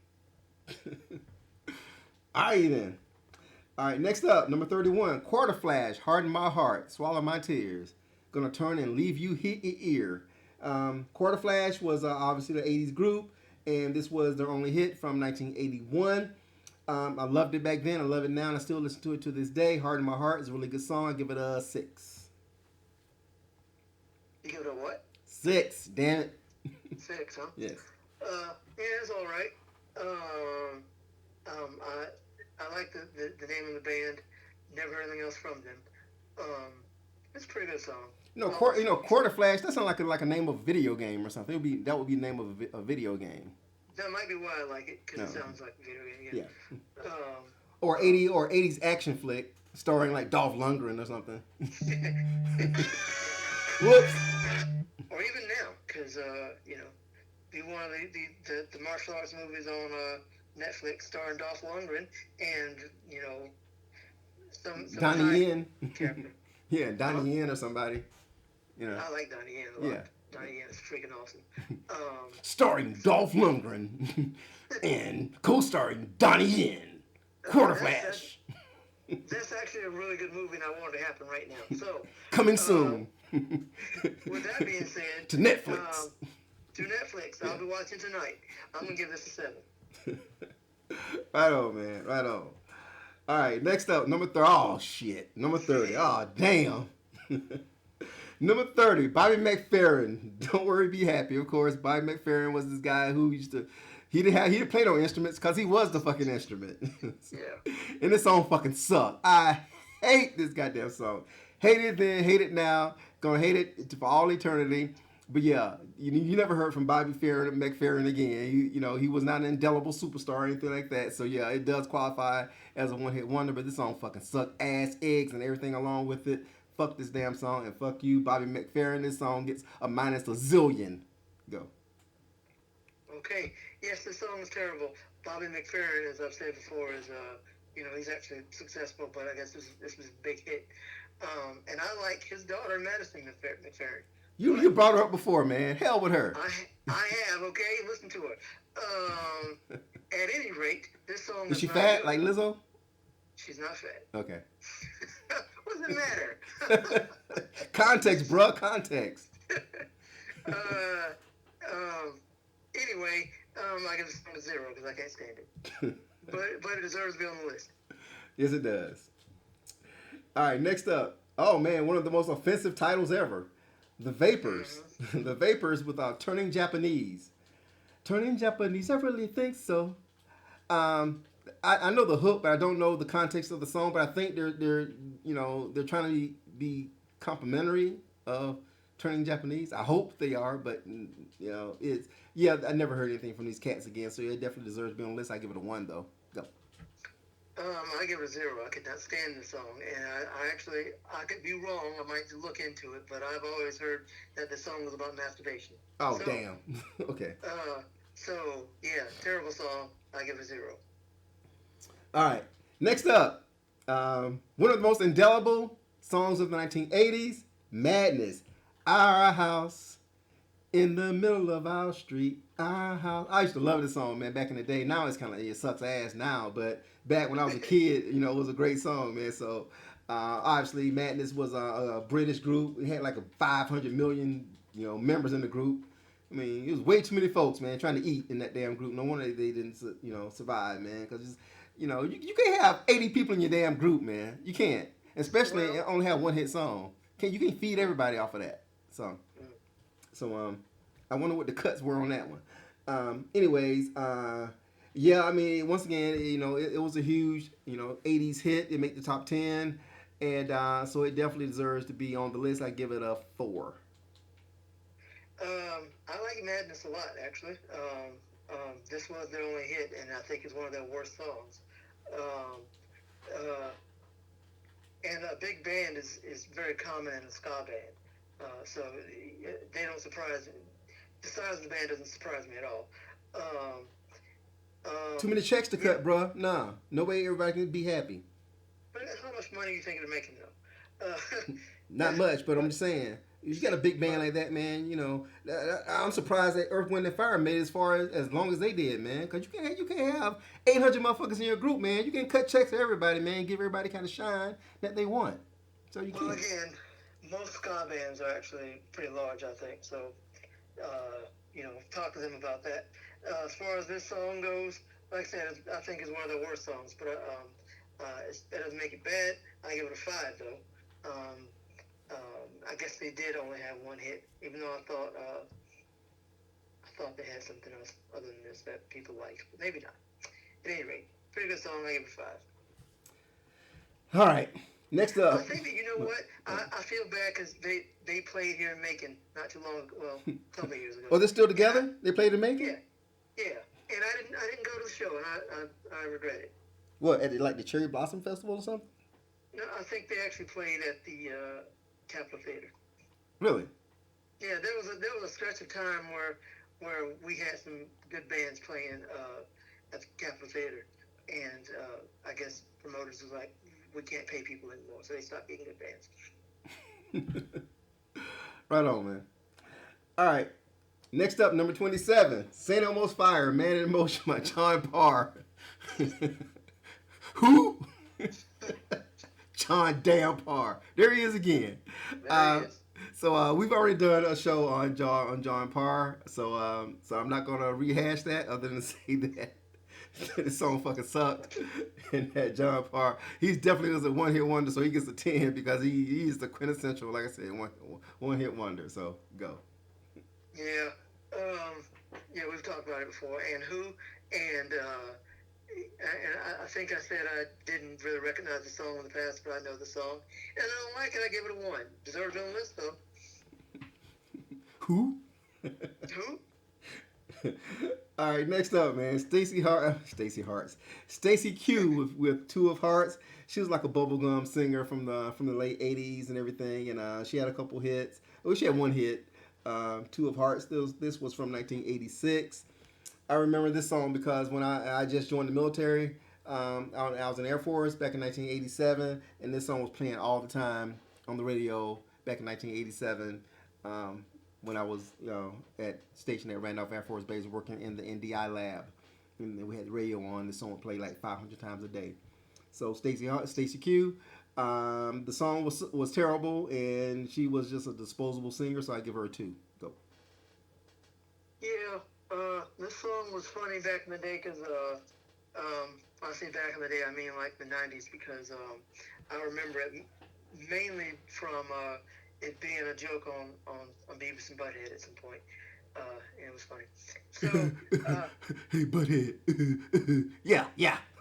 All right, then. All right, next up, number 31, Quarter Flash, Harden My Heart, Swallow My Tears. Gonna turn and leave you hit your ear. Quarter Flash was obviously the 80s group, and this was their only hit from 1981. I loved it back then. I love it now, and I still listen to it to this day. Harden My Heart is a really good song. I give it a 6. You give it a what? 6, damn it. 6, huh? Yes. Yeah, it's all right. I like the name of the band. Never heard anything else from them. It's a pretty good song. Quarter Flash. That sounds like a name of a video game or something. That would be the name of a video game. That might be why I like it, because it sounds like a video game. Yeah. Or 80s action flick starring like Dolph Lundgren or something. Whoops. Or even now, because be one of the martial arts movies on Netflix starring Dolph Lundgren and some Donnie Yen. character. Yeah, Donnie Yen or somebody. I like Donnie Yen a lot. Yeah. Donnie Yen is freaking awesome. Starring Dolph Lundgren and co-starring Donnie Yen. Quarter Flash. That's actually a really good movie, and I want it to happen right now. So Coming soon. with that being said, to Netflix. I'll be watching tonight. I'm gonna give this a 7. Right on, man. Right on. All right, next up, number 30. Oh, shit. Number 30. Oh, damn. Number 30, Bobby McFerrin. Don't worry, be happy. Of course, Bobby McFerrin was this guy who he didn't play no instruments because he was the fucking instrument. Yeah. And this song fucking sucked. I hate this goddamn song. Hate it then, hate it now. Gonna hate it for all eternity. But yeah, you never heard from Bobby McFerrin again. He was not an indelible superstar or anything like that. So yeah, it does qualify as a one-hit wonder. But this song fucking sucked ass, eggs, and everything along with it. Fuck this damn song and fuck you, Bobby McFerrin. This song gets a minus a zillion. Go. Okay. Yes, this song is terrible. Bobby McFerrin, as I've said before, is he's actually successful, but I guess this was a big hit. And I like his daughter, Madison McFerrin. You brought her up before, man. Hell with her. I have, okay? Listen to her. At any rate, this song Is she not fat good. like Lizzo? She's not fat. Okay. What does it matter? Context, bruh. Context. Anyway, I give this song a 0 because I can't stand it. But it deserves to be on the list. Yes, it does. All right, next up. Oh, man, one of the most offensive titles ever. The Vapors. Mm-hmm. The Vapors with Turning Japanese. Turning Japanese, I really think so. I know the hook, but I don't know the context of the song. But I think they're trying to be complimentary of Turning Japanese. I hope they are, but I never heard anything from these cats again. So it definitely deserves to be on the list. I give it a 1 though. Go. I give it a 0. I could not stand the song, and I could be wrong. I might look into it, but I've always heard that the song was about masturbation. Oh, damn. Okay. So yeah, terrible song. I give it a 0. All right. Next up, one of the most indelible songs of the 1980s, Madness. Our house in the middle of our street. Our house. I used to love this song, man, back in the day. Now it's kind of, it sucks ass now, but back when I was a kid, it was a great song, man. So obviously, Madness was a British group. It had like 500 million, members in the group. I mean, it was way too many folks, man, trying to eat in that damn group. No wonder they didn't, survive, man. Because, you can't have 80 people in your damn group, man. You can't. Especially only have one hit song. You can't feed everybody off of that song. So, I wonder what the cuts were on that one. Anyways, yeah, I mean, once again, it was a huge, 80s hit. It made the top 10. And so it definitely deserves to be on the list. I give it a 4. I like Madness a lot, actually. This was their only hit, and I think it's one of their worst songs. Uh, and a big band is very common in a ska band. So they don't surprise me. The size of the band doesn't surprise me at all. Um, Too many checks to yeah, cut, bruh. Nah, no way everybody can be happy. but how much money are you thinking of making though? Not much, but I'm but just saying. You got a big band but like that, man. You know, I'm surprised that Earth, Wind, and Fire made it as long as they did, man. Cause you can't have 800 motherfuckers in your group, man. You can cut checks to everybody, man. Give everybody kind of shine that they want. So you well, can't. again, most ska bands are actually pretty large, I think. So talk to them about that. As far as this song goes, like I said, I think it's one of the worst songs, but that doesn't make it bad. I give it a five though. I guess they did only have one hit, even though I thought they had something else other than this that people liked, but maybe not. At any rate, pretty good song. I give it a five. All right. Next I up. think that you know what I feel bad because they played here in Macon not too long ago. Well, a couple of years ago. Oh, they're still And together? They played in yeah, Macon? yeah, and I didn't go to the show, and I regret it. What, at like the Cherry Blossom Festival or something? No, I think they actually played at the Capitol Theater. Really? Yeah, there was a stretch of time where we had some good bands playing at the Capitol Theater, and I guess promoters was like, we can't pay people anymore, so they stopped getting good bands. Right on, man. All right. Next up, number 27. Saint Elmo's Fire, Man in Motion by John Parr. Who? John Damn Parr. There he is again. There he is. So we've already done a show on John Parr. So I'm not gonna rehash that other than say that the song fucking sucked. And that John Parr, he's definitely was a one hit wonder, so he gets a 10 because he's the quintessential, like I said, one hit wonder. So go. Yeah, we've talked about it before, and I think I said I didn't really recognize the song in the past, but I know the song, and I don't like it. I give it a one. Deserved on the list though. Who? Who? All right, next up, man, Stacy Q with Two of Hearts. She was like a bubblegum singer from the late '80s and everything, and she had a couple hits. Well, she had one hit, Two of Hearts. This was from 1986. I remember this song because when I just joined the military, I was in the Air Force back in 1987, and this song was playing all the time on the radio back in 1987. When I was at stationed at Randolph Air Force Base working in the NDI lab. And we had the radio on. The song would play like 500 times a day. So Stacy Q, the song was terrible, and she was just a disposable singer, so I give her a 2. Go. Yeah, this song was funny back in the day because I say back in the day, I mean like the '90s because I remember it mainly from it being a joke on Beavis and Butthead at some point. And it was funny. So Hey, butthead. Yeah.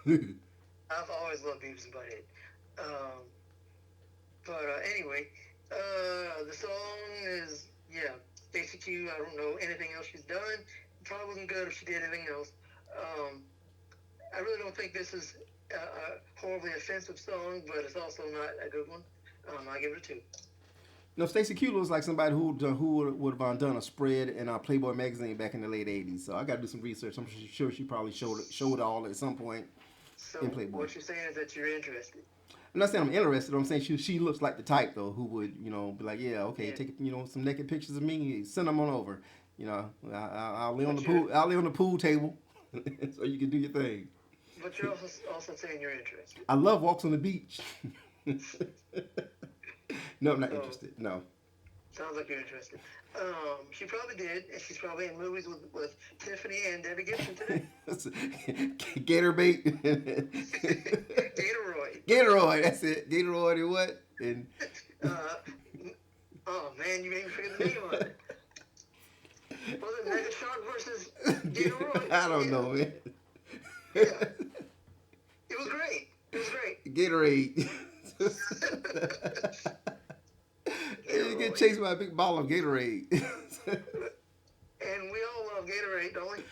I've always loved Beavis and Butthead. But anyway, the song is Stacey Q. I don't know anything else she's done. Probably wasn't good if she did anything else. I really don't think this is a horribly offensive song, but it's also not a good one. I give it a 2. No, Stacey Q looks like somebody who would have done a spread in Playboy magazine back in the late '80s. So I got to do some research. I'm sure she probably showed it all at some point So in Playboy. what you're saying is that you're interested. I'm not saying I'm interested. I'm saying she looks like the type though who would be like, yeah, okay, Yeah. take some naked pictures of me, send them on over. I'll lay on the But you're- pool. I'll lay on the pool table, so you can do your thing. But you're also saying you're interested. I love walks on the beach. No, I'm not So- interested. No. Sounds like you're interested. She probably did, and she's probably in movies with Tiffany and Debbie Gibson today. Gator bait. Gatoroid. Gatoroid, that's it. Gatoroid and what? And Oh man, you made me forget the name of it. Was it Mega Shark versus Gatoroid? I don't know, man. Yeah. It was great. It was great. Gatorade. You get chased by a big ball of Gatorade. And we all love Gatorade, don't we?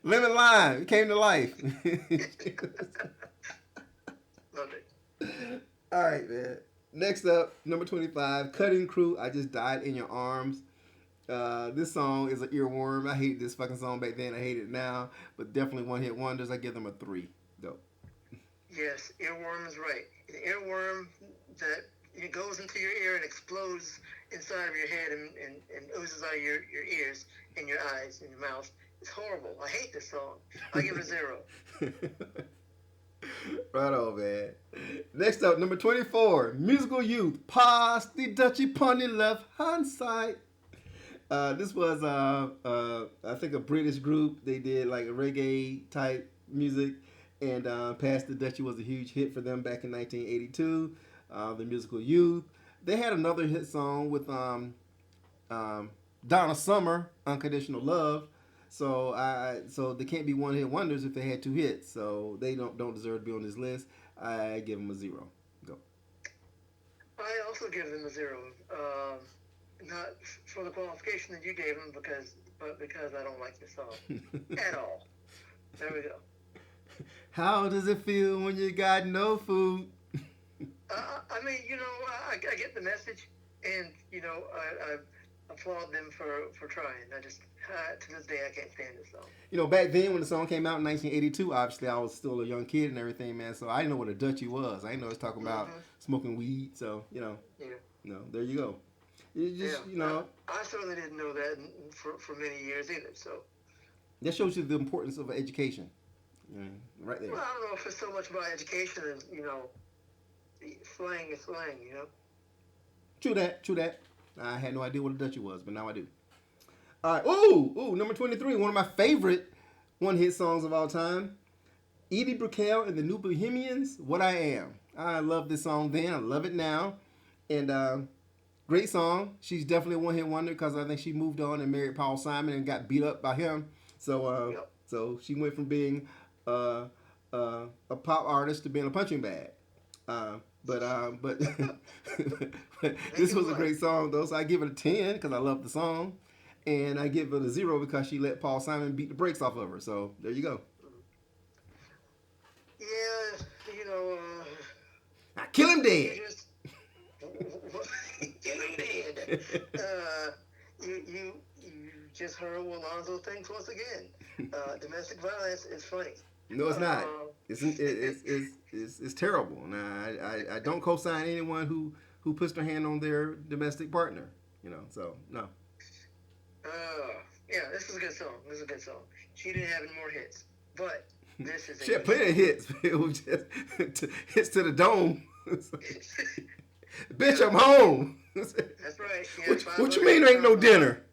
Lemon lime, it came to life. All right, man. Next up, number 25, Cutting Crew. I Just Died in Your Arms. This song is an earworm. I hate this fucking song back then. I hate it now, but definitely one hit wonders. I give them a 3. Go. Yes, earworm is right. An earworm that it goes into your ear and explodes inside of your head and oozes out of your ears and your eyes and your mouth. It's horrible. I hate this song. I give it a 0. Right on, man. Next up, number 24, Musical Youth. Pass the Dutchie upon the left hand side. This was, I think, a British group. They did like a reggae type music, and Pass the Dutchie was a huge hit for them back in 1982. The Musical Youth. They had another hit song with Donna Summer, Unconditional Love. So they can't be one hit wonders if they had 2 hits. So they don't deserve to be on this list. I give them a 0. Go. I also give them a 0. Not for the qualification that you gave them, but because I don't like the song at all. There we go. How does it feel when you got no food? I mean, I get the message, and I applaud them for trying. I just to this day I can't stand this song. Back then when the song came out in 1982, obviously I was still a young kid and everything, man. So I didn't know what a Dutchie was. I didn't know it was talking about smoking weed. So Yeah. there you go. It just I certainly didn't know that for many years either. So that shows you the importance of education, right there. well, I don't know if it's so much about education as slang is slang. True that. I had no idea what a Dutchie was, but now I do. All right. Ooh, number 23, one of my favorite one-hit songs of all time. Edie Brickell and the New Bohemians, What I Am. I love this song then. I love it now. And great song. She's definitely a one-hit wonder because I think she moved on and married Paul Simon and got beat up by him. So so she went from being a pop artist to being a punching bag. But this was a great song though, so I give it a 10 because I love the song, and I give it a 0 because she let Paul Simon beat the brakes off of her. So there you go. Yeah, I kill him dead. Kill him dead. You just heard what Lonzo thinks once again. Domestic violence is funny. No, it's not. It's terrible. Now, I don't co-sign anyone who puts their hand on their domestic partner. So no. Yeah, this is a good song. She didn't have any more hits, but this is. She had plenty of hits. It was just hits to the dome. Bitch, I'm home. That's right. Yeah, what you mean there ain't no dinner?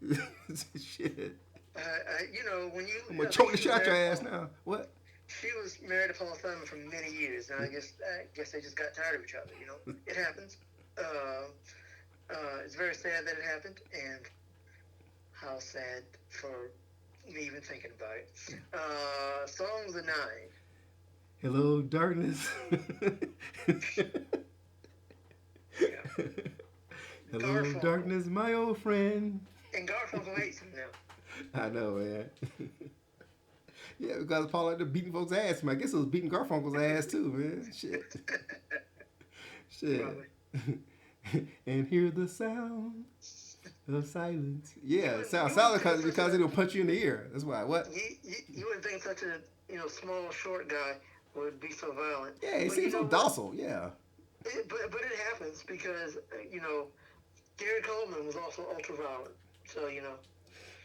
Shit. When you. I'm gonna choke the shot your ass now. What? She was married to Paul Simon for many years, and I guess they just got tired of each other. It happens. It's very sad that it happened, and how sad for me even thinking about it. Songs of 9. Hello, darkness. Yeah. Hello, Garfunkel. darkness, my old friend. And Garfunkel hates him now. I know, man. Yeah, because Paul had to beating folks' ass. Man. I guess it was beating Garfunkel's ass too, man. Shit. And hear the sound of silence. Yeah, it sounds silent because it'll punch you in the ear. That's why. What? You wouldn't think such a small, short guy would be so violent. Yeah, he seems so docile. Yeah. But it happens because Gary Coleman was also ultra violent. So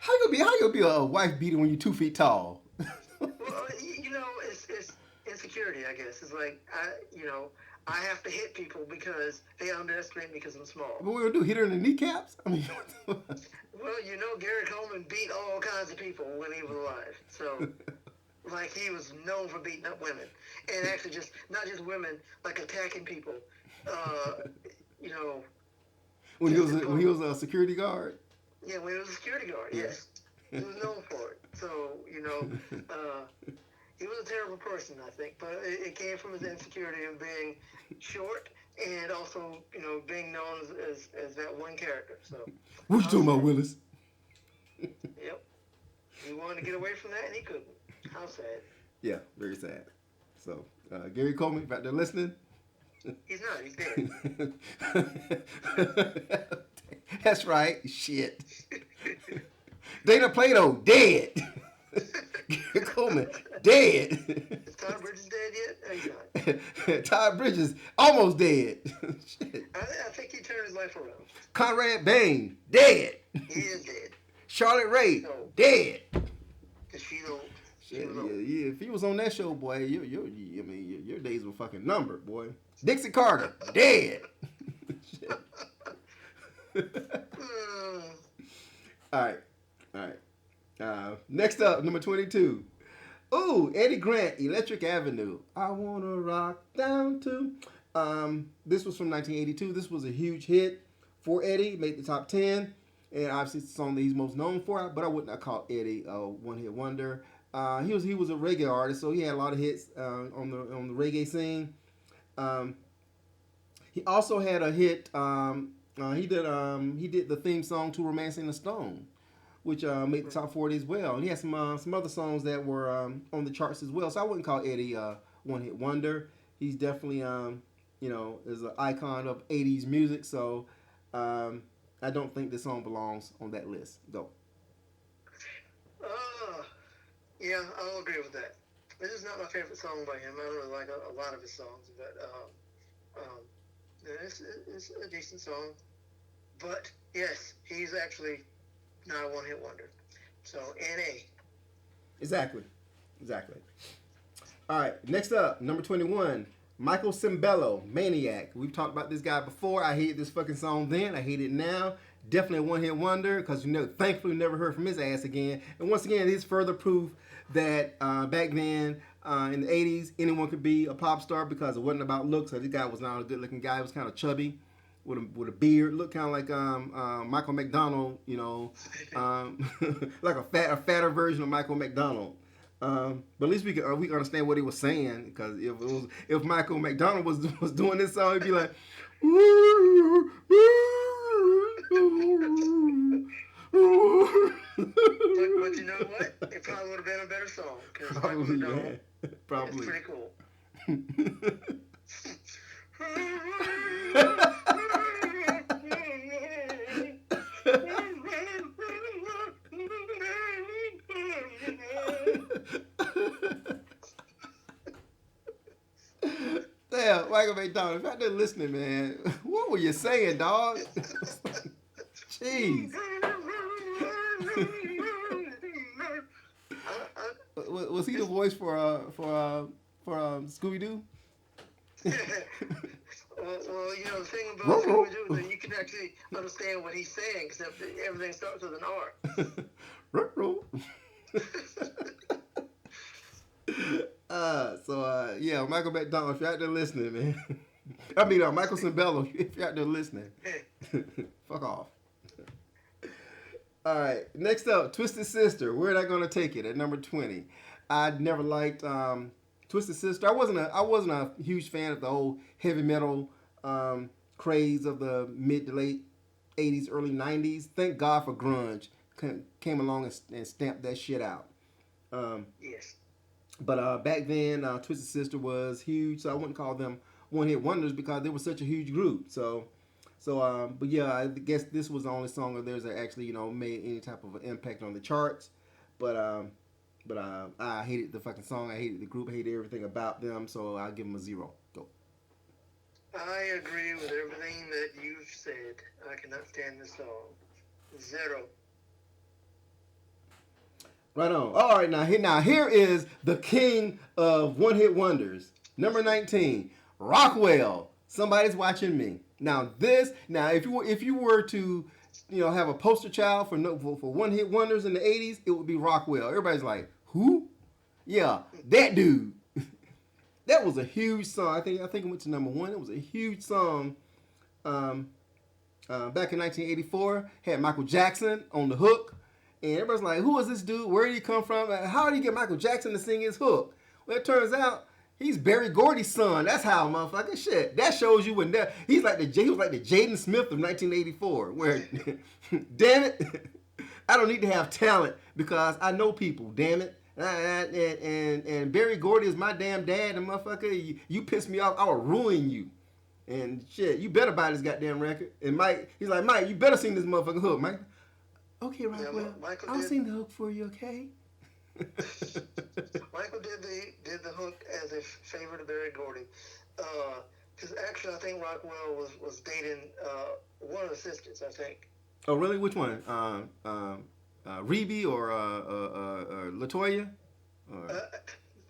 How you be a wife beater when you're 2 feet tall? Well, it's insecurity, I guess. It's like I have to hit people because they underestimate me because I'm small. What we gonna do? Hit her in the kneecaps? I mean, well, Gary Coleman beat all kinds of people when he was alive. So, like, he was known for beating up women, and actually just not just women, like attacking people. When he was a security guard. Yeah, when he was a security guard. Yes, he was known for it. So he was a terrible person, I think, but it came from his insecurity of being short and also, being known as that one character. So what you talking about, Willis? Yep. He wanted to get away from that, and he couldn't. How sad. Yeah, very sad. So, Gary Coleman, if out there listening, He's not. He's dead. That's right. Shit. Dana Plato dead. Gary Coleman dead. Is Todd Bridges dead yet? No, he's not. Todd Bridges almost dead. Shit. I think he turned his life around. Conrad Bain dead. He is dead. Charlotte Ray No. dead. Cause she's old. Yeah, yeah. If he was on that show, boy, your days were fucking numbered, boy. Dixie Carter dead. Shit. All right. Next up, number 22. Ooh, Eddie Grant, Electric Avenue. I wanna rock down to. This was from 1982. This was a huge hit for Eddie. Made the top 10, and obviously it's the song that he's most known for. But I would not call Eddie a one-hit wonder. He was a reggae artist, so he had a lot of hits on the reggae scene. He also had a hit. He did the theme song to "Romancing the Stone," which made the top 40 as well. And he had some other songs that were on the charts as well. So I wouldn't call Eddie a one-hit wonder. He's definitely is an icon of 80s music. So I don't think this song belongs on that list. Go. Yeah, I'll agree with that. This is not my favorite song by him. I don't really like a lot of his songs, but it's a decent song. But yes, he's actually not a one-hit wonder. So NA. Exactly. All right, next up, number 21, Michael Cimbello, Maniac. We've talked about this guy before. I hated this fucking song then. I hate it now. Definitely a one-hit wonder because thankfully never heard from his ass again. And once again, it's further proof that back then in the 80s, anyone could be a pop star because it wasn't about looks. So this guy was not a good-looking guy. He was kind of chubby with a beard, looked kind of like Michael McDonald, like a fatter version of Michael McDonald. But at least we can understand what he was saying, because if Michael McDonald was doing this song, he'd be like, but you know what? It probably would have been a better song. Probably, yeah. Probably. It's pretty cool. Damn, Michael McDonald, if I didn't listening, man, what were you saying, dog? Jeez. Was he the voice for Scooby Doo? Well, the thing about Scooby-Doo is that you can actually understand what he's saying, except that everything starts with an R. Yeah, Michael McDonald, if you're out there listening, man. I mean, Michael Cimbello, if you're out there listening. Fuck off. All right, next up, Twisted Sister. Where are they gonna take it at number 20? I never liked Twisted Sister. I wasn't a huge fan of the whole heavy metal craze of the mid to late 80s, early 90s. Thank God for grunge came along and stamped that shit out. Yes. But back then, Twisted Sister was huge, so I wouldn't call them one-hit wonders because they were such a huge group. But yeah, I guess this was the only song of theirs that actually, made any type of an impact on the charts. But I hated the fucking song. I hated the group. I hated everything about them. So I'll give them a 0. Go. I agree with everything that you've said. I cannot stand this song. 0. Right on. All right, now here is the king of one-hit wonders. Number 19, Rockwell. Somebody's Watching Me. Now if you were to have a poster child for one-hit wonders in the 80s, it would be Rockwell. Everybody's like, who? Yeah, that dude. That was a huge song. I think it went to number 1. It was a huge song. Back in 1984, had Michael Jackson on the hook. And everybody's like, who is this dude? Where did he come from? How did he get Michael Jackson to sing his hook? Well, it turns out he's Berry Gordy's son. That's how, motherfucker. Shit. That shows you when he was like the Jaden Smith of 1984. Where, damn it, I don't need to have talent because I know people. Damn it. And Berry Gordy is my damn dad. And motherfucker, you piss me off, I will ruin you. And shit, you better buy this goddamn record. And Mike, he's like, Mike, you better sing this motherfucking hook, Mike. Okay, Yeah, Rockwell, Michael I'll did. sing the hook for you, okay? Michael did the hook as a favor to Barry Gordy, because actually I think Rockwell was dating one of the sisters. I think. Oh, really? Which one? Reby or Latoya? Or, Uh,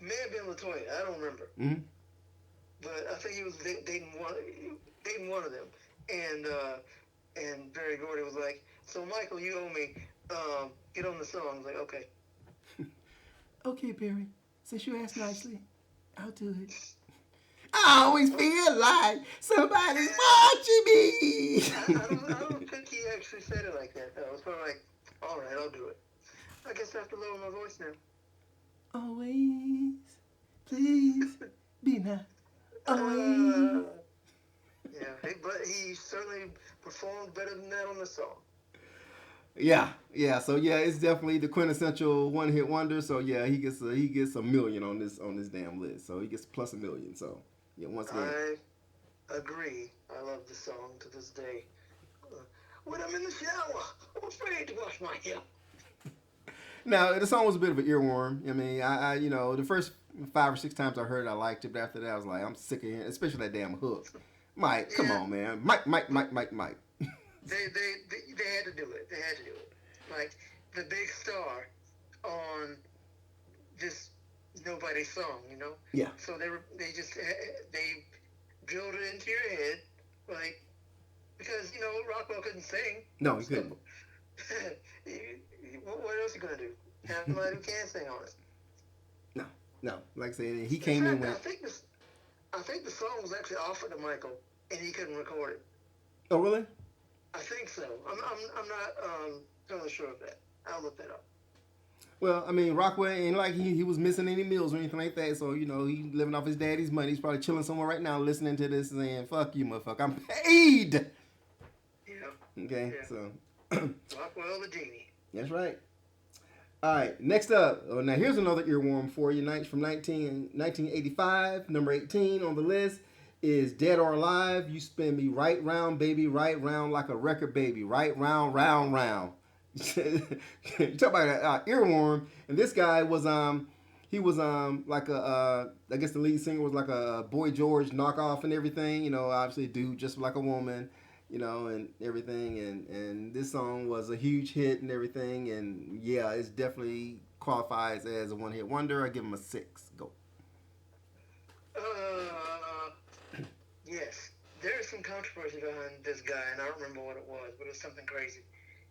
May have been Latoya. I don't remember, mm-hmm. but I think he was dating one of them, and Barry Gordy was like, "So Michael, you owe me. Get on the song." I was like, "Okay." Okay, Barry. Since you asked nicely, I'll do it. I always feel like somebody's watching me. I don't think he actually said it like that. Though. It was probably like, "All right, I'll do it." I guess I have to lower my voice now. Always, please be nice. Always. Uh, yeah, but he certainly performed better than that on the song. Yeah, yeah. So yeah, it's definitely the quintessential one-hit wonder. So yeah, he gets a million on this damn list. So he gets plus a million. So yeah, once again. I agree. I love the song to this day. When I'm in the shower, I'm afraid to wash my hair. Now the song was a bit of an earworm. I mean, I you know the first 5 or 6 times I heard it, I liked it, but after that I was like, I'm sick of hearing, especially that damn hook. Mike, come Yeah, on, man, Mike. they had to do it. They had to do it. Like the big star on this nobody song, you know. Yeah. So they drilled it into your head, like because Rockwell couldn't sing. No, he So couldn't. what else are you gonna do? Have somebody who can sing on it. No, no. Like I said, he In came in fact, with. I think the song was actually offered to Michael, and he couldn't record it. Oh, really? I think so. I'm not totally sure of that. I'll look that up. Well, I mean, Rockwell ain't like he was missing any meals or anything like that. So you know, he living off his daddy's money. He's probably chilling somewhere right now, listening to this, and saying, "Fuck you, motherfucker, I'm paid." Yeah, Okay, yeah. so Rockwell the genie. that's right. All right, next up. Oh, now here's another earworm for you. From 1985, number 18 on the list is "Dead or Alive." You spin me right round, baby, right round like a record, baby, right round, round, round. You talk about an earworm, and this guy was he was like a I guess the lead singer was like a Boy George knockoff and everything. You know, obviously a dude just like a woman. You know, and everything, and this song was a huge hit and everything, and yeah, it's definitely qualifies as a one-hit wonder. I give him a 6. Go. Uh, yes. There's some controversy behind this guy, and I don't remember what it was, but it was something crazy.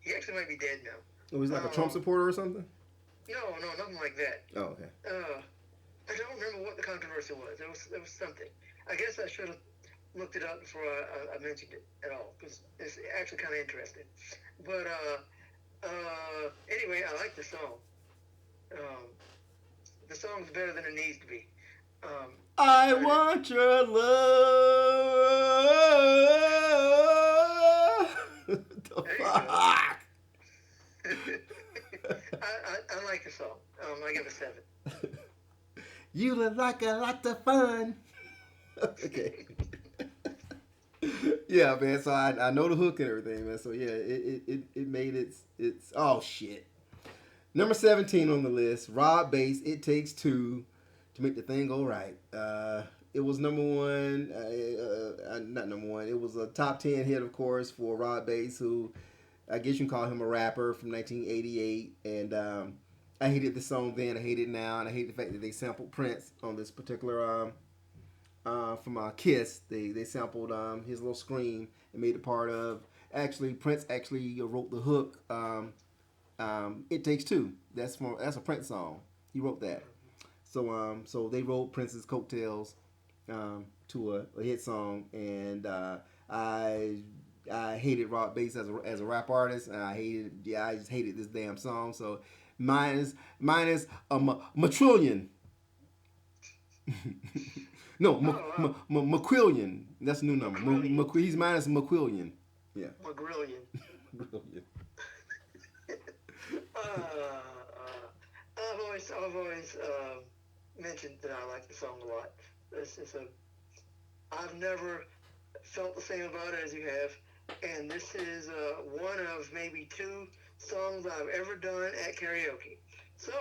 He actually might be dead now. Oh, he's like a Trump supporter or something. No, nothing like that. Oh, okay. I don't remember what the controversy was. There was something. I guess I should have looked it up before I mentioned it at all because it's actually kind of interesting. But anyway, I like the song. Um, the song's better than it needs to be. I want your love. The There you fuck. I like the song. I give it a 7. You look like a lot of fun. Okay. Yeah, man. So I know the hook and everything, man. So yeah, it made it's oh shit. Number 17 on the list, Rob Bass. It Takes Two to Make the Thing Go Right. It was number one. Not number one. It was a top 10 hit, of course, for Rob Bass, who I guess you can call him a rapper from 1988. And I hated the song then. I hate it now, and I hate the fact that they sampled Prince on this particular. From Kiss, they sampled his little scream and made it part of. Actually, Prince actually wrote the hook. It Takes Two. That's a Prince song. He wrote that. So they wrote Prince's coattails to a hit song, and I hated Rob Bass as a rap artist. And I just hated this damn song. So minus a matrillion. No, McQuillian. That's a new number. He's minus McQuillian. Yeah. McGrillion. Brilliant. I've always mentioned that I like the song a lot. I've never felt the same about it as you have. And this is one of maybe two songs I've ever done at karaoke. So,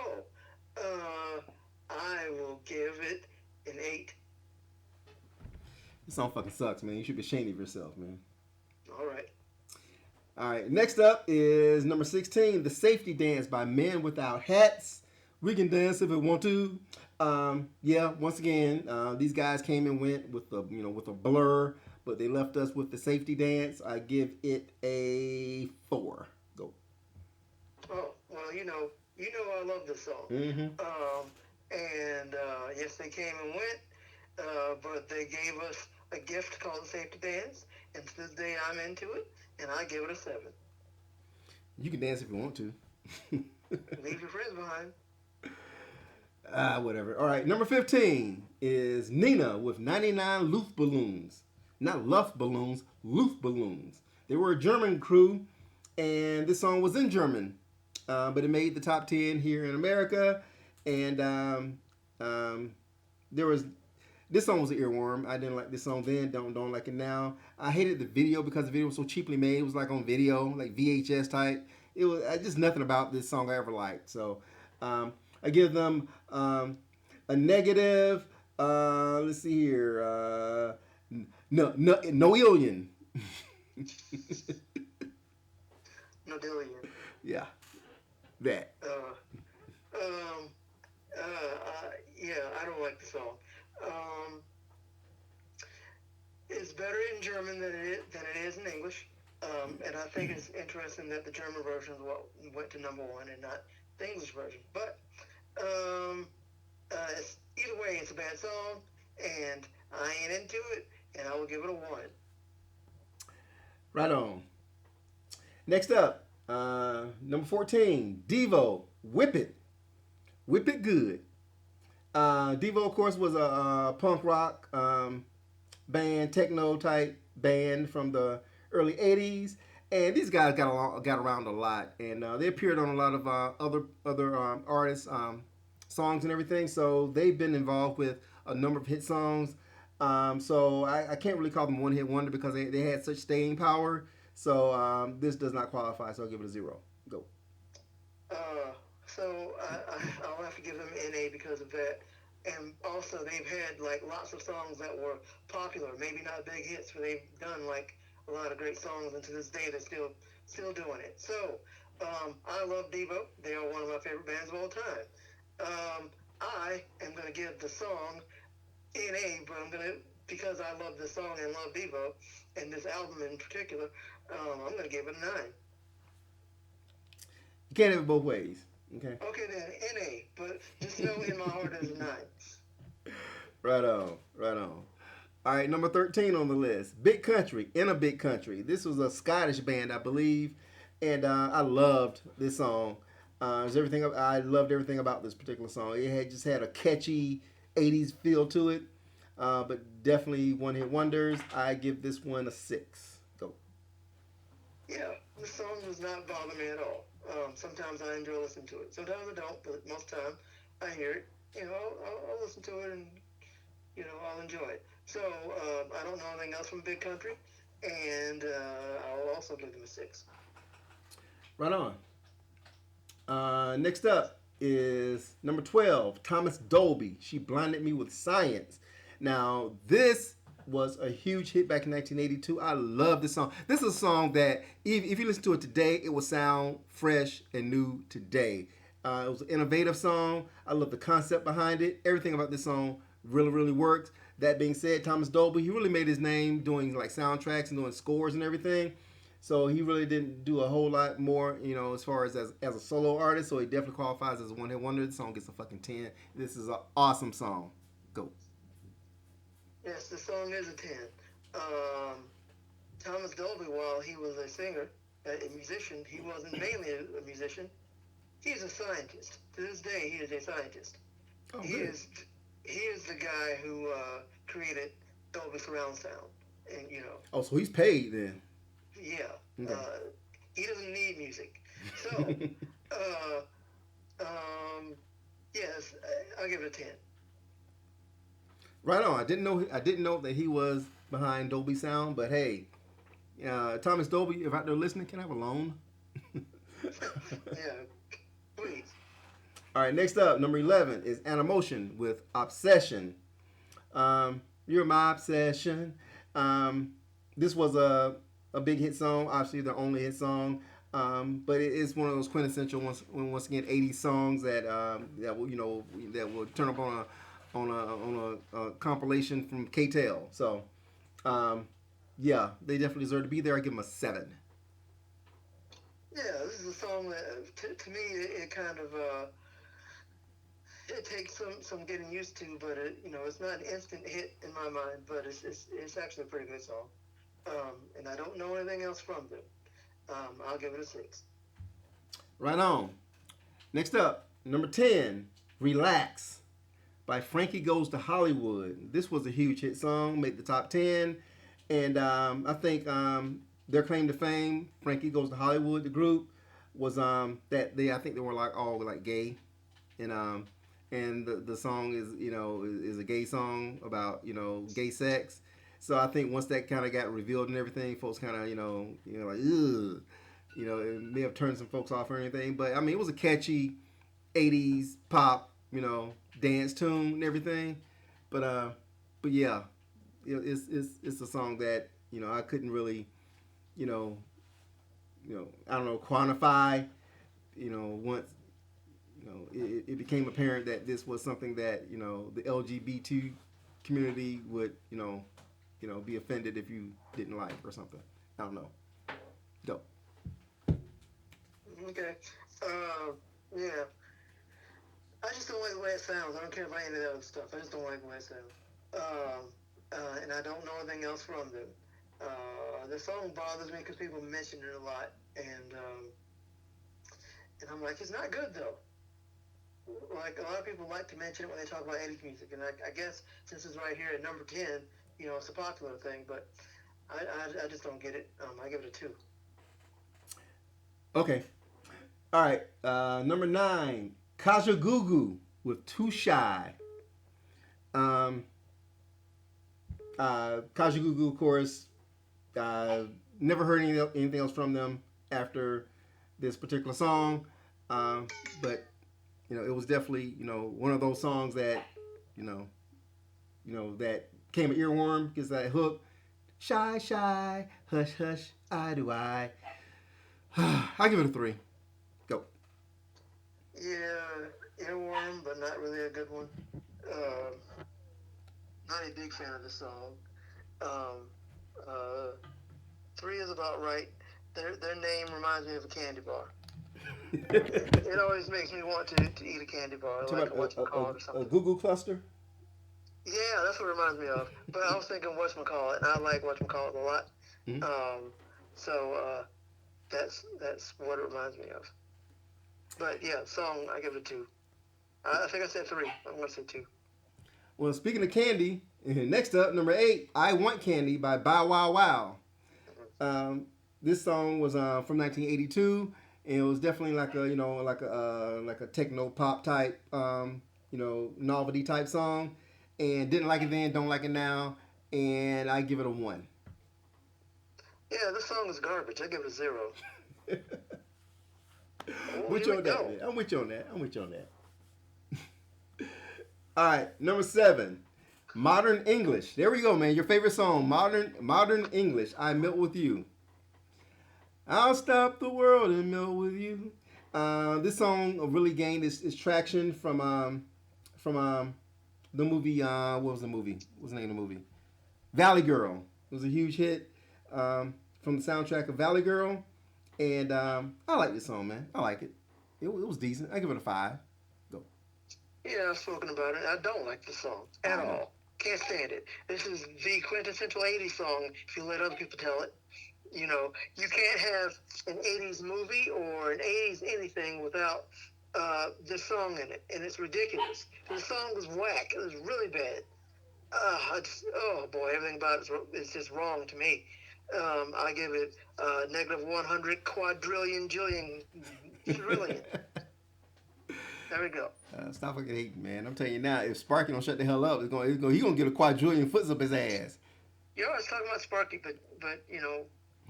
uh, I will give it an 8. This song fucking sucks, man. You should be ashamed of yourself, man. All right. All right, next up is number 16, The Safety Dance by Men Without Hats. We can dance if we want to. Yeah, once again, these guys came and went with with a blur, but they left us with The Safety Dance. I give it a 4. Go. Oh, well, I love this song. Mm-hmm. And yes, they came and went, but they gave us a gift called the Safety Dance, and to this day I'm into it, and I give it a 7. You can dance if you want to. Leave your friends behind. Whatever. All right, number 15 is Nina with 99 Luftballons. Not Luftballons, Luftballons. They were a German crew, and this song was in German, but it made the top 10 here in America. And there was this song was an earworm. I didn't like this song then. Don't like it now. I hated the video because the video was so cheaply made. It was like on video, like VHS type. It was just nothing about this song I ever liked. So I give them a negative. Let's see here. No alien. No Dillion. Yeah, that. Yeah, I don't like the song. Um, it's better in German than it is in English. And I think it's interesting that the German version went to number one and not the English version. But either way, it's a bad song, and I ain't into it, and I will give it a 1. Right on. Next up, number 14, Devo, Whip It. Whip It Good. Devo, of course, was a punk rock band, techno type band from the early 80s. And these guys got around a lot. And they appeared on a lot of other artists' songs and everything. So they've been involved with a number of hit songs. So I can't really call them one hit wonder because they had such staying power. So this does not qualify. So I'll give it a 0. Go. So I'll have to give them NA because of that. And also, they've had like lots of songs that were popular, maybe not big hits, but they've done like a lot of great songs, and to this day they're still doing it. So I love Devo. They are one of my favorite bands of all time. I am going to give the song NA, but because I love the song and love Devo and this album in particular, I'm going to give it a 9. You can't have it both ways. Okay. Okay then, NA, but just know in my heart it's a 9. Right on, right on. All right, number 13 on the list, Big Country, In a Big Country. This was a Scottish band, I believe, and I loved this song. I loved everything about this particular song. It just had a catchy 80s feel to it, but definitely one-hit wonders. I give this one a 6. Go. Yeah, the song does not bother me at all. Sometimes I enjoy listening to it. Sometimes I don't, but most of the time I hear it. I'll listen to it and, I'll enjoy it. So I don't know anything else from Big Country, and I'll also give them a 6. Right on. Next up is number 12, Thomas Dolby. She Blinded Me with Science. Now, this was a huge hit back in 1982. I love this song. This is a song that, if you listen to it today, it will sound fresh and new today. It was an innovative song. I love the concept behind it. Everything about this song really, really worked. That being said, Thomas Dolby, he really made his name doing like soundtracks and doing scores and everything. So he really didn't do a whole lot more, as far as a solo artist. So he definitely qualifies as a one-hit wonder. The song gets a fucking 10. This is an awesome song. Go. Yes, the song is a 10. Thomas Dolby, while he was a singer, a musician, he wasn't mainly a musician. He's a scientist. To this day, he is a scientist. Oh, he good. is the guy who created Dolby Surround Sound, and Oh, so he's paid then. yeah, Okay. he doesn't need music. So, yes, I'll give it a 10. Right on. I didn't know that he was behind Dolby Sound. But hey, Thomas Dolby, if out there listening, can I have a loan? Yeah, please. All right, next up, number 11 is Animotion with Obsession. You're my obsession. Um, this was a big hit song, obviously the only hit song. But it is one of those quintessential once again 80s songs that will that will turn up on a compilation from K-Tel. So yeah, they definitely deserve to be there. I give them a 7. Yeah, this is a song that, to me, it kind of it takes some getting used to, but it's not an instant hit in my mind, but it's actually a pretty good song. And I don't know anything else from them. I'll give it a 6. Right on. Next up, number 10, Relax by Frankie Goes to Hollywood. This was a huge hit song, made the top 10. And I think their claim to fame, Frankie Goes to Hollywood, the group, was that I think they were like all like gay. And the song is a gay song about gay sex. So I think once that kind of got revealed and everything, folks kind of like ugh, it may have turned some folks off or anything. But I mean, it was a catchy '80s pop dance tune and everything. But yeah, it's a song that I couldn't really you know I don't know quantify. Once it became apparent that this was something that the LGBT community would be offended if you didn't like or something. I don't know. Go. Okay. Uh, yeah. I just don't like the way it sounds. I don't care about any of that other stuff. I just don't like the way it sounds. And I don't know anything else from them. The song bothers me because people mention it a lot, and I'm like, it's not good though. Like a lot of people like to mention it when they talk about 80s music, and I guess since it's right here at number 10, it's a popular thing, but I just don't get it. I give it a 2. Okay. All right. Number 9, Kajagoogoo with Too Shy. Kajagoogoo, of course, never heard anything else from them after this particular song, but it was definitely one of those songs that that came an earworm because that hook, shy shy, hush hush, I do I. I give it a 3. Go. Yeah, earworm, but not really a good one. Uh, Not a big fan of the song. Um, uh, 3 is about right. Their name reminds me of a candy bar. It always makes me want to eat a candy bar, Talk like a about whatchamacallit or a something. Google cluster. Yeah, that's what it reminds me of. But I was thinking whatchamacallit, and I like whatchamacallit a lot. Mm-hmm. So that's what it reminds me of. But yeah, song I give it a 2. I think I said 3. I'm gonna say 2. Well, speaking of candy, next up, number 8, I Want Candy by Bow Wow Wow. This song was from 1982, and it was definitely like a like a techno pop type novelty type song, and didn't like it then, don't like it now, and I give it a 1. Yeah, this song is garbage. I give it a 0. With Here you we on that, go. man. I'm with you on that. I'm with you on that. All right, number 7, Modern English. There we go, man. Your favorite song, Modern English. I melt with you. I'll stop the world and melt with you. This song really gained its traction from the movie. What was the movie? What's the name of the movie? Valley Girl. It was a huge hit from the soundtrack of Valley Girl, and I like this song, man. I like it. It was decent. I give it a 5. Go. Yeah, I've spoken about it. I don't like the song at I know. all. Can't stand it. This is the quintessential 80s song if you let other people tell it. You can't have an 80s movie or an 80s anything without this song in it. And it's ridiculous. The song was whack. It was really bad. Oh boy, everything about it is just wrong to me. I give it negative 100 quadrillion jillion trillion. There we go. Stop fucking hating, man. I'm telling you now, if Sparky don't shut the hell up, he gonna get a quadrillion foots up his ass. You're always talking about Sparky, but He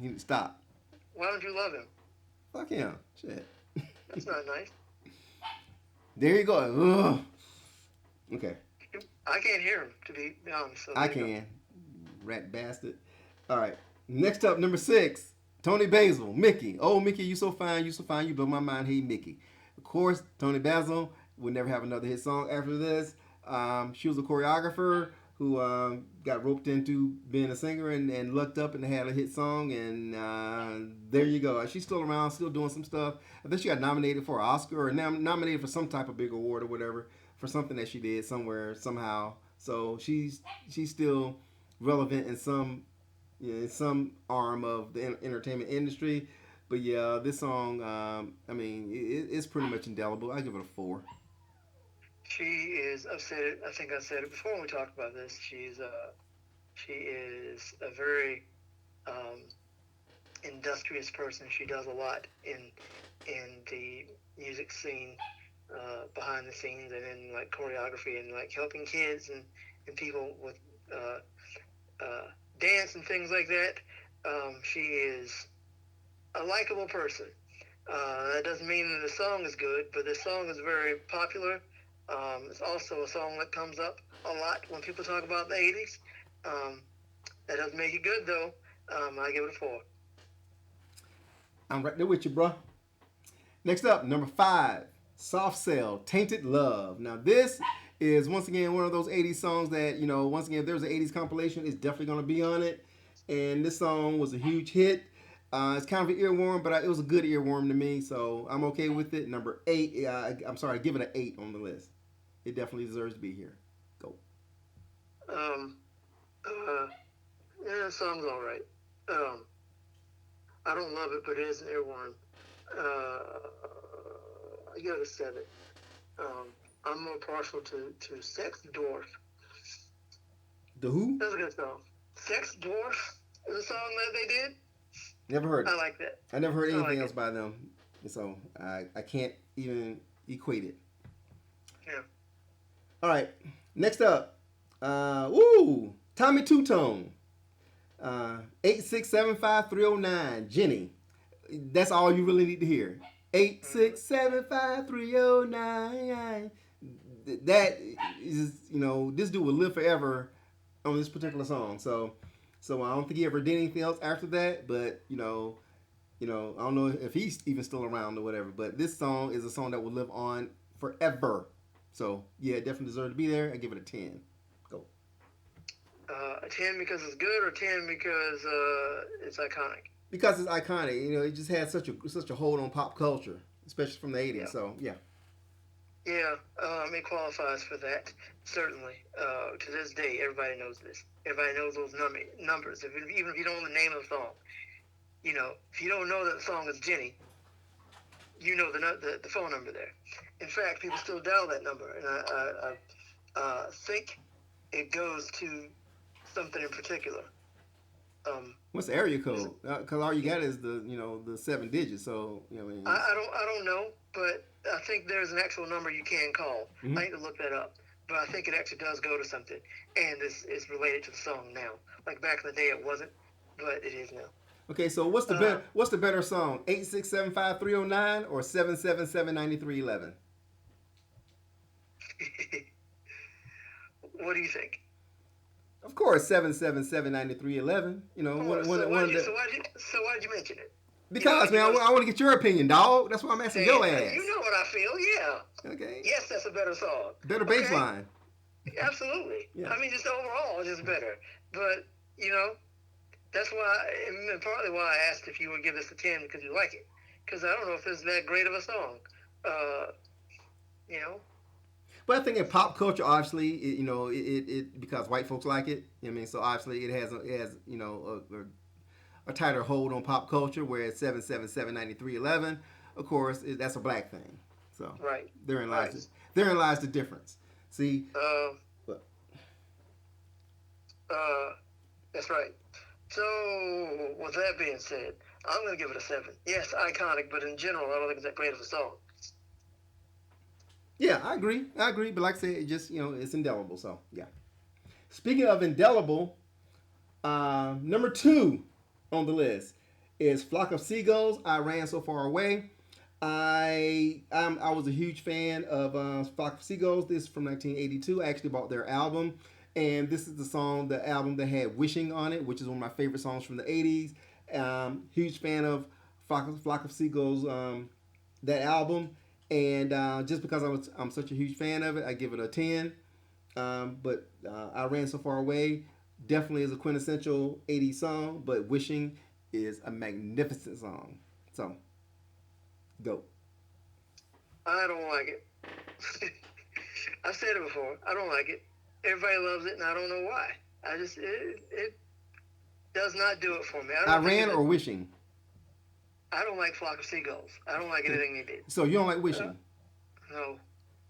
need to stop. why don't you love him? Fuck him. Shit. That's not nice. There you go. Ugh. Okay. I can't hear him, to be honest. So I there you go. can. Rat bastard. All right. Next up, number 6, Tony Basil, Mickey. Oh, Mickey, you so fine, you so fine, you blow my mind. Hey, Mickey. Of course, Tony Basil would never have another hit song after this. She was a choreographer who got roped into being a singer and lucked up and had a hit song. And there you go. She's still around, still doing some stuff. I think she got nominated for an Oscar or nominated for some type of big award or whatever for something that she did somewhere, somehow. So she's still relevant in some in some arm of the entertainment industry. But yeah, this song, I mean, it's pretty much indelible. I give it a 4. She is. I've said it. I think I said it before when we talked about this. She is a very um, industrious person. She does a lot in the music scene, behind the scenes, and in like choreography and like helping kids and people with uh, dance and things like that. She is a likable person. That doesn't mean that the song is good, but the song is very popular. It's also a song that comes up a lot when people talk about the 80s. Um, that doesn't make it good, though. I give it a 4. I'm right there with you, bro. Next up, number 5, Soft Cell, Tainted Love. Now, this is once again one of those 80s songs that, once again, if there's an 80s compilation, it's definitely going to be on it. And this song was a huge hit. It's kind of an earworm, but it was a good earworm to me, so I'm okay with it. Number 8, I'm sorry, I give it an 8 on the list. It definitely deserves to be here. Go. Um, uh, yeah, the song's all right. Um, I don't love it, but it is an earworm. I give it a 7. Um, I'm more partial to Sex Dwarf. The Who? That's a good song. Sex Dwarf is a song that they did. Never heard it. I like that. I never heard I anything like else it. by them, so I can't even equate it. Yeah. All right, next up, Tommy Two Tone, 8675309, Jenny. That's all you really need to hear. 8675309. That is, this dude will live forever on this particular song. So I don't think he ever did anything else after that. But I don't know if he's even still around or whatever. But this song is a song that will live on forever. So yeah, it definitely deserves to be there. I give it a 10. Go. A 10 because it's good, or 10 because it's iconic? Because it's iconic. It just had such a hold on pop culture, especially from the 80s. Yeah. So yeah. Yeah, it qualifies for that, certainly. To this day, everybody knows this. Everybody knows those numbers. Even if you don't know the name of the song, if you don't know that the song is Jenny, you know the phone number there. In fact, people still dial that number, and I think it goes to something in particular. What's the area code? Because all you got is the 7 digits. So I don't know, but I think there's an actual number you can call. Mhm. I need to look that up, but I think it actually does go to something, and it's related to the song now. Like back in the day, it wasn't, but it is now. Okay, so what's the better song? 8675309 or 7779311? What do you think? Of course, 7779311. Oh, one why of did the you mention it? because man, You I want to get your opinion, dog. That's why I'm asking say your it. ass. You know what I feel? Yeah. Okay, Yes, that's a better song. better Okay? baseline. Absolutely. Yeah. I mean, just overall, it's just better. But that's why, and partly why I asked if you would give this a 10 because you like it. Because I don't know if it's that great of a song. Uh, you know. But I think in pop culture, obviously, it because white folks like it. I mean, so obviously it has a tighter hold on pop culture. Whereas 7779311, of course, that's a black thing. So Right. therein Right. lies the difference. See, Uh, What? that's right. So, with that being said, I'm going to give it a 7. Yes, iconic, but in general, I don't think it's that great of a song. yeah, I agree. But like I said, it just it's indelible. So yeah. Speaking of indelible, Number 2 on the list is Flock of Seagulls. I Ran So Far Away. I was a huge fan of Flock of Seagulls. This is from 1982. I actually bought their album, and this is the album that had "Wishing" on it, which is one of my favorite songs from the 80s. Huge fan of Flock of Seagulls, that album, and just because I'm such a huge fan of it, I give it a 10. But I Ran So Far Away definitely is a quintessential 80s song, but Wishing is a magnificent song. So, go. I don't like it. I've said it before. I don't like it. Everybody loves it, and I don't know why. It does not do it for me. I Ran or Wishing? I don't like Flock of Seagulls. I don't like anything they did. So you don't like Wishing? No.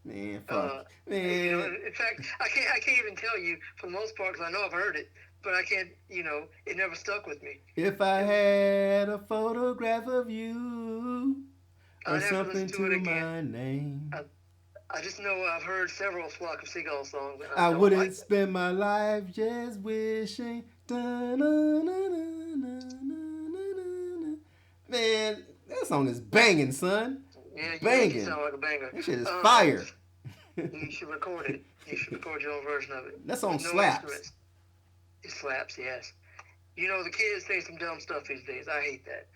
Man, fuck. You know, Man. in fact, I can't even tell you for the most part because I know I've heard it, but I can't. You know, it never stuck with me. If I had a photograph of you or I'd have to something listen to it to again. my name, I just know I've heard several Flock of Seagull songs. And I don't wouldn't like them. spend my life just wishing. Da-na-na-na-na-na-na-na-na. Man, that song is banging, son. Yeah, you make Banging. it sound like a banger. That shit is fire. You should record it. You should record your own version of it. That song With no slaps. instruments. It slaps, yes. You know, the kids say some dumb stuff these days. I hate that.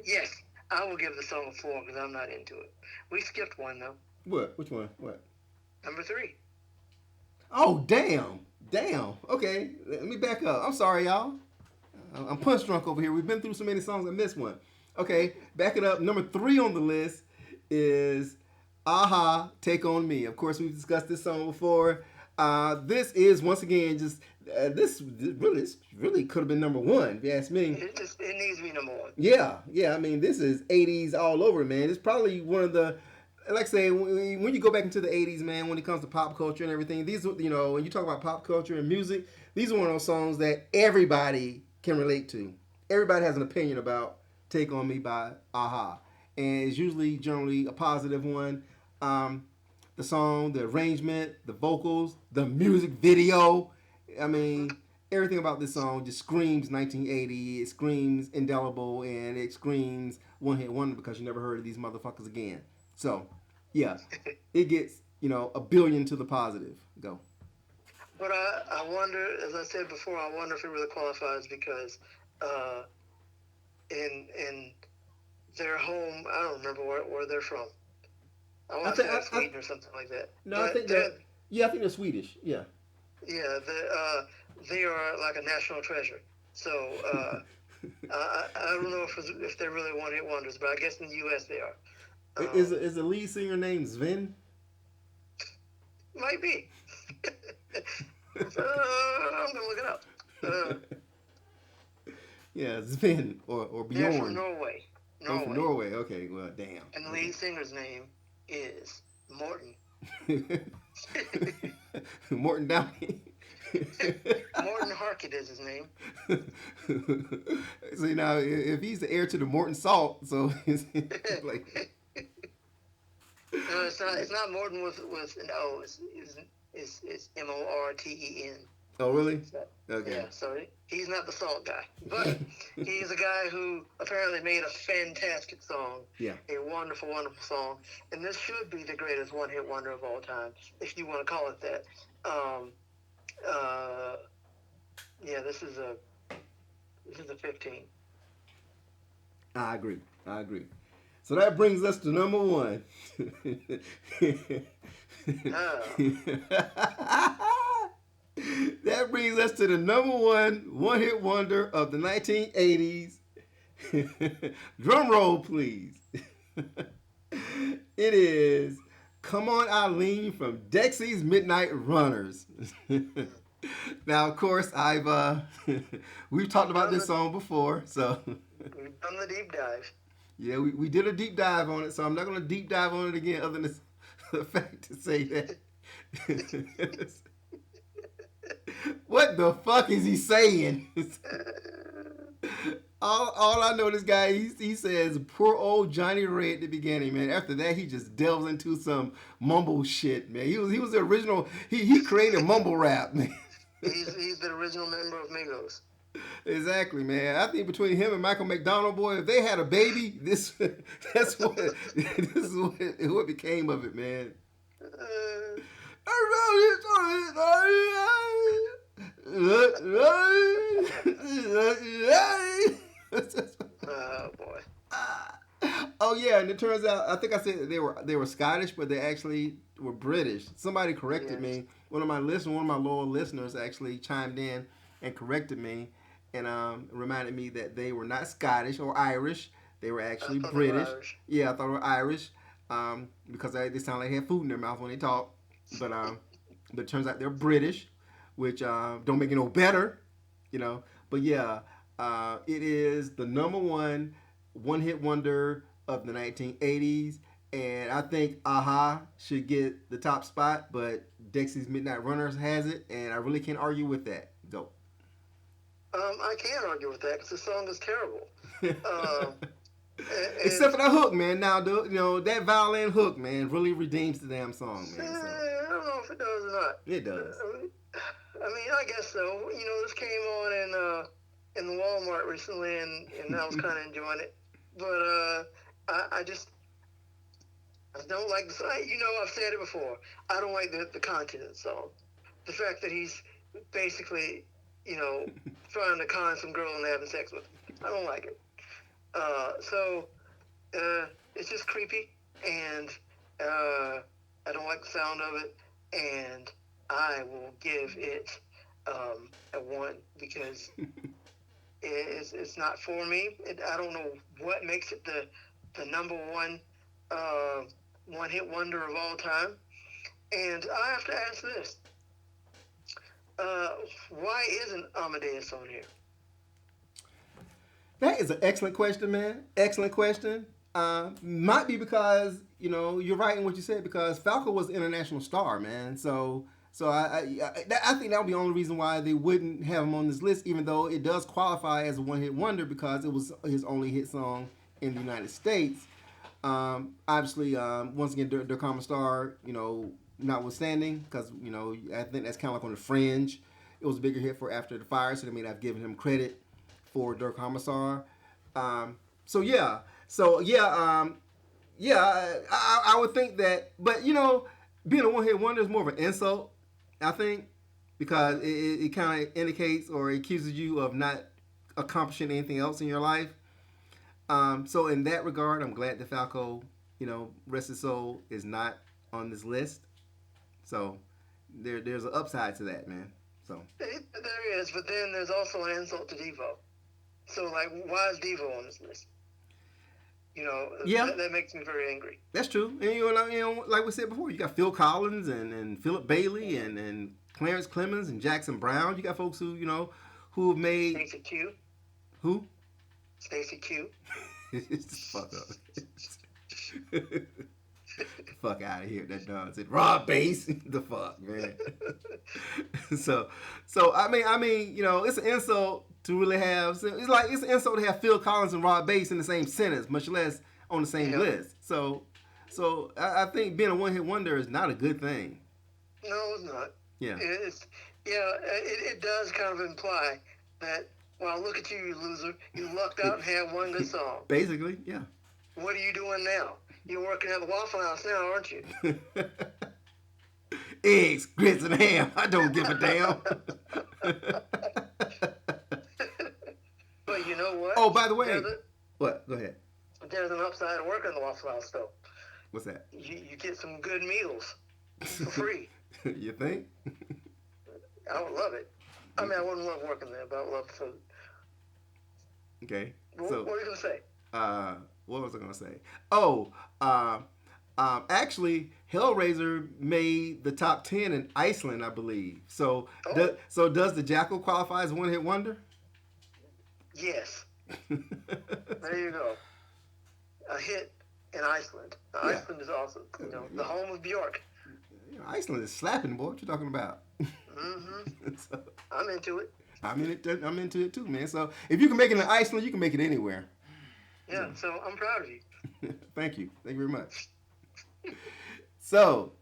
Yes, I will give the song a 4 because I'm not into it. We skipped one, though. What? Which one? What? Number 3. Oh, damn. Damn. Okay, let me back up. I'm sorry, y'all. I'm punch drunk over here. We've been through so many songs, I missed one. Okay, back it up. Number 3 on the list is Aha, Take On Me. Of course, we've discussed this song before. This is, once again, just, this really could have been number 1, if you ask me. It needs to be number 1. Yeah, I mean, this is 80s all over, man. It's probably one of the, like I say, when you go back into the 80s, man, when it comes to pop culture and everything, these, you know, when you talk about pop culture and music, these are one of those songs that everybody can relate to. Everybody has an opinion about Take On Me by Aha. And it's usually generally a positive one. The song, the arrangement, the vocals, the music video. I mean, everything about this song just screams 1980. It screams indelible, and it screams one-hit wonder because you never heard of these motherfuckers again. So, yeah, it gets, you know, a billion to the positive. Go. But I wonder, as I said before, I wonder if it really qualifies because in their home, I don't remember where they're from. I want to say Sweden or something like that. No, but I think they're Swedish. Yeah. Yeah, they are like a national treasure. So I don't know if they're really one-hit wonders, but I guess in the U.S. they are. Is the lead singer named Sven? Might be. I'm gonna look it up. Yeah, Sven or Bjorn. They're from Norway. Oh, from Norway. Okay, well, damn. And the lead singer's name is Morton. Morton Downey. Morton Harkett is his name. See, now, if he's the heir to the Morton Salt, so it's like... No, it's not Morton with an O. It's Morten. Oh, really? Okay. Yeah, so he's not the salt guy. But he's a guy who apparently made a fantastic song. Yeah. A wonderful, wonderful song. And this should be the greatest one-hit wonder of all time, if you want to call it that. Yeah, this is a 15. I agree. So that brings us to number 1. That brings us to the number 1 hit wonder of the 1980s. Drum roll, please. It is Come On Eileen from Dexy's Midnight Runners. Now, of course, we've talked about this song before, so. We've done the deep dive. Yeah, we did a deep dive on it, so I'm not going to deep dive on it again other than the fact to say that. What the fuck is he saying? all I know, this guy, he says poor old Johnny Ray at the beginning, man. After that, he just delves into some mumble shit, man. He was the original. He created mumble rap, man. He's the original member of Migos. Exactly, man. I think between him and Michael McDonald, boy, if they had a baby, that's what this is what became of it, man. Uh, oh boy. Oh yeah, and it turns out I think I said they were Scottish, but they actually were British. Somebody corrected Yes. me. One of my loyal listeners actually chimed in and corrected me, and reminded me that they were not Scottish or Irish. They were I actually thought they were British. Irish. Yeah, I thought they were Irish, because they sound like they had food in their mouth when they talk. But it turns out they're British, which don't make it no better, you know. But yeah, it is the number one hit wonder of the 1980s, and I think Aha should get the top spot, but Dexy's Midnight Runners has it, and I really can't argue with that. Go. I can't argue with that because the song is terrible. Um, Except and for that hook, man. Now, that violin hook, man, really redeems the damn song, man. So I don't know if it does or not. it does. I mean, I guess so. You know, this came on in the Walmart recently, and I was kind of enjoying it. But I don't like the song. You know, I've said it before. I don't like the content of the song. The fact that he's basically, you know, trying to con some girl and having sex with him. I don't like it. It's just creepy, and I don't like the sound of it, and I will give it a 1 because it's not for me. I don't know what makes it the number one one hit wonder of all time. And I have to ask this: why isn't Amadeus on here? That is an excellent question, man. Excellent question. Might be because you're right in what you said, because Falco was an international star, man. So I think that would be the only reason why they wouldn't have him on this list, even though it does qualify as a one-hit wonder because it was his only hit song in the United States. Obviously, once again, their common star, notwithstanding, because I think that's kind of like on the fringe. It was a bigger hit for After the Fire, so they may not have given him credit for Dirk Commissar. I would think that, but being a one-hit wonder is more of an insult, I think, because it kind of indicates or accuses you of not accomplishing anything else in your life. So in that regard, I'm glad that Falco, rest his soul, is not on this list. So there's an upside to that, man. So There is, but then there's also an insult to Devo. So, like, why is Devo on this list? Yeah. That makes me very angry. That's true. And like we said before, you got Phil Collins and Philip Bailey and Clarence Clemens and Jackson Brown. You got folks who have made Stacey Q. who? Stacey Q. Fuck up. Fuck out of here. That dog said Rob Bass. The fuck, man. so I mean, it's an insult to really have. It's an insult to have Phil Collins and Rob Bass in the same sentence, much less on the same list. So I think being a one-hit wonder is not a good thing. No, it's not. Yeah. It does kind of imply that. Well, look at you, you loser. You lucked out and had one good song. Basically, yeah. What are you doing now? You're working at the Waffle House now, aren't you? Eggs, grits, and ham. I don't give a damn. But you know what? Oh, by the way. What? Go ahead. There's an upside to working at the Waffle House, though. What's that? You get some good meals for free. You think? I would love it. I mean, I wouldn't love working there, but I would love the food. Okay. What are you going to say? What was I going to say? Oh, actually, Hellraiser made the top 10 in Iceland, I believe. So, does the Jackal qualify as a one-hit wonder? Yes. There you go. A hit in Iceland. Yeah. Iceland is awesome. The home of Bjork. Iceland is slapping, boy. What you talking about? Mm-hmm. So, I'm into it. I'm into it too, man. So if you can make it in Iceland, you can make it anywhere. Yeah, So so I'm proud of you. thank you. Thank you very much. So,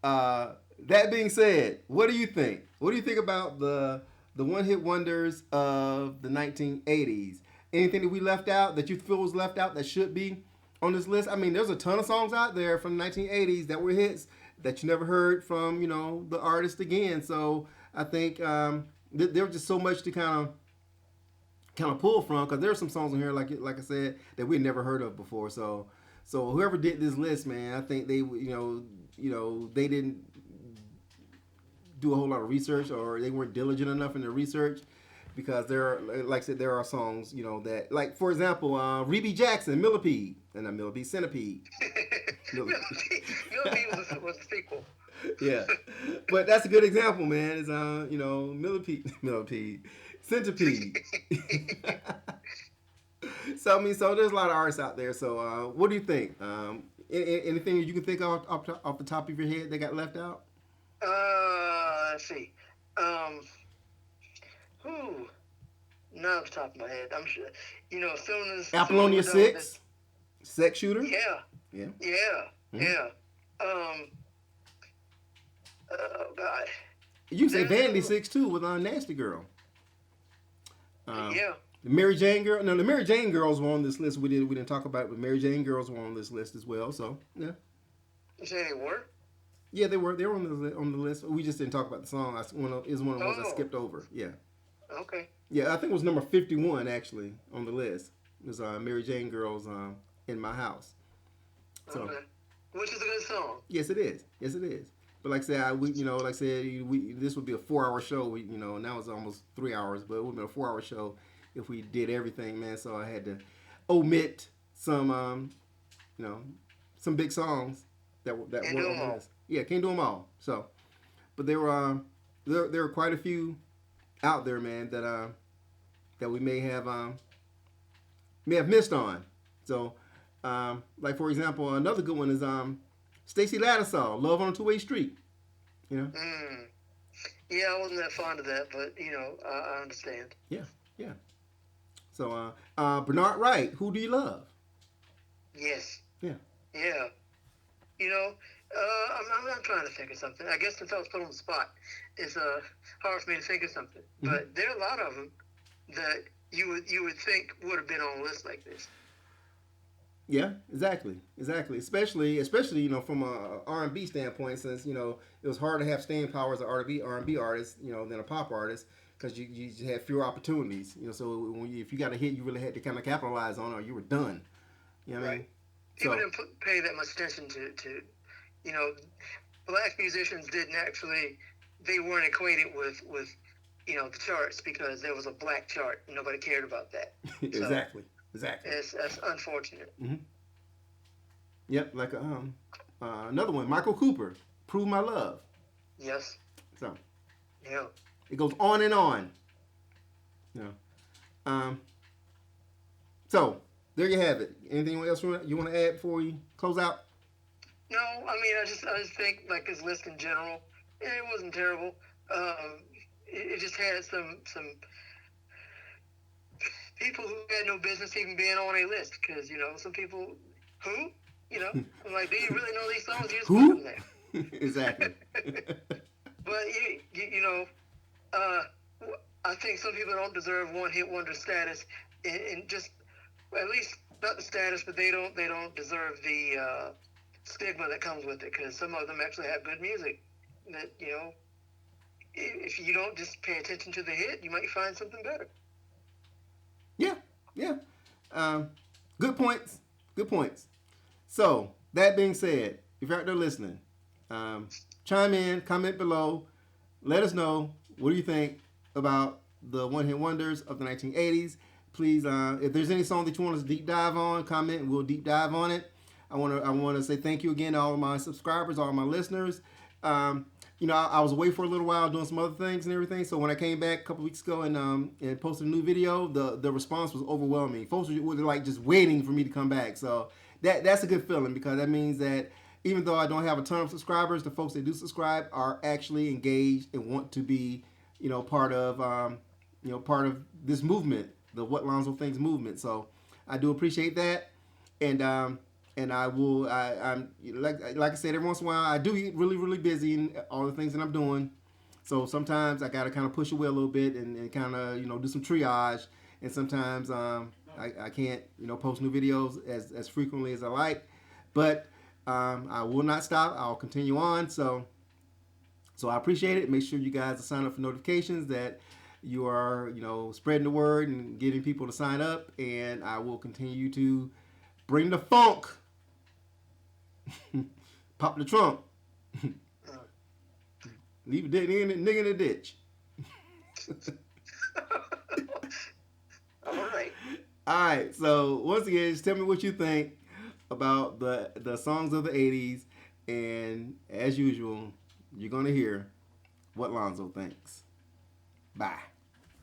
that being said, what do you think? What do you think about the one hit wonders of the 1980s? Anything that we left out that you feel was left out that should be on this list? I mean, there's a ton of songs out there from the 1980s that were hits that you never heard from, the artist again. So I think there was just so much to kind of pull from because there's some songs on here like I said that we never heard of before. So whoever did this list, man, I think they they didn't do a whole lot of research or they weren't diligent enough in their research because like I said, there are songs that, like, for example, Reby Jackson, Millipede, and not Millipede, Centipede. Millipede. Millipede was the sequel. Yeah, but that's a good example, man. Is Millipede, Millipede, Centipede. So I mean, so there's a lot of artists out there. So what do you think? Anything you can think of off the top of your head that got left out? Let's see. Who? Not off the top of my head. I'm sure. As soon as Apollonia 6, Sex Shooter. Yeah. Yeah. Yeah. Mhm. Yeah. Oh God. You can say There's Vanity a- 6 too with Nasty Girl. Yeah. The Mary Jane Girl. No, the Mary Jane Girls were on this list. We didn't talk about it, but Mary Jane Girls were on this list as well. So yeah. You say they were? Yeah, they were on the list. We just didn't talk about the song. Is one of the ones I Oh. skipped over. Yeah. Okay. Yeah, I think it was number 51 actually on the list. It was Mary Jane Girls in My House. So Okay. Which is a good song. yes, it is. Yes, it is. But like I said, this would be a 4-hour show. Now it's almost 3 hours, but it would be a 4-hour show if we did everything, man. So I had to omit some big songs that Can't were do on 'em the all. list. Yeah, can't do them all. So, but there were quite a few out there, man, that we may have missed on. So, like for example, another good one is Stacey Lattisaw, "Love on a Two-Way Street." Mm. Yeah, I wasn't that fond of that, but I understand. Yeah, yeah. So, Bernard Wright, "Who Do You Love?" Yes. Yeah. Yeah. I'm trying to think of something. I guess since I was put on the spot, it's hard for me to think of something. But there are a lot of them that you would think would have been on a list like this. Yeah, exactly. Especially from a R&B standpoint, since it was hard to have staying power as an R&B artist, than a pop artist, because you just had fewer opportunities. So if you got a hit, you really had to kind of capitalize on it, or you were done. You know what I mean? People So didn't pay that much attention to black musicians didn't actually, they weren't equated with the charts because there was a black chart and nobody cared about that. exactly. That's unfortunate. Yep, like another one, Michael Cooper, "Prove My Love." Yes. So Yeah. it goes on and on. So there you have it. Anything else you want to add before we close out? No, I mean, I just think like this list in general, it wasn't terrible. It just had some people who had no business even being on a list because some people who I'm like, do you really know these songs? You just put Who? them there. Exactly. But I think some people don't deserve one hit wonder status, and just at least not the status, but they don't deserve the stigma that comes with it because some of them actually have good music that if you don't just pay attention to the hit, you might find something better. Yeah. Good points. So that being said, if you're out there listening, chime in, comment below, let us know what do you think about the one hit wonders of the 1980s. Please, if there's any song that you want us to deep dive on, comment and we'll deep dive on it. I want to say thank you again to all of my subscribers, all of my listeners. I was away for a little while doing some other things and everything. So when I came back a couple weeks ago and posted a new video, the response was overwhelming. Folks were like just waiting for me to come back. So that's a good feeling because that means that even though I don't have a ton of subscribers, the folks that do subscribe are actually engaged and want to be, part of part of this movement, the What Lonzo Thinks movement. So I do appreciate that, and I will. I'm like I said, every once in a while I do get really really busy in all the things that I'm doing. So sometimes I got to kind of push away a little bit and kind of do some triage, and sometimes I can't post new videos as frequently as I like, but I will not stop. I'll continue on. So I appreciate it. Make sure you guys sign up for notifications that you are, spreading the word and getting people to sign up. And I will continue to bring the funk, pop the trunk, leave a dead nigga in the ditch. All right. All right. So once again, just tell me what you think about the songs of the '80s, and as usual, you're gonna hear what Lonzo thinks. Bye.